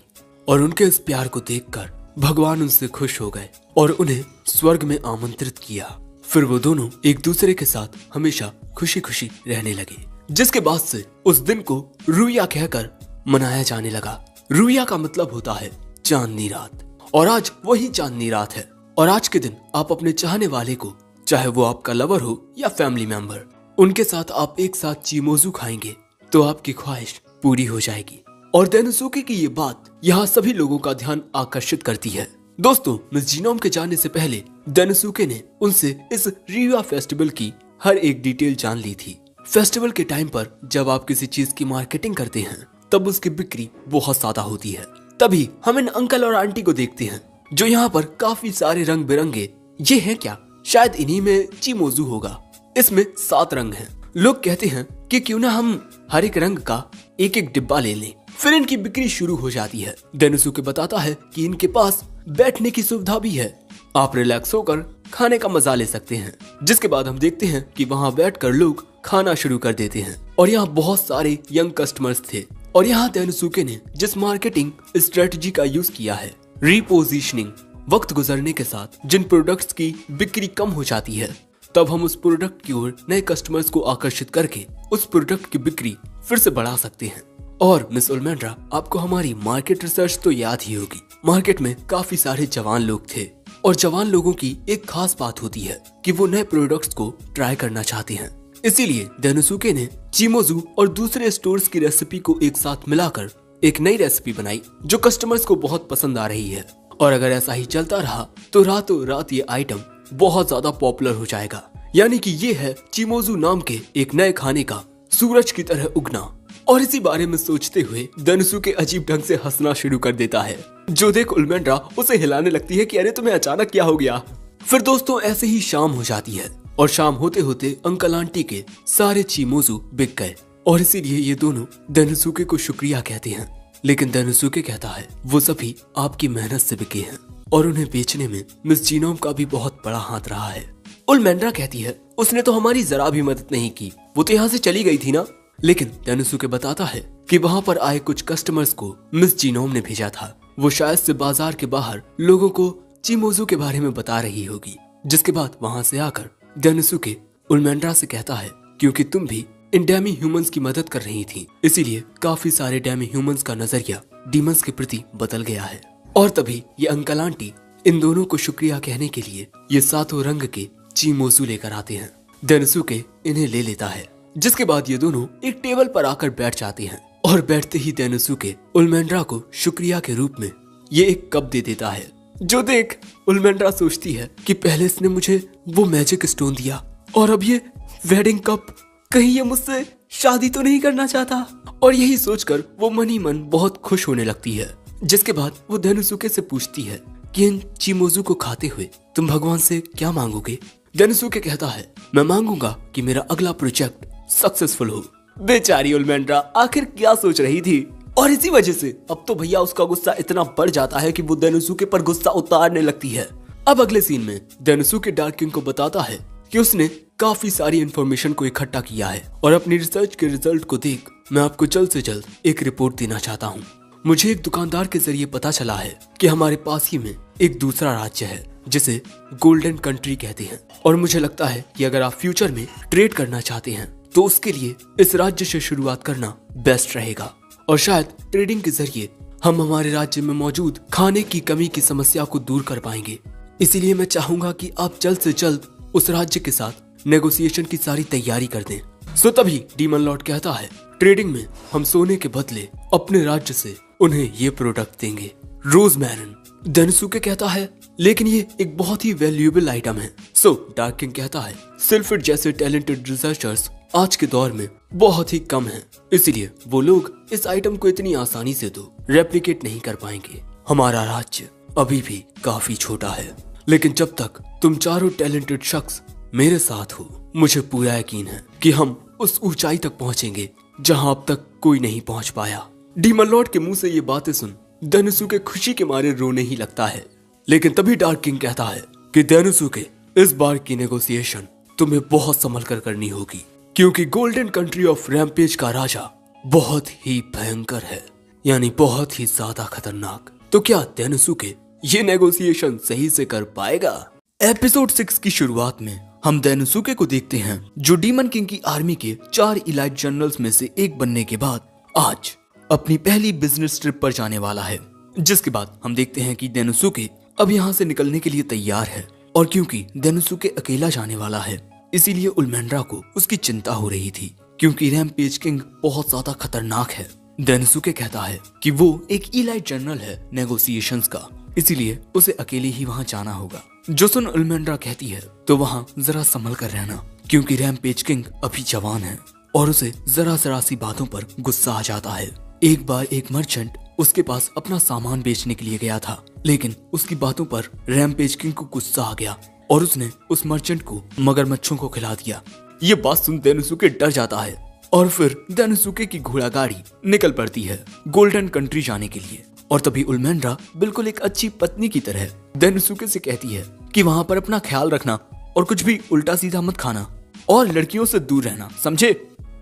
और उनके इस प्यार को देखकर भगवान उनसे खुश हो गए और उन्हें स्वर्ग में आमंत्रित किया। फिर वो दोनों एक दूसरे के साथ हमेशा खुशी खुशी रहने लगे। जिसके बाद से उस दिन को रुया कहकर मनाया जाने लगा। रुया का मतलब होता है चांदनी रात, और आज वही चांदनी रात है। और आज के दिन आप अपने चाहने वाले को, चाहे वो आपका लवर हो या फैमिली मेंबर, उनके साथ आप एक साथ चिमोजू खाएंगे तो आपकी ख्वाहिश पूरी हो जाएगी। और दानुसुके की ये बात यहाँ सभी लोगों का ध्यान आकर्षित करती है। दोस्तों, मिस जीनोम के जाने से पहले दानुसुके ने उनसे इस रियुआ फेस्टिवल की हर एक डिटेल जान ली थी। फेस्टिवल के टाइम पर जब आप किसी चीज की मार्केटिंग करते हैं तब उसकी बिक्री बहुत ज्यादा होती है। तभी हम इन अंकल और आंटी को देखते हैं जो यहाँ पर काफी सारे रंग बिरंगे, ये हैं क्या, शायद इन्हीं में चिमोजू होगा। इसमें 7 रंग हैं। लोग कहते हैं कि क्यों ना हम हर एक रंग का एक एक डिब्बा ले लें। फिर इनकी बिक्री शुरू हो जाती है। दानुसुके बताता है कि इनके पास बैठने की सुविधा भी है, आप रिलैक्स होकर खाने का मजा ले सकते हैं। जिसके बाद हम देखते हैं कि वहाँ बैठकर लोग खाना शुरू कर देते हैं और यहाँ बहुत सारे यंग कस्टमर्स थे। और यहाँ दानुसुके ने जिस मार्केटिंग स्ट्रेटजी का यूज किया है, रीपोजिशनिंग, वक्त गुजरने के साथ जिन प्रोडक्ट्स की बिक्री कम हो जाती है तब हम उस प्रोडक्ट की ओर नए कस्टमर्स को आकर्षित करके उस प्रोडक्ट की बिक्री फिर से बढ़ा सकते हैं। और मिस उल्मेंड्रा, आपको हमारी मार्केट रिसर्च तो याद ही होगी। मार्केट में काफी सारे जवान लोग थे और जवान लोगों की एक खास बात होती है कि वो नए प्रोडक्ट्स को ट्राई करना चाहते हैं। इसीलिए दानुसुके ने चिमोजू और दूसरे स्टोर्स की रेसिपी को एक साथ मिलाकर एक नई रेसिपी बनाई जो कस्टमर्स को बहुत पसंद आ रही है। और अगर ऐसा ही चलता रहा तो रातों रात ये आइटम बहुत ज्यादा पॉपुलर हो जाएगा। यानी कि ये है चिमोजू नाम के एक नए खाने का सूरज की तरह उगना। और इसी बारे में सोचते हुए दानुसुके अजीब ढंग से हंसना शुरू कर देता है, जो देख उल्मेंड्रा उसे हिलाने लगती है कि अरे तुम्हें अचानक क्या हो गया। फिर दोस्तों ऐसे ही शाम हो जाती है और शाम होते होते अंकल आंटी के सारे चिमोजू बिक गए और इसीलिए ये दोनों दानुसुके को शुक्रिया कहते हैं। लेकिन दानुसुके कहता है वो सभी आपकी मेहनत से बिके हैं और उन्हें बेचने में मिस जीनोम का भी बहुत बड़ा हाथ रहा है। उल्मेंड्रा कहती है उसने तो हमारी जरा भी मदद नहीं की, वो तो यहाँ से चली गई थी ना। लेकिन दानुसुके बताता है कि वहाँ पर आए कुछ कस्टमर्स को मिस जीनोम ने भेजा था। वो शायद से बाजार के बाहर लोगों को चिमोजू के बारे में बता रही होगी। जिसके बाद वहाँ से आकर दानुसुके उल्मेंड्रा से कहता है क्योंकि तुम भी इन डेमी ह्यूमंस की मदद कर रही थी, इसीलिए काफी सारे डेमी ह्यूमंस का नजरिया डीमंस के प्रति बदल गया है। और तभी ये अंकल आंटी इन दोनों को शुक्रिया कहने के लिए ये 7 रंग के चिमोजू लेकर आते हैं। दानुसुके इन्हें ले लेता है। जिसके बाद ये दोनों एक टेबल पर आकर बैठ जाते हैं और बैठते ही दानुसुके उल्मेंड्रा को शुक्रिया के रूप में ये एक कप दे देता है, जो देख उल्मेंड्रा सोचती है कि पहले इसने मुझे वो मैजिक स्टोन दिया और अब ये वेडिंग कप, कहीं ये मुझसे शादी तो नहीं करना चाहता। और यही सोचकर वो मन ही मन बहुत खुश होने लगती है। जिसके बाद वो दानुसुके से पूछती है कि इन चिमोजू को खाते हुए तुम भगवान से क्या मांगोगे। दानुसुके कहता है मैं मांगूंगा कि मेरा अगला प्रोजेक्ट सक्सेसफुल हो। बेचारी उल्मेंड्रा आखिर क्या सोच रही थी। और इसी वजह से अब तो भैया उसका गुस्सा इतना बढ़ जाता है कि वो दानुसुके पर गुस्सा उतारने लगती है। अब अगले सीन में दानुसुके डार्क किंग को बताता है कि उसने काफी सारी इंफॉर्मेशन को इकट्ठा किया है और अपनी रिसर्च के रिजल्ट को देख मैं आपको जल्द से जल्द एक रिपोर्ट देना चाहता हूँ। मुझे एक दुकानदार के जरिए पता चला है कि हमारे पास ही में एक दूसरा राज्य है जिसे गोल्डन कंट्री कहते हैं, और मुझे लगता है कि अगर आप फ्यूचर में ट्रेड करना चाहते हैं तो उसके लिए इस राज्य से शुरुआत करना बेस्ट रहेगा, और शायद ट्रेडिंग के जरिए हम हमारे राज्य में मौजूद खाने की कमी की समस्या को दूर कर पाएंगे। इसीलिए मैं चाहूंगा कि आप जल्द से जल्द उस राज्य के साथ नेगोशिएशन की सारी तैयारी कर दें। सो तभी डीमन लॉर्ड कहता है, ट्रेडिंग में हम सोने के बदले अपने राज्य से उन्हें ये प्रोडक्ट देंगे, रोजमेरिन। डेनोसुके कहता है, लेकिन ये एक बहुत ही वैल्यूएबल आइटम है। सो डार्क किंग कहता है, सिल्फिड जैसे टैलेंटेड रिसर्चर्स आज के दौर में बहुत ही कम हैं, इसीलिए वो लोग इस आइटम को इतनी आसानी से तो रेप्लिकेट नहीं कर पाएंगे। हमारा राज्य अभी भी काफी छोटा है, लेकिन जब तक तुम चारों टैलेंटेड शख्स मेरे साथ हो, मुझे पूरा यकीन है कि हम उस ऊंचाई तक पहुंचेंगे जहां अब तक कोई नहीं पहुंच पाया। डीमन लॉर्ड के मुंह से ये बातें सुन डेनोसुके खुशी के मारे रोने ही लगता है, लेकिन तभी डार्क किंग कहता है कि डेनोसुके, इस बार की नेगोशिएशन तुम्हें बहुत संभल कर करनी होगी, क्योंकि गोल्डन कंट्री ऑफ रैम्पेज का राजा बहुत ही भयंकर है, यानी बहुत ही ज्यादा खतरनाक। तो क्या डेनोसुके ये नेगोशिएशन सही से कर पाएगा? एपिसोड 6 की शुरुआत में हम डेनोसुके को देखते हैं, जो डीमन किंग की आर्मी के 4 इलाइट जनरल्स में से एक बनने के बाद आज अपनी पहली बिजनेस ट्रिप पर जाने वाला है। जिसके बाद हम देखते हैं कि डेनोसुके अब यहाँ से निकलने के लिए तैयार है, और क्योंकि डेनोसुके अकेला जाने वाला है, इसीलिए उल्मेंड्रा को उसकी चिंता हो रही थी, क्योंकि रैम्पेज किंग बहुत ज्यादा खतरनाक है। डेनोसुके कहता है कि वो एक इलाइट जनरल है नेगोशिएशंस का, इसीलिए उसे अकेले ही वहाँ जाना होगा। जो सुन उल्मेंड्रा कहती है, तो वहाँ जरा संभल कर रहना, क्योंकि रैम्पेज किंग अभी जवान है और उसे जरा जरा सी बातों पर गुस्सा आ जाता है। एक बार एक मर्चेंट उसके पास अपना सामान बेचने के लिए गया था, लेकिन उसकी बातों पर रैम्पेज किंग को गुस्सा आ गया और उसने उस मर्चेंट को मगरमच्छों को खिला दिया। ये बात सुन डेनोसुके डर जाता है, और फिर डेनोसुके की घोड़ा गाड़ी निकल पड़ती है गोल्डन कंट्री जाने के लिए। और तभी उल्मेंड्रा बिल्कुल एक अच्छी पत्नी की तरह डेनोसुके से कहती है कि वहाँ पर अपना ख्याल रखना और कुछ भी उल्टा सीधा मत खाना और लड़कियों से दूर रहना, समझे?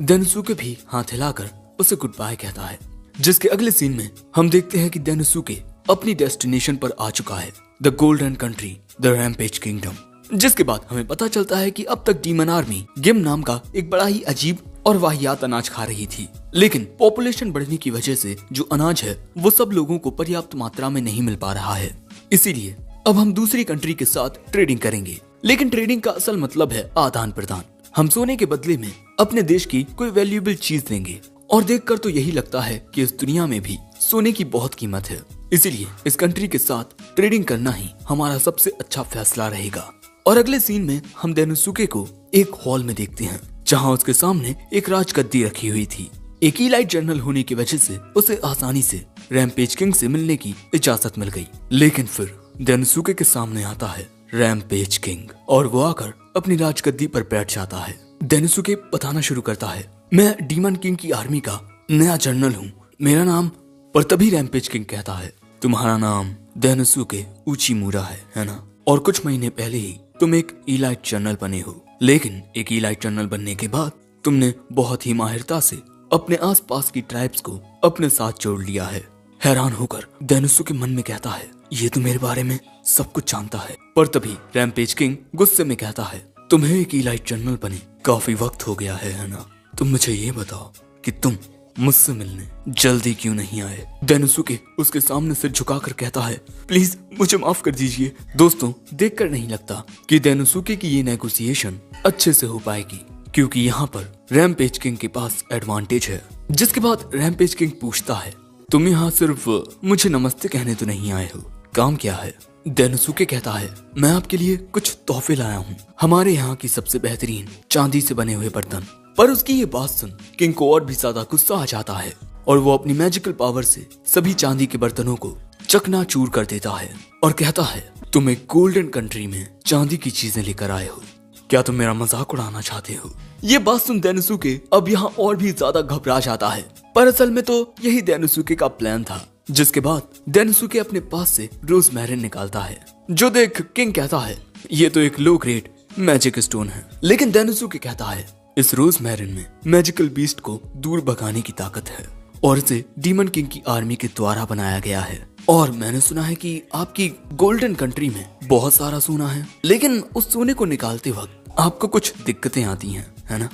डेनोसुके भी हाथ हिलाकर उसे गुड बाय कहता है। जिसके अगले सीन में हम देखते हैं कि डेनोसुके अपनी डेस्टिनेशन पर आ चुका है, the golden country, the rampage kingdom. जिसके बाद हमें पता चलता है कि अब तक डीमन आर्मी गिम नाम का एक बड़ा ही अजीब और वाहियात अनाज खा रही थी, लेकिन पॉपुलेशन बढ़ने की वजह से जो अनाज है वो सब लोगों को पर्याप्त मात्रा में नहीं मिल पा रहा है। इसीलिए अब हम दूसरी कंट्री के साथ ट्रेडिंग करेंगे, लेकिन ट्रेडिंग का असल मतलब है आदान प्रदान। हम सोने के बदले में अपने देश की कोई वैल्यूएबल चीज देंगे, और देखकर तो यही लगता है कि इस दुनिया में भी सोने की बहुत कीमत है। इसीलिए इस कंट्री के साथ ट्रेडिंग करना ही हमारा सबसे अच्छा फैसला रहेगा। और अगले सीन में हम डेनोसुके को एक हॉल में देखते हैं, जहां उसके सामने एक राजगद्दी रखी हुई थी। एक इलाइट जनरल होने की वजह से उसे आसानी से रैम्पेज किंग से मिलने की इजाजत मिल गई, लेकिन फिर डेनोसुके के सामने आता है रैम्पेज किंग, और वो आकर अपनी राजगद्दी पर बैठ जाता है। डेनोसुके बताना शुरू करता है, मैं डीमन किंग की आर्मी का नया जनरल हूँ, मेरा नाम। पर तभी रैम्पेज किंग कहता है, तुम्हारा नाम डेनोसुके उचिमुरा है ना? और कुछ महीने पहले ही तुम एक इलाइट जनरल बने हो, लेकिन एक इलाइट जनरल बनने के बाद तुमने बहुत ही माहिरता से अपने आसपास की ट्राइब्स को अपने साथ जोड़ लिया है। हैरान होकर डेनोसुके मन में कहता है, ये तो मेरे बारे में सब कुछ जानता है। पर तभी रैम्पेज किंग गुस्से में कहता है, तुम्हें एक इलाइट जनरल बने काफी वक्त हो गया है ना? तुम मुझे ये बताओ कि तुम मुझसे मिलने जल्दी क्यों नहीं आए? डेनोसुके उसके सामने सिर झुकाकर कहता है, प्लीज मुझे माफ कर दीजिए। दोस्तों, देखकर नहीं लगता कि डेनोसुके की ये नेगोशिएशन अच्छे से हो पाएगी, क्योंकि यहाँ पर रैम्पेज किंग के पास एडवांटेज है। जिसके बाद रैम्पेज किंग पूछता है, तुम यहाँ सिर्फ मुझे नमस्ते कहने तो नहीं आए हो, काम क्या है? डेनोसुके कहता है, मैं आपके लिए कुछ तोहफे लाया हूँ, हमारे यहाँ की सबसे बेहतरीन चांदी से बने हुए बर्तन। पर उसकी ये बात सुन किंग को और भी ज्यादा गुस्सा आ जाता है, और वो अपनी मैजिकल पावर से सभी चांदी के बर्तनों को चकनाचूर कर देता है और कहता है, तुम एक गोल्डन कंट्री में चांदी की चीजें लेकर आए हो, क्या तुम मेरा मजाक उड़ाना चाहते हो? ये बात सुन डेनोसुके अब यहाँ और भी ज्यादा घबरा जाता है, पर असल में तो यही डेनोसुके का प्लान था। जिसके बाद डेनोसुके अपने पास से रोजमेरिन निकालता है, जो देख किंग कहता है, ये तो एक लो ग्रेड मैजिक स्टोन है। लेकिन डेनोसुके कहता है इस रोजमेरिन में मैजिकल बीस्ट को दूर भगाने की ताकत है और इसे डीमन किंग की आर्मी के द्वारा बनाया गया है। और मैंने सुना है कि आपकी गोल्डन कंट्री में बहुत सारा सोना है, लेकिन उस सोने को निकालते वक्त आपको कुछ दिक्कतें आती हैं, है ना?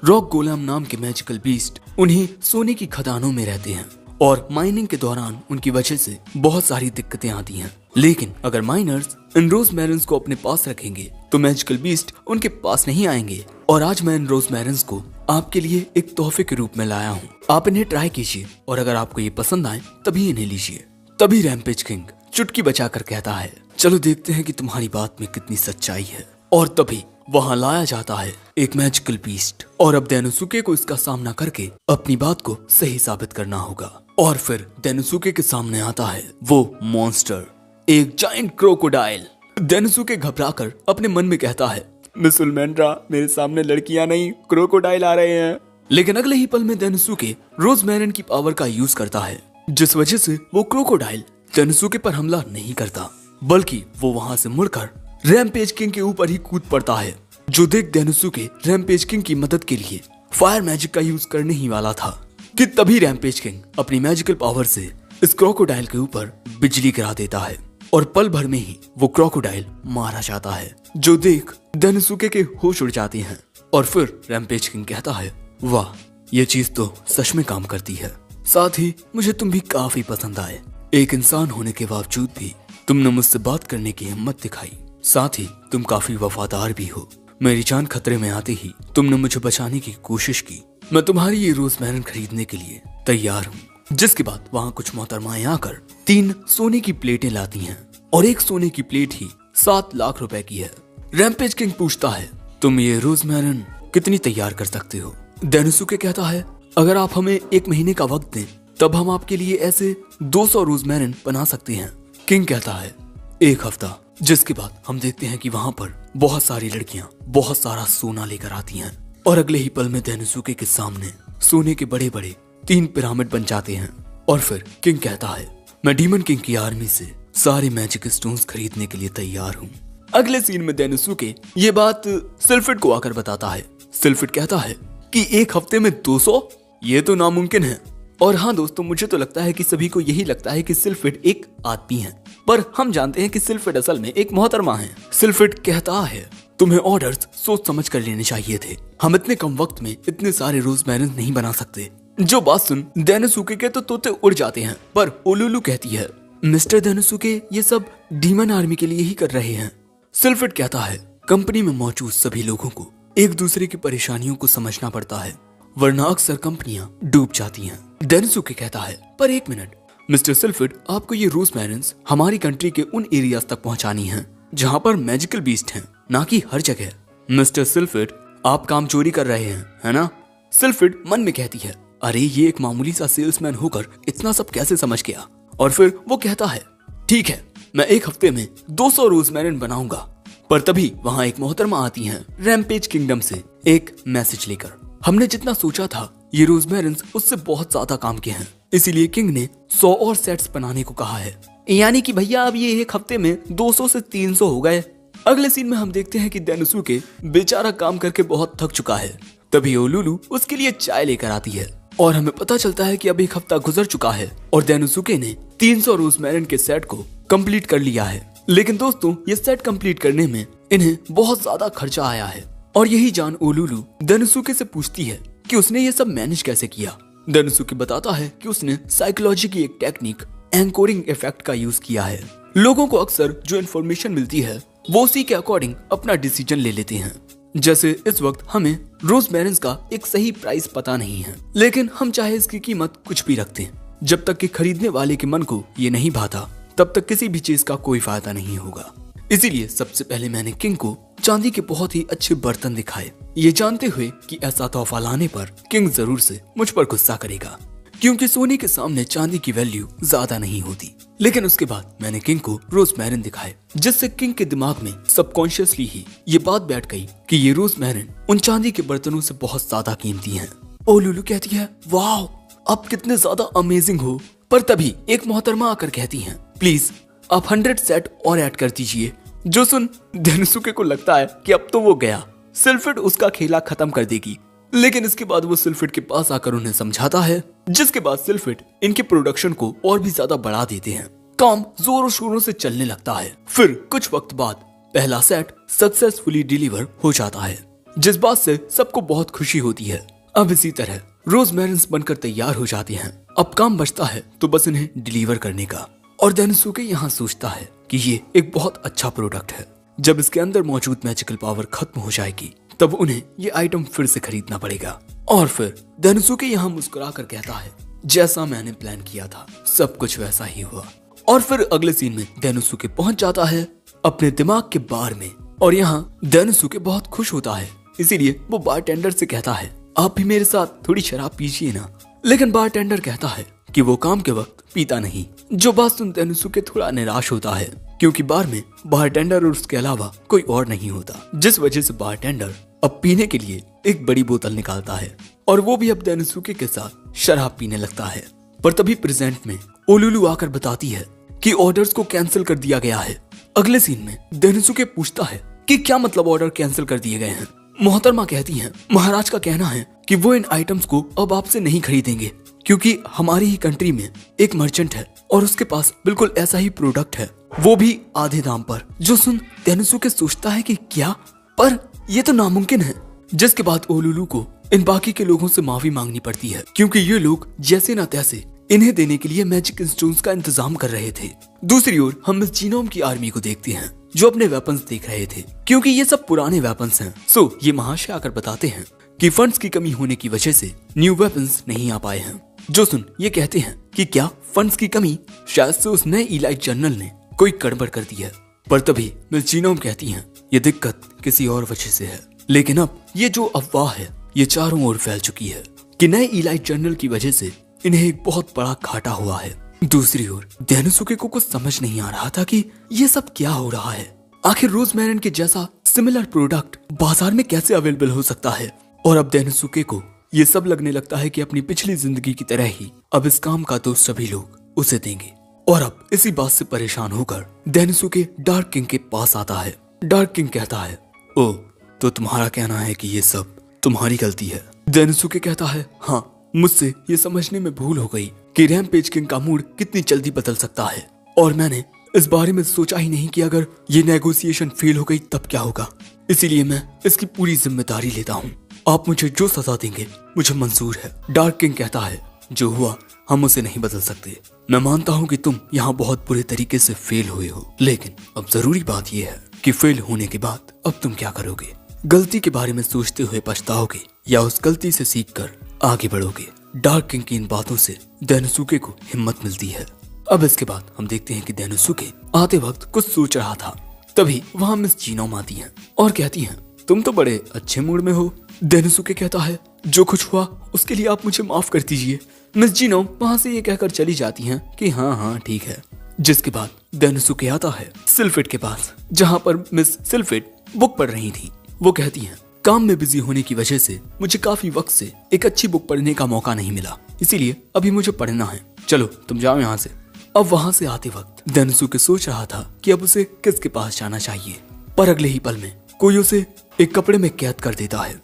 रॉक गोलम नाम के मैजिकल बीस्ट उन्हीं सोने की खदानों में रहते हैं और माइनिंग के दौरान उनकी वजह से बहुत सारी दिक्कतें आती हैं। लेकिन अगर माइनर्स इन रोजमेरिन्स को अपने पास रखेंगे तो मैजिकल बीस्ट उनके पास नहीं आएंगे। और आज मैं इन रोजमेरिन्स को आपके लिए एक तोहफे के रूप में लाया हूँ। आप इन्हें ट्राई कीजिए और अगर आपको ये पसंद आए तभी इन्हें लीजिए। तभी रैम्पेज किंग चुटकी बजाकर कहता है चलो देखते हैं कि तुम्हारी बात में कितनी सच्चाई है। और तभी वहां लाया जाता है एक मैजिकल बीस्ट और अब डेनोसुके को इसका सामना करके अपनी बात को सही साबित करना होगा। और फिर डेनोसुके के सामने आता है वो मॉन्स्टर, एक जायंट क्रोकोडाइल। डेनोसुके घबराकर अपने मन में कहता है मिस उल्मेंड्रा, मेरे सामने लड़कियां नहीं क्रोकोडाइल आ रहे हैं। लेकिन अगले ही पल में डेनोसुके रोजमेरिन की पावर का यूज करता है, जिस वजह से वो क्रोकोडाइल डेनोसुके पर हमला नहीं करता, बल्कि वो वहां से मुड़कर रैम्पेज किंग के ऊपर ही कूद पड़ता है। जो देख डेनोसुके रैम्पेज किंग की मदद के लिए फायर मैजिक का यूज करने ही वाला था कि तभी रैम्पेज किंग अपनी मैजिकल पावर से इस क्रोकोडाइल के ऊपर बिजली गिरा देता है और पल भर में ही वो क्रोकोडाइल मारा जाता है। जो देख डेनोसुके के होश उड़ जाते हैं और फिर रैम्पेज किंग कहता है वाह, ये चीज तो सच में काम करती है। साथ ही मुझे तुम भी काफी पसंद आए। एक इंसान होने के बावजूद भी तुमने मुझसे बात करने की हिम्मत दिखाई। साथ ही तुम काफी वफादार भी हो। मेरी जान खतरे में आते ही तुमने मुझे बचाने की कोशिश की। मैं तुम्हारी ये रोजमेरिन खरीदने के लिए तैयार हूँ। जिसके बाद वहाँ कुछ मोहतरमाएं आकर 3 सोने की प्लेटें लाती हैं और एक सोने की प्लेट ही 7 लाख रुपए की है। रैम्पेज किंग पूछता है तुम ये रोजमेरिन कितनी तैयार कर सकते हो? डेनोसुके कहता है अगर आप हमें 1 महीने का वक्त दें तब हम आपके लिए ऐसे 200 रोजमेरिन बना सकते हैं। किंग कहता है 1 हफ्ता। जिसके बाद हम देखते हैं कि वहां पर बहुत सारी लड़कियां बहुत सारा सोना लेकर आती हैं और अगले ही पल में डेनोसुके के सामने सोने के बड़े बड़े 3 पिरामिड बन जाते हैं। और फिर किंग कहता है मैं डीमन किंग की आर्मी से सारे मैजिक स्टोन्स खरीदने के लिए तैयार हूँ। अगले सीन में डेनोसुके ये बात सिल्फिड को आकर बताता है। सिल्फिड कहता है कि 1 हफ्ते में 200, ये तो नामुमकिन है। और हाँ दोस्तों, मुझे तो लगता है कि सभी को यही लगता है कि सिल्फिड एक आदमी है, पर हम जानते हैं कि सिल्फिड असल में एक मोहतरमा है। सिल्फिड कहता है तुम्हें ऑर्डर्स सोच समझ कर लेने चाहिए थे। हम इतने कम वक्त में इतने सारे रोजमेरिन नहीं बना सकते। जो बात सुन डेनोसुके के तो तोते उड़ जाते हैं, पर ओलुलु कहती है मिस्टर डेनोसुके ये सब डीमन आर्मी के लिए ही कर रहे हैं। सिल्फिड कहता है कंपनी में मौजूद सभी लोगों को एक दूसरे की परेशानियों को समझना पड़ता है, वरना अक्सर कंपनियां डूब जाती हैं। डेनोसुके कहता है पर 1 मिनट मिस्टर सिल्फिड, आपको ये रोजमेरिन्स हमारी कंट्री के उन एरियाज तक पहुंचानी हैं जहां पर मैजिकल बीस्ट हैं, ना कि हर जगह। मिस्टर सिल्फिड, आप काम चोरी कर रहे हैं, है ना? सिल्फिड मन में कहती है अरे ये एक मामूली सा सेल्समैन होकर इतना सब कैसे समझ गया। और फिर वो कहता है ठीक है, मैं 1 हफ्ते में 200 रोजमेरिन बनाऊंगा। पर तभी वहां एक मोहतरमा आती हैं रैम्पेज किंगडम से एक मैसेज लेकर। हमने जितना सोचा था ये रोजमेरिन्स उससे बहुत ज्यादा काम के हैं, इसीलिए किंग ने 100 और सेट्स बनाने को कहा है। यानी कि भैया अब ये 1 हफ्ते में 200 से 300 हो गए। अगले सीन में हम देखते हैं कि डेनोसुके बेचारा काम करके बहुत थक चुका है। तभी ओलुलु उसके लिए चाय लेकर आती है और हमें पता चलता है कि अब 1 हफ्ता गुजर चुका है और डेनोसुके ने 300 रोजमेरिन के सेट को कंप्लीट कर लिया है। लेकिन दोस्तों, ये सेट कंप्लीट करने में इन्हें बहुत ज्यादा खर्चा आया है और यही जान ओलुलु डेनोसुके से पूछती है कि उसने ये सब मैनेज कैसे किया। डेनोसुके बताता है कि उसने साइकोलॉजी की एक टेक्निक एंकोरिंग इफेक्ट का यूज किया है। लोगों को अक्सर जो इन्फॉर्मेशन मिलती है वो उसी के अकॉर्डिंग अपना डिसीजन ले लेते हैं। जैसे इस वक्त हमें रोजमेरिन्स का एक सही प्राइस पता नहीं है, लेकिन हम चाहे इसकी कीमत कुछ भी रखते हैं, जब तक कि खरीदने वाले के मन को ये नहीं भाता तब तक किसी भी चीज का कोई फायदा नहीं होगा। इसीलिए सबसे पहले मैंने किंग को चांदी के बहुत ही अच्छे बर्तन दिखाए, ये जानते हुए कि ऐसा तोहफा लाने पर किंग जरूर से मुझ पर गुस्सा करेगा, क्योंकि सोने के सामने चांदी की वैल्यू ज्यादा नहीं होती। लेकिन उसके बाद मैंने किंग को रोजमेरिन दिखाए, जिससे किंग के दिमाग में सबकॉन्शियसली ही ये बात बैठ गई कि ये रोजमेरिन उन चांदी के बर्तनों से बहुत ज्यादा कीमती हैं। ओलुलु कहती है वाह, आप कितने ज्यादा अमेजिंग हो। पर तभी एक मोहतरमा आकर कहती हैं प्लीज आप 100 सेट और ऐड कर दीजिए, जो सुन डेनोसुके को लगता है कि अब तो वो गया, सिल्फिड उसका खेला खत्म कर देगी। लेकिन इसके बाद वो सिल्फिड के पास आकर उन्हें समझाता है, जिसके बाद सिल्फिड इनके प्रोडक्शन को और भी ज्यादा बढ़ा देते हैं। काम जोरों शोरों से चलने लगता है। फिर कुछ वक्त बाद पहला सेट सक्सेसफुली डिलीवर हो जाता है, जिस बात से सबको बहुत खुशी होती है। अब इसी तरह रोजमेरिन्स बनकर तैयार हो जाते हैं। अब काम बचता है तो बस इन्हें डिलीवर करने का। और डेनोसुके यहाँ सोचता है कि ये एक बहुत अच्छा प्रोडक्ट है। जब इसके अंदर मौजूद मैजिकल पावर खत्म हो जाएगी तब उन्हें ये आइटम फिर से खरीदना पड़ेगा। और फिर डेनोसुके यहाँ मुस्कुरा कर कहता है, जैसा मैंने प्लान किया था सब कुछ वैसा ही हुआ। और फिर अगले सीन में डेनोसुके पहुंच जाता है अपने दिमाग के बार में। और यहाँ डेनोसुके बहुत खुश होता है, इसीलिए वो बारटेंडर से कहता है, आप भी मेरे साथ थोड़ी शराब पीजिए ना। लेकिन बारटेंडर कहता है कि वो काम के वक्त पीता नहीं। जो बात सुन डेनोसुके थोड़ा निराश होता है, क्योंकि बार में बारटेंडर और उसके अलावा कोई और नहीं होता, जिस वजह से बारटेंडर अब पीने के लिए एक बड़ी बोतल निकालता है और वो भी अब डेनोसुके के साथ शराब पीने लगता है। पर तभी प्रेजेंट में ओलुलु आकर बताती है कि ऑर्डर्स को कैंसिल कर दिया गया है। अगले सीन में डेनोसुके पूछता है कि क्या मतलब ऑर्डर कैंसिल कर दिए गए हैं। मोहतरमा कहती हैं, महाराज का कहना है कि वो इन आइटम्स को अब आपसे नहीं खरीदेंगे, क्योंकि हमारी ही कंट्री में एक मर्चेंट है और उसके पास बिल्कुल ऐसा ही प्रोडक्ट है, वो भी आधे दाम पर। जो सुन डेनोसुके सोचता है कि क्या, पर ये तो नामुमकिन है। जिसके बाद ओलुलु को इन बाकी के लोगों से माफी मांगनी पड़ती है, क्योंकि ये लोग जैसे न तैसे इन्हें देने के लिए मैजिक इंस्टॉन्स का इंतजाम कर रहे थे। दूसरी ओर हम मिस जीनोम की आर्मी को देखते हैं, जो अपने वेपन्स देख रहे थे, क्योंकि ये सब पुराने वेपन्स हैं। सो ये महाशय आकर बताते हैं कि फंड्स की कमी होने की वजह से न्यू वेपन्स नहीं आ पाए हैं। जो सुन ये कहते हैं कि क्या फंड्स की कमी, शायद से उस नए इलाइट जनरल ने कोई गड़बड़ कर दी है। पर तभी मिस जीनोम कहती हैं, ये दिक्कत किसी और वजह से है। लेकिन अब ये जो अफवाह है ये चारों ओर फैल चुकी है कि नए इलाइट जनरल की वजह से इन्हें एक बहुत बड़ा घाटा हुआ है। दूसरी ओर डेनोसुके को कुछ समझ नहीं आ रहा था कि ये सब क्या हो रहा है। आखिर रोजमेरिन के जैसा सिमिलर प्रोडक्ट बाजार में कैसे अवेलेबल हो सकता है। और अब डेनोसुके को ये सब लगने लगता है कि अपनी पिछली जिंदगी की तरह ही अब इस काम का दोष सभी लोग उसे देंगे। और अब इसी बात से परेशान होकर डेनोसुके डार्क किंग के पास आता है। डार्क किंग कहता है, ओ तो तुम्हारा कहना है कि ये सब तुम्हारी गलती है। डेनोसुके कहता है, हाँ, मुझसे ये समझने में भूल हो गई कि रैम्पेज किंग का मूड कितनी जल्दी बदल सकता है, और मैंने इस बारे में सोचा ही नहीं कि अगर ये नेगोशिएशन फेल हो गई तब क्या होगा। इसीलिए मैं इसकी पूरी जिम्मेदारी लेता हूँ। आप मुझे जो सजा देंगे मुझे मंजूर है। डार्क किंग कहता है, जो हुआ हम उसे नहीं बदल सकते। मैं मानता हूँ कि तुम यहाँ बहुत बुरे तरीके से फेल हुए हो, लेकिन अब जरूरी बात यह है कि फेल होने के बाद अब तुम क्या करोगे। गलती के बारे में सोचते हुए पछताओगे या उस गलती से सीखकर आगे बढ़ोगे। डार्क किंग की इन बातों से डेनोसुके को हिम्मत मिलती है। अब इसके बाद हम देखते हैं कि डेनोसुके आते वक्त कुछ सोच रहा था। तभी वहाँ मिस जीनोम आती हैं और कहती हैं, तुम तो बड़े अच्छे मूड में हो। डेनोसुके कहता है, जो कुछ हुआ उसके लिए आप मुझे माफ कर दीजिए। मिस जीनोम वहाँ से ये कहकर चली जाती हैं कि हाँ हाँ ठीक है। जिसके बाद डेनोसुके आता है सिल्फिड के पास, जहाँ पर मिस सिल्फिड बुक पढ़ रही थी। वो कहती हैं, काम में बिजी होने की वजह से मुझे काफी वक्त से एक अच्छी बुक पढ़ने का मौका नहीं मिला, इसीलिए अभी मुझे पढ़ना है। चलो तुम जाओ यहाँ से। अब वहाँ से आते वक्त डेनोसुके सोच रहा था कि अब उसे किसके पास जाना चाहिए, पर अगले ही पल में कोई उसे एक कपड़े में कैद कर देता है।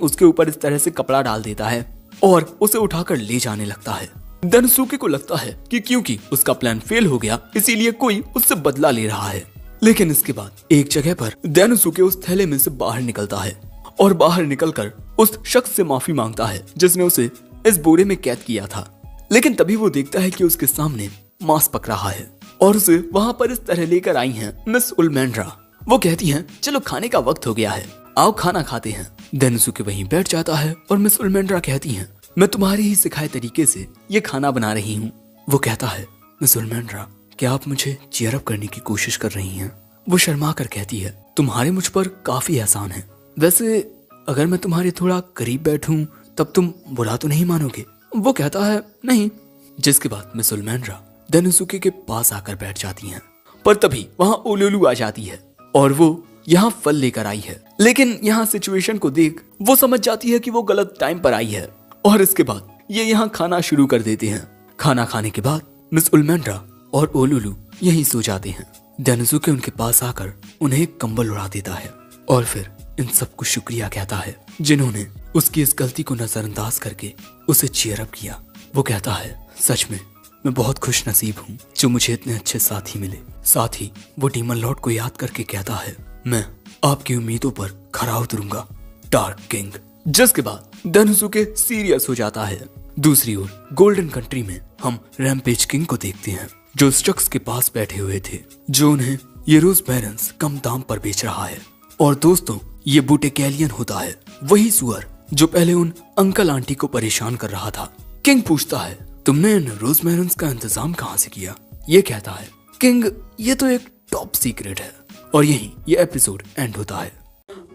उसके ऊपर इस तरह से कपड़ा डाल देता है और उसे उठाकर ले जाने लगता है। डेनोसुके को लगता है कि क्योंकि उसका प्लान फेल हो गया इसीलिए कोई उससे बदला ले रहा है। लेकिन इसके बाद एक जगह पर डेनोसुके उस थैले में से बाहर निकलता है और बाहर निकलकर उस शख्स से माफी मांगता है जिसने उसे इस बोरे में कैद किया था। लेकिन तभी वो देखता है कि उसके सामने मांस पक रहा है और उसे वहाँ पर इस तरह लेकर आई हैं मिस उलमेंड्रा। वो कहती हैं, चलो खाने का वक्त हो गया है, आओ खाना खाते हैं। डेनोसुके वहीं बैठ जाता है और मिस उलमेंड्रा कहती हैं, मैं तुम्हारे ही सिखाए तरीके से ये खाना बना रही हूँ। वो कहता है, मिस उलमेंड्रा क्या आप मुझे चीयर अप करने की कोशिश कर रही हैं? वो शर्मा कर कहती है, तुम्हारे मुझ पर काफी एहसान है। वैसे अगर मैं तुम्हारे थोड़ा करीब बैठूं तब तुम बुरा तो नहीं मानोगे? वो कहता है, नहीं। जिसके बाद मिस उलमेंड्रा डेनोसुके के पास आकर बैठ जाती हैं। पर तभी वहाँ ओलुलु आ जाती है और वो यहाँ फल लेकर आई है। लेकिन यहाँ सिचुएशन को देख वो समझ जाती है कि वो गलत टाइम पर आई है और इसके बाद ये यहाँ खाना शुरू कर देते हैं। खाना खाने के बाद मिस उलमेंड्रा और ओलुलु यहीं सो जाते हैं। डेनोसुके उनके पास आकर उन्हें एक कंबल उड़ा देता है और फिर इन सबको शुक्रिया कहता है जिन्होंने उसकी इस गलती को नजरअंदाज करके उसे चीयर अप किया। वो कहता है, सच में मैं बहुत खुश नसीब हूँ जो मुझे इतने अच्छे साथी मिले। साथ ही वो डीमन लॉर्ड को याद करके कहता है, मैं आपकी उम्मीदों पर खरा उतरूंगा डार्क किंग। जिसके बाद डेनोसुके सीरियस हो जाता है। दूसरी ओर गोल्डन कंट्री में हम रैम्पेज किंग को देखते हैं जो उस शख्स के पास बैठे हुए थे जो उन्हें ये रोज बैरन्स कम दाम पर बेच रहा है। और दोस्तों, ये बूटेकैलियन होता है, वही सुअर जो पहले उन अंकल आंटी को परेशान कर रहा था। किंग पूछता है, तुमने इन रोज बैरन्स का इंतजाम कहाँ से किया? ये कहता है, किंग ये तो एक टॉप सीक्रेट है। और यहीं ये एपिसोड एंड होता है।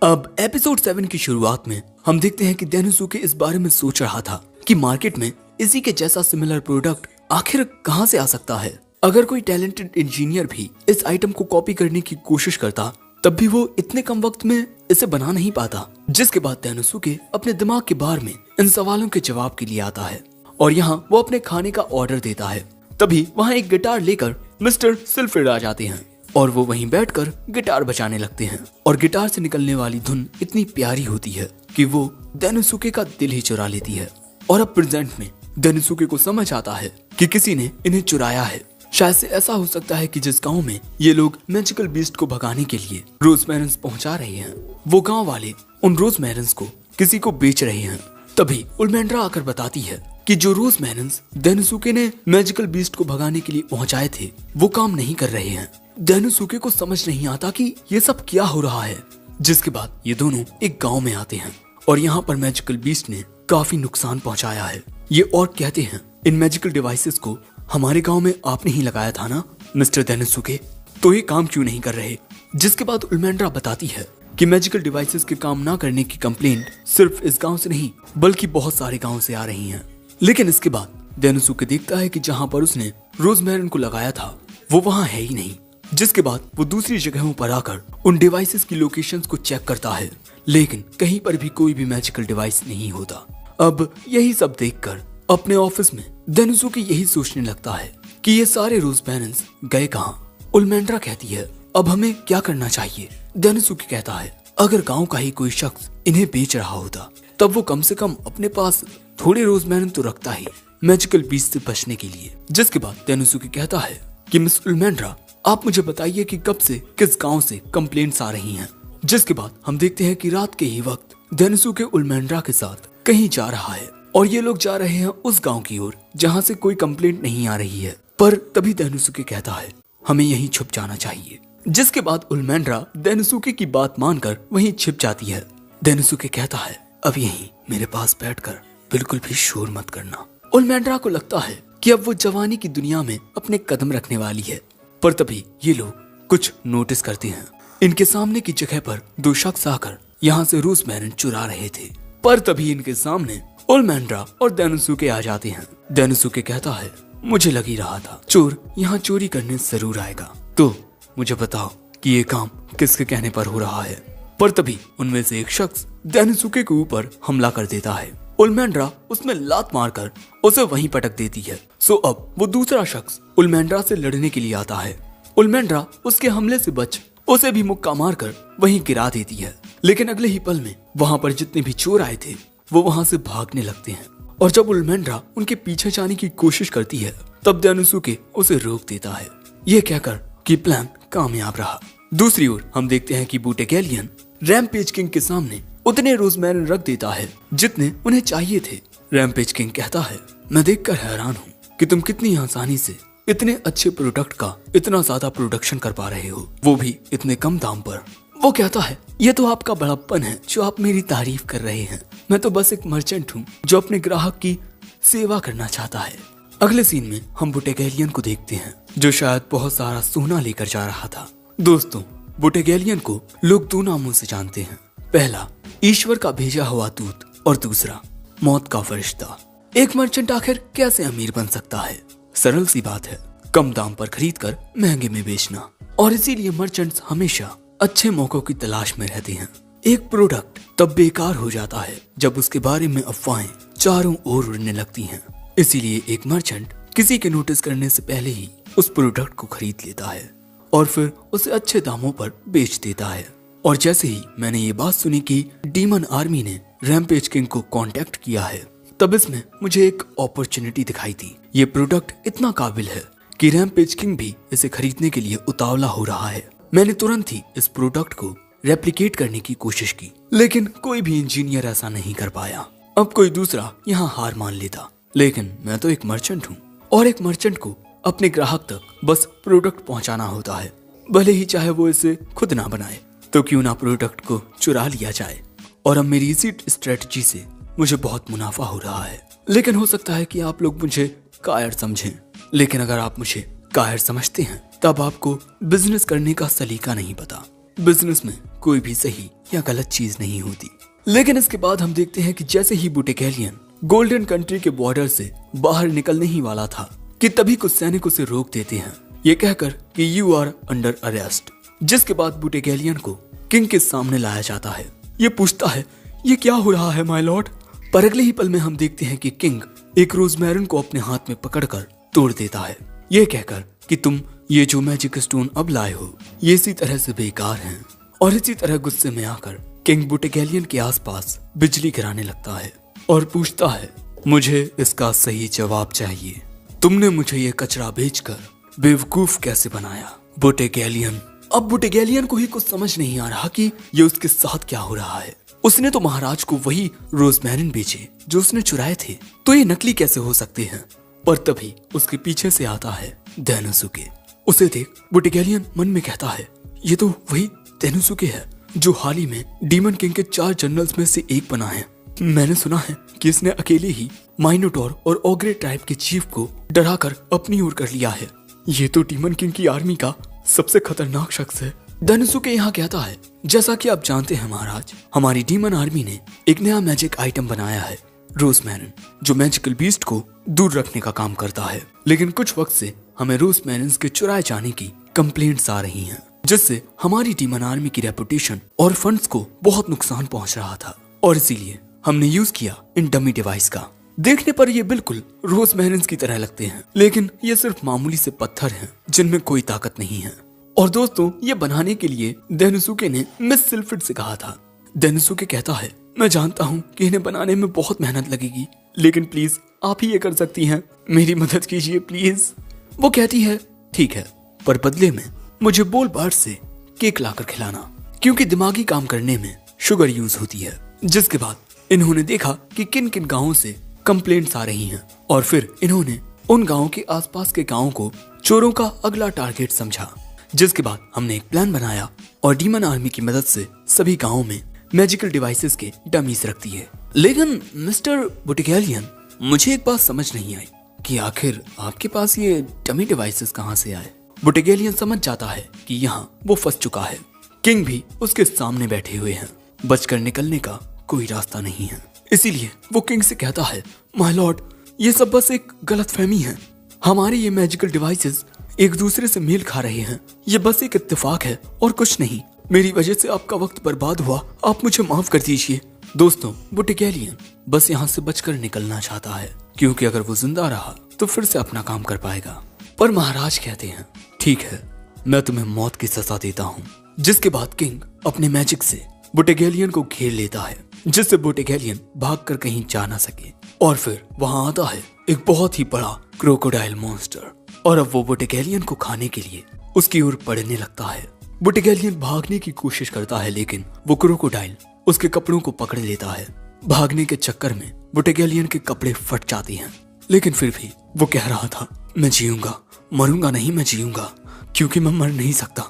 अब एपिसोड 7 की शुरुआत में हम देखते हैं कि डेनोसुके इस बारे में सोच रहा था कि मार्केट में इसी के जैसा सिमिलर प्रोडक्ट आखिर कहां से आ सकता है। अगर कोई टैलेंटेड इंजीनियर भी इस आइटम को कॉपी करने की कोशिश करता तब भी वो इतने कम वक्त में इसे बना नहीं पाता। जिसके बाद डेनोसुके अपने दिमाग के बार में इन सवालों के जवाब के लिए आता है और यहाँ वो अपने खाने का ऑर्डर देता है। तभी वहाँ एक गिटार लेकर मिस्टर सिल्फ्रेड आ जाते हैं और वो वहीं बैठकर गिटार बजाने लगते हैं और गिटार से निकलने वाली धुन इतनी प्यारी होती है कि वो डेनोसुके का दिल ही चुरा लेती है। और अब प्रेजेंट में डेनोसुके को समझ आता है कि किसी ने इन्हें चुराया है। शायद से ऐसा हो सकता है कि जिस गांव में ये लोग मैजिकल बीस्ट को भगाने के लिए रोज मैरन्स पहुंचा रहे हैं, वो गांव वाले उन रोज मैरन्स को किसी को बेच रहे हैं। तभी उल्मेंड्रा आकर बताती है कि जो रोज मैरन्स डेनोसुके ने मैजिकल बीस्ट को भगाने के लिए पहुंचाए थे वो काम नहीं कर रहे हैं। डेनोसुके को समझ नहीं आता कि ये सब क्या हो रहा है। जिसके बाद ये दोनों एक गांव में आते हैं और यहाँ पर मैजिकल बीस्ट ने काफी नुकसान पहुंचाया है। ये और कहते हैं, इन मैजिकल डिवाइसेस को हमारे गांव में आपने ही लगाया था ना मिस्टर डेनोसुके, तो ये काम क्यों नहीं कर रहे? जिसके बाद उल्मेंड्रा बताती है कि मैजिकल डिवाइसेस के काम ना करने की कंप्लेंट सिर्फ इस गांव से नहीं बल्कि बहुत सारे गांव से आ रही हैं। लेकिन इसके बाद डेनोसुके देखता है कि जहां पर उसने रोजमेरन को लगाया था वो वहां है ही नहीं। जिसके बाद वो दूसरी जगहों पर आकर उन डिवाइसेस की लोकेशंस को चेक करता है, लेकिन कहीं पर भी कोई भी मैजिकल डिवाइस नहीं होता। अब यही सब देखकर अपने ऑफिस में डेनोसुके यही सोचने लगता है कि ये सारे रोज बैरन्स गए कहाँ। उल्मेंड्रा कहती है, अब हमें क्या करना चाहिए? डेनोसुके कहता है, अगर गांव का ही कोई शख्स इन्हें बेच रहा होता तब वो कम से कम अपने पास थोड़े रोज बैरन तो रखता ही मैजिकल बीस्ट से बचने के लिए। जिसके बाद डेनोसुके कहता है कि मिस उल्मेंड्रा, आप मुझे बताइए कि कब से किस गांव से कंप्लेंट्स आ रही हैं। जिसके बाद हम देखते हैं कि रात के ही वक्त डेनोसुके उल्मेंड्रा के साथ कहीं जा रहा है और ये लोग जा रहे हैं उस गांव की ओर जहां से कोई कंप्लेंट नहीं आ रही है। पर तभी डेनोसुके कहता है, हमें यहीं छुप जाना चाहिए। जिसके बाद उल्मेंड्रा डेनोसुके की बात मानकर वहीं छिप जाती है। डेनोसुके कहता है, अब यहीं मेरे पास बैठकर बिल्कुल भी शोर मत करना। उल्मेंड्रा को लगता है कि अब वो जवानी की दुनिया में अपने कदम रखने वाली है। पर तभी ये लोग कुछ नोटिस करते हैं। इनके सामने की जगह पर दो शख्स आकर यहाँ से रोज बैरन चुरा रहे थे। पर तभी इनके सामने उल्मेंड्रा और डेनोसुके आ जाते हैं। डेनोसुके कहता है, मुझे लग ही रहा था चोर यहाँ चोरी करने जरूर आएगा, तो मुझे बताओ कि ये काम किसके कहने पर हो रहा है। पर तभी उनमें से एक शख्स डेनोसुके के ऊपर हमला कर देता है। उल्मेंड्रा उसमें लात मारकर उसे वहीं पटक देती है। सो अब वो दूसरा शख्स उल्मेंड्रा से लड़ने के लिए आता है। उल्मेंड्रा उसके हमले से बच उसे भी मुक्का मारकर वहीं गिरा देती है। लेकिन अगले ही पल में वहां पर जितने भी चोर आए थे वो वहां से भागने लगते हैं और जब उल्मेंड्रा उनके पीछे जाने की कोशिश करती है तब डेनोसुके उसे रोक देता है। ये कहकर कि प्लान कामयाब रहा। दूसरी ओर हम देखते हैं कि बूटेकैलियन रैम्पेज किंग के सामने उतने रोजमेरन रख देता है जितने उन्हें चाहिए थे। रैम्पेज किंग कहता है, मैं देखकर हैरान हूँ कि तुम कितनी आसानी से इतने अच्छे प्रोडक्ट का इतना ज्यादा प्रोडक्शन कर पा रहे हो, वो भी इतने कम दाम पर। वो कहता है, ये तो आपका बड़प्पन है जो आप मेरी तारीफ कर रहे हैं। मैं तो बस एक मर्चेंट हूँ जो अपने ग्राहक की सेवा करना चाहता है। अगले सीन में हम बूटेकैलियन को देखते हैं जो शायद बहुत सारा सोना लेकर जा रहा था। दोस्तों, बूटेकैलियन को लोग दो नामों से जानते हैं। पहला, ईश्वर का भेजा हुआ दूत और दूसरा, मौत का फरिश्ता। एक मर्चेंट आखिर कैसे अमीर बन सकता है? सरल सी बात है, कम दाम पर खरीद कर महंगे में बेचना। और इसीलिए मर्चेंट्स हमेशा अच्छे मौकों की तलाश में रहते हैं। एक प्रोडक्ट तब बेकार हो जाता है जब उसके बारे में अफवाहें चारों ओर उड़ने लगती हैं। इसीलिए एक मर्चेंट किसी के नोटिस करने से पहले ही उस प्रोडक्ट को खरीद लेता है। और फिर उसे अच्छे दामों पर बेच देता है। और जैसे ही मैंने ये बात सुनी कि डीमन आर्मी ने रैम्पेज किंग को कांटेक्ट किया है, तब इसमें मुझे एक अपॉर्चुनिटी दिखाई थी। ये प्रोडक्ट इतना काबिल है कि रैम्पेज किंग भी इसे खरीदने के लिए उतावला हो रहा है। मैंने तुरंत ही इस प्रोडक्ट को रेप्लिकेट करने की कोशिश की, लेकिन कोई भी इंजीनियर ऐसा नहीं कर पाया। अब कोई दूसरा यहाँ हार मान लेता, लेकिन मैं तो एक मर्चेंट हूँ और एक मर्चेंट को अपने ग्राहक तक बस प्रोडक्ट पहुँचाना होता है, भले ही चाहे वो इसे खुद ना बनाए। तो क्यों ना प्रोडक्ट को चुरा लिया जाए। और अब मेरी इसी स्ट्रेटजी से मुझे बहुत मुनाफा हो रहा है। लेकिन हो सकता है कि आप लोग मुझे कायर समझें, लेकिन अगर आप मुझे कायर समझते हैं तब आपको बिजनेस करने का सलीका नहीं पता। बिजनेस में कोई भी सही या गलत चीज नहीं होती। लेकिन इसके बाद हम देखते हैं कि जैसे ही बुटेकेलियन गोल्डन कंट्री के बॉर्डर से बाहर निकलने ही वाला था कि तभी कुछ सैनिक उसे रोक देते हैं, ये कहकर कि यू आर अंडर अरेस्ट। जिसके बाद बुटेकेलियन को किंग के सामने लाया जाता है। ये पूछता है, ये क्या हो रहा है माय लॉर्ड। पर अगले ही पल में हम देखते हैं कि किंग एक रोजमेरिन को अपने हाथ में पकड़कर तोड़ देता है, ये कहकर कि तुम ये जो मैजिक स्टोन अब लाए हो ये इसी तरह से बेकार हैं। और इसी तरह गुस्से में आकर किंग बुटेकेलियन के आसपास बिजली गिराने लगता है और पूछता है, मुझे इसका सही जवाब चाहिए। तुमने मुझे ये कचरा बेचकर बेवकूफ कैसे बनाया बुटेकेलियन। अब बुटेकेलियन को ही कुछ समझ नहीं आ रहा कि ये उसके साथ क्या हो रहा है। उसने तो महाराज को वही रोजमेरिन बेचे जो उसने चुराए थे, तो ये नकली कैसे हो सकते हैं। पर तभी उसके पीछे से आता है देनोसुके। उसे देख बुटेकेलियन मन में कहता है, ये तो वही देनोसुके है जो हाल ही में डीमन किंग के 4 जनरल्स में से एक बना है। मैंने सुना है कि इसने अकेले ही माइनोटोर और ओग्रे ट्राइब के चीफ को डराकर अपनी ओर कर लिया है। ये तो डीमन किंग की आर्मी का सबसे खतरनाक शख्स है। देनोसुके यहाँ कहता है, जैसा कि आप जानते हैं महाराज, हमारी डीमन आर्मी ने एक नया मैजिक आइटम बनाया है, रोजमेरिन, जो मैजिकल बीस्ट को दूर रखने का काम करता है। लेकिन कुछ वक्त से हमें रोजमेरिन के चुराए जाने की कंप्लेंट्स आ रही हैं, जिससे हमारी डीमन आर्मी की रेपुटेशन और फंड्स को बहुत नुकसान पहुंच रहा था। और इसीलिए हमने यूज किया इन डमी डिवाइस का। देखने पर ये बिल्कुल रोजमेरिन की तरह लगते हैं, लेकिन ये सिर्फ मामूली से पत्थर हैं जिनमें कोई ताकत नहीं है। और दोस्तों, ये बनाने के लिए देनोसुके ने मिस सिल्फिड से कहा था। देनोसुके कहता है, मैं जानता हूँ कि इन्हें बनाने में बहुत मेहनत लगेगी, लेकिन प्लीज आप ही ये कर सकती हैं, मेरी मदद कीजिए प्लीज। वो कहती है, ठीक है, पर बदले में मुझे बोल बार से केक लाकर खिलाना, क्योंकि दिमागी काम करने में शुगर यूज होती है। जिसके बाद इन्होंने देखा कि किन किन गाँवों से कंप्लेंट्स आ रही हैं, और फिर इन्होंने उन गाँवों के आसपास के गाँवों को चोरों का अगला टारगेट समझा। जिसके बाद हमने एक प्लान बनाया और डीमन आर्मी की मदद से सभी गाँवों में मैजिकल डिवाइसेस के डमीज रख दिए। लेकिन मिस्टर बुटेकेलियन, मुझे एक बात समझ नहीं आई कि आखिर आपके पास ये डमी डिवाइसेस कहाँ से आए। बुटेकेलियन समझ जाता है कि यहाँ वो फंस चुका है। किंग भी उसके सामने बैठे हुए हैं, बचकर निकलने का कोई रास्ता नहीं है। इसीलिए वो किंग से कहता है, माय लॉर्ड, ये सब बस एक गलतफहमी है। हमारे ये मैजिकल डिवाइसेस एक दूसरे से मेल खा रहे हैं, ये बस एक इत्तेफाक है और कुछ नहीं। मेरी वजह से आपका वक्त बर्बाद हुआ, आप मुझे माफ कर दीजिए। दोस्तों, बुटेकेलियन बस यहाँ से बचकर निकलना चाहता है, क्योंकि अगर वो जिंदा रहा तो फिर से अपना काम कर पाएगा। पर महाराज कहते हैं, ठीक है, मैं तुम्हें मौत की सजा देता हूँ। जिसके बाद किंग अपने मैजिक से बुटेकेलियन को घेर लेता है, जिससे बुटेकेलियन भागकर कहीं जा ना सके। और फिर वहां आता है एक बहुत ही बड़ा क्रोकोडाइल मॉन्स्टर, और अब वो बुटेकेलियन को खाने के लिए उसकी ओर बढ़ने लगता है। बुटेकेलियन भागने की कोशिश करता है, लेकिन वो क्रोकोडाइल उसके कपड़ों को पकड़ लेता है। भागने के चक्कर में बुटेकेलियन के कपड़े फट जाते हैं, लेकिन फिर भी वो कह रहा था, मैं जीऊंगा, मरूंगा नहीं, मैं जीऊंगा, क्योंकि मैं मर नहीं सकता,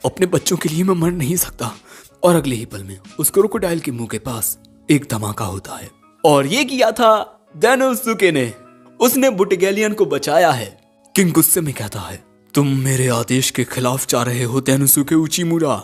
अपने बच्चों के लिए मैं मर नहीं सकता। और अगले ही पल में उस क्रोकोडाइल के मुंह के पास एक धमाका होता है। और ये किया था देनोसुके ने, उसने बुटेकेलियन को बचाया है। किंग गुस्से में कहता है, तुम मेरे आदेश के खिलाफ जा रहे हो देनोसुके उचिमुरा।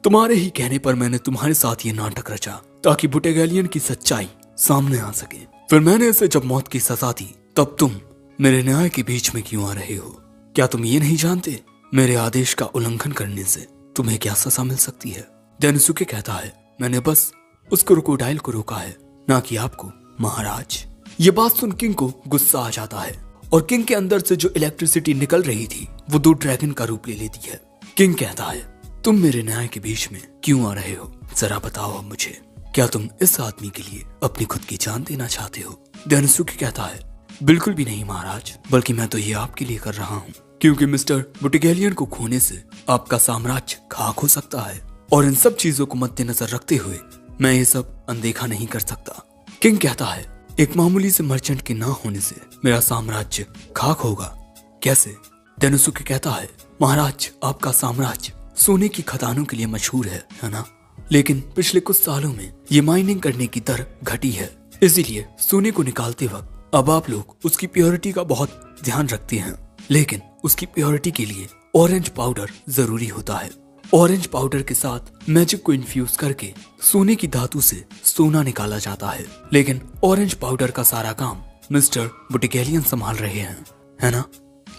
तुम्हारे ही कहने पर मैंने तुम्हारे साथ ये नाटक रचा ताकि बुटेकेलियन की सच्चाई सामने आ सके। फिर मैंने इसे जब मौत की सजा दी, तब तुम मेरे न्याय के बीच में क्यों आ रहे हो? क्या तुम ये नहीं जानते मेरे आदेश का उल्लंघन करने से तुम्हें क्या सजा मिल सकती है? देनोसुके कहता है, मैंने बस उस क्रोकोडाइल को रोका है, ना कि आपको महाराज। ये बात सुन किंग को गुस्सा आ जाता है और किंग के अंदर से जो इलेक्ट्रिसिटी निकल रही थी वो 2 ड्रैगन का रूप ले लेती है। किंग कहता है, तुम मेरे न्याय के बीच में क्यों आ रहे हो? जरा बताओ अब मुझे, क्या तुम इस आदमी के लिए अपनी खुद की जान देना चाहते हो? डेनोसुके कहता है, बिल्कुल भी नहीं महाराज, बल्कि मैं तो ये आपके लिए कर रहा हूँ, क्योंकि मिस्टर बुटिगेलियन को खोने से आपका साम्राज्य खाक हो सकता है, और इन सब चीजों को मद्देनजर रखते हुए मैं ये सब अनदेखा नहीं कर सकता। किंग कहता है, एक मामूली से मर्चेंट के ना होने से मेरा साम्राज्य खाक होगा, कैसे? डेनोसुके कहता है, महाराज आपका साम्राज्य सोने की खदानों के लिए मशहूर है ना? लेकिन पिछले कुछ सालों में ये माइनिंग करने की दर घटी है, इसीलिए सोने को निकालते वक्त अब आप लोग उसकी प्योरिटी का बहुत ध्यान रखते हैं, लेकिन उसकी प्योरिटी के लिए ऑरेंज पाउडर जरूरी होता है। ऑरेंज पाउडर के साथ मैजिक को इन्फ्यूज करके सोने की धातु से सोना निकाला जाता है, लेकिन ऑरेंज पाउडर का सारा काम मिस्टर बुटिगेलियन संभाल रहे हैं, है ना?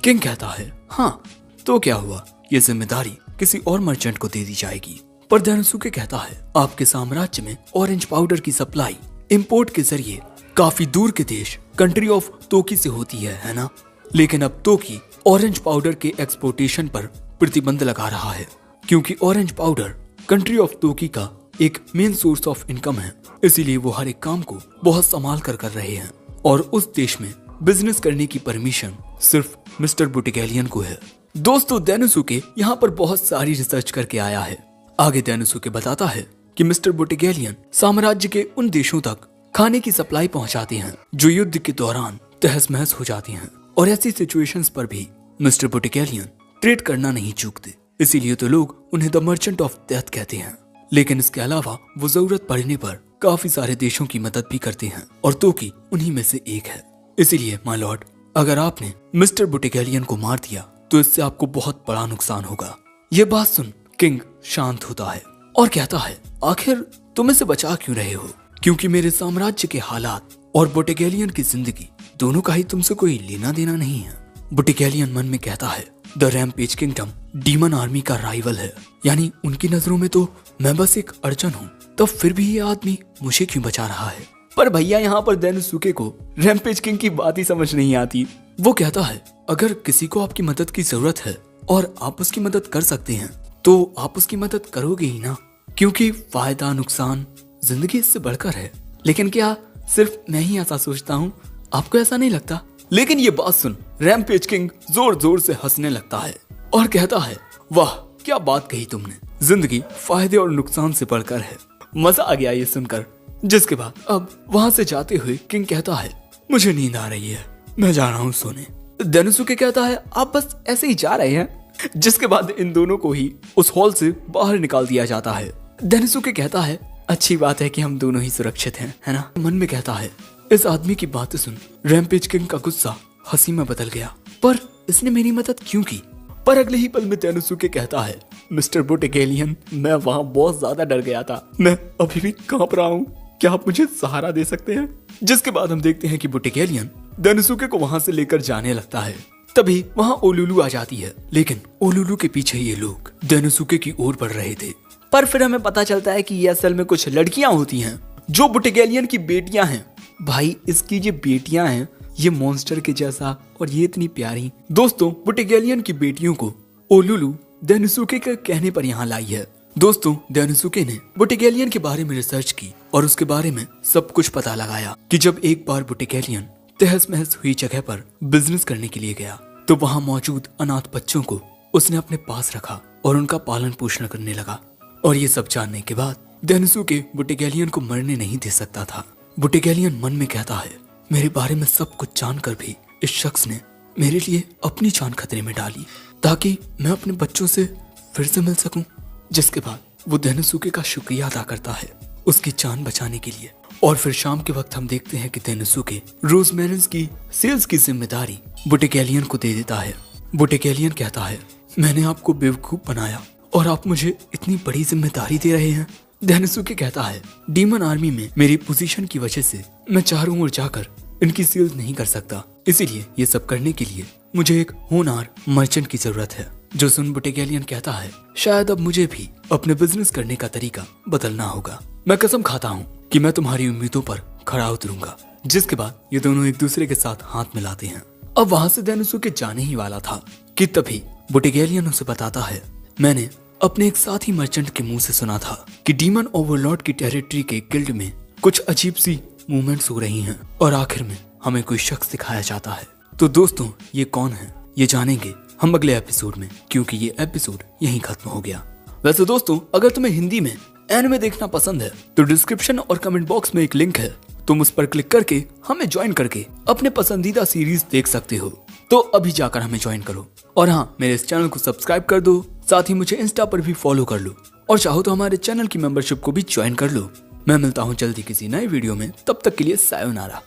किंग कहता है, हाँ, तो क्या हुआ, ये जिम्मेदारी किसी और मर्चेंट को दे दी जाएगी। पर डेनोसुके कहता है, आपके साम्राज्य में ऑरेंज पाउडर की सप्लाई इंपोर्ट के जरिए काफी दूर के देश कंट्री ऑफ तोकी से होती है ना? लेकिन अब तोकी ऑरेंज पाउडर के एक्सपोर्टेशन पर प्रतिबंध लगा रहा है, क्योंकि ऑरेंज पाउडर कंट्री ऑफ तोकी का एक मेन सोर्स ऑफ इनकम है, इसीलिए वो हर एक काम को बहुत संभाल कर रहे हैं, और उस देश में बिजनेस करने की परमिशन सिर्फ मिस्टर बुटिगेलियन को है। दोस्तों, डेनोसुके यहाँ पर बहुत सारी रिसर्च करके आया है। आगे डेनोसुके बताता है कि मिस्टर बुटिगेलियन साम्राज्य के उन देशों तक खाने की सप्लाई पहुंचाते हैं जो युद्ध के दौरान तहस महस हो जाती हैं, और ऐसी सिचुएशंस पर भी मिस्टर बुटिगेलियन ट्रेड करना नहीं चूकते, इसीलिए तो लोग उन्हें द मर्चेंट ऑफ डेथ कहते हैं। लेकिन इसके अलावा वो जरूरत पड़ने पर काफी सारे देशों की मदद भी करते हैं, और तोकी उन्हीं में से एक है। इसीलिए माय लॉर्ड, अगर आपने मिस्टर बुटिगेलियन को मार दिया तो इससे आपको बहुत बड़ा नुकसान होगा। ये बात सुन किंग शांत होता है और कहता है, आखिर तुम इसे बचा क्यों रहे हो? क्योंकि मेरे साम्राज्य के हालात और बुटिगेलियन की जिंदगी दोनों का ही तुमसे कोई लेना देना नहीं है। बुटिगेलियन मन में कहता है, the rampage kingdom demon army का राइवल है, यानी उनकी नजरों में तो मैं बस एक अर्चन हूँ, तब फिर भी ये आदमी मुझे क्यों बचा रहा है? पर भैया यहाँ पर डेनोसुके को रैम्पेज किंग की बात ही समझ नहीं आती। वो कहता है, अगर किसी को आपकी मदद की जरूरत है और आप उसकी मदद कर सकते हैं तो आप उसकी मदद करोगे ही ना, क्योंकि फायदा नुकसान जिंदगी इससे बढ़कर है। लेकिन क्या सिर्फ मैं ही ऐसा सोचता हूँ? आपको ऐसा नहीं लगता? लेकिन ये बात सुन रैम्पेज किंग जोर जोर से हंसने लगता है और कहता है, वाह क्या बात कही तुमने, जिंदगी फायदे और नुकसान से बढ़कर है। मजा आ गया ये सुनकर। जिसके बाद अब वहां से जाते हुए किंग कहता है, मुझे नींद आ रही है, मैं जा रहा हूँ सोने। डेनोसुके कहता है, आप बस ऐसे ही जा रहे हैं? जिसके बाद इन दोनों को ही उस हॉल से बाहर निकाल दिया जाता है। डेनोसुके कहता है, अच्छी बात है कि हम दोनों ही सुरक्षित हैं, है ना? मन में कहता है, इस आदमी की बातें सुन रैम्पेज किंग का गुस्सा हंसी में बदल गया, पर इसने मेरी मदद क्यों की? पर अगले ही पल में डेनोसुके कहता है, मिस्टर बुटिगेलियन, मैं वहां बहुत ज्यादा डर गया था, मैं अभी भी कांप रहा हूँ, क्या आप मुझे सहारा दे सकते हैं? जिसके बाद हम देखते हैं कि बुटिगेलियन डेनोसुके को वहां से लेकर जाने लगता है। तभी वहां ओलुलु आ जाती है, लेकिन ओलुलु के पीछे ये लोग डेनोसुके की ओर बढ़ रहे थे। पर फिर हमें पता चलता है कि ये असल में कुछ लड़कियां होती हैं जो बुटिगेलियन की बेटियां हैं। भाई इसकी जो बेटियां हैं ये मॉन्स्टर के जैसा, और ये इतनी प्यारी। दोस्तों, बुटिगेलियन की बेटियों को ओलुलु डेनोसुके के कहने पर यहाँ लाई है। दोस्तों, डेनोसुके ने बुटिगेलियन के बारे में रिसर्च की और उसके बारे में सब कुछ पता लगाया कि जब एक बार बुटिगेलियन तहस महस हुई जगह पर बिजनेस करने के लिए गया तो वहां मौजूद अनाथ बच्चों को उसने अपने पास रखा और उनका पालन पोषण करने लगा। और ये सब जानने के बाद डेनोसुके बुटिगेलियन को मरने नहीं दे सकता था। बुटिगेलियन मन में कहता है, मेरे बारे में सब कुछ जानकर भी इस शख्स ने मेरे लिए अपनी जान खतरे में डाली ताकि मैं अपने बच्चों से फिर से मिल सकूं। जिसके बाद वो डेनोसुके का शुक्रिया अदा करता है उसकी जान बचाने के लिए। और फिर शाम के वक्त हम देखते हैं कि डेनोसुके रोजमेरिन्स की सेल्स की जिम्मेदारी बुटिगेलियन को दे देता है। बुटिगेलियन कहता है, मैंने आपको बेवकूफ बनाया और आप मुझे इतनी बड़ी जिम्मेदारी दे रहे हैं। डेनोसुके कहता है, डीमन आर्मी में मेरी पोजीशन की वजह से मैं चारों ओर जाकर इनकी सेल्स नहीं कर सकता, इसीलिए ये सब करने के लिए मुझे एक होनहार मर्चेंट की जरूरत है। जो सुन बुटिगेलियन कहता है, शायद अब मुझे भी अपने बिजनेस करने का तरीका बदलना होगा। मैं कसम खाता हूँ कि मैं तुम्हारी उम्मीदों पर खरा उतरूंगा। जिसके बाद ये दोनों एक दूसरे के साथ हाथ मिलाते हैं। अब वहां से डेनोसुके जाने ही वाला था कि तभी बुटिगेलियन उसे बताता है, मैंने अपने एक साथी मर्चेंट के मुंह से सुना था कि डीमन ओवरलॉर्ड की टेरिटरी के गिल्ड में कुछ अजीब सी मूवमेंट्स हो रही हैं और आखिर में हमें कोई शख्स दिखाया जाता है। तो दोस्तों ये कौन है ये जानेंगे हम अगले एपिसोड में, क्योंकि ये एपिसोड यहीं खत्म हो गया। वैसे दोस्तों अगर तुम्हें हिंदी में एनिमे देखना पसंद है तो डिस्क्रिप्शन और कमेंट बॉक्स में एक लिंक है, तुम उस पर क्लिक करके हमें ज्वाइन करके अपने पसंदीदा सीरीज देख सकते हो। तो अभी जाकर हमें ज्वाइन करो और हाँ, मेरे इस चैनल को सब्सक्राइब कर दो, साथ ही मुझे इंस्टा पर भी फॉलो कर लो और चाहो तो हमारे चैनल की मेंबरशिप को भी ज्वाइन कर लो। मैं मिलता हूँ जल्दी किसी नए वीडियो में, तब तक के लिए सायोनारा।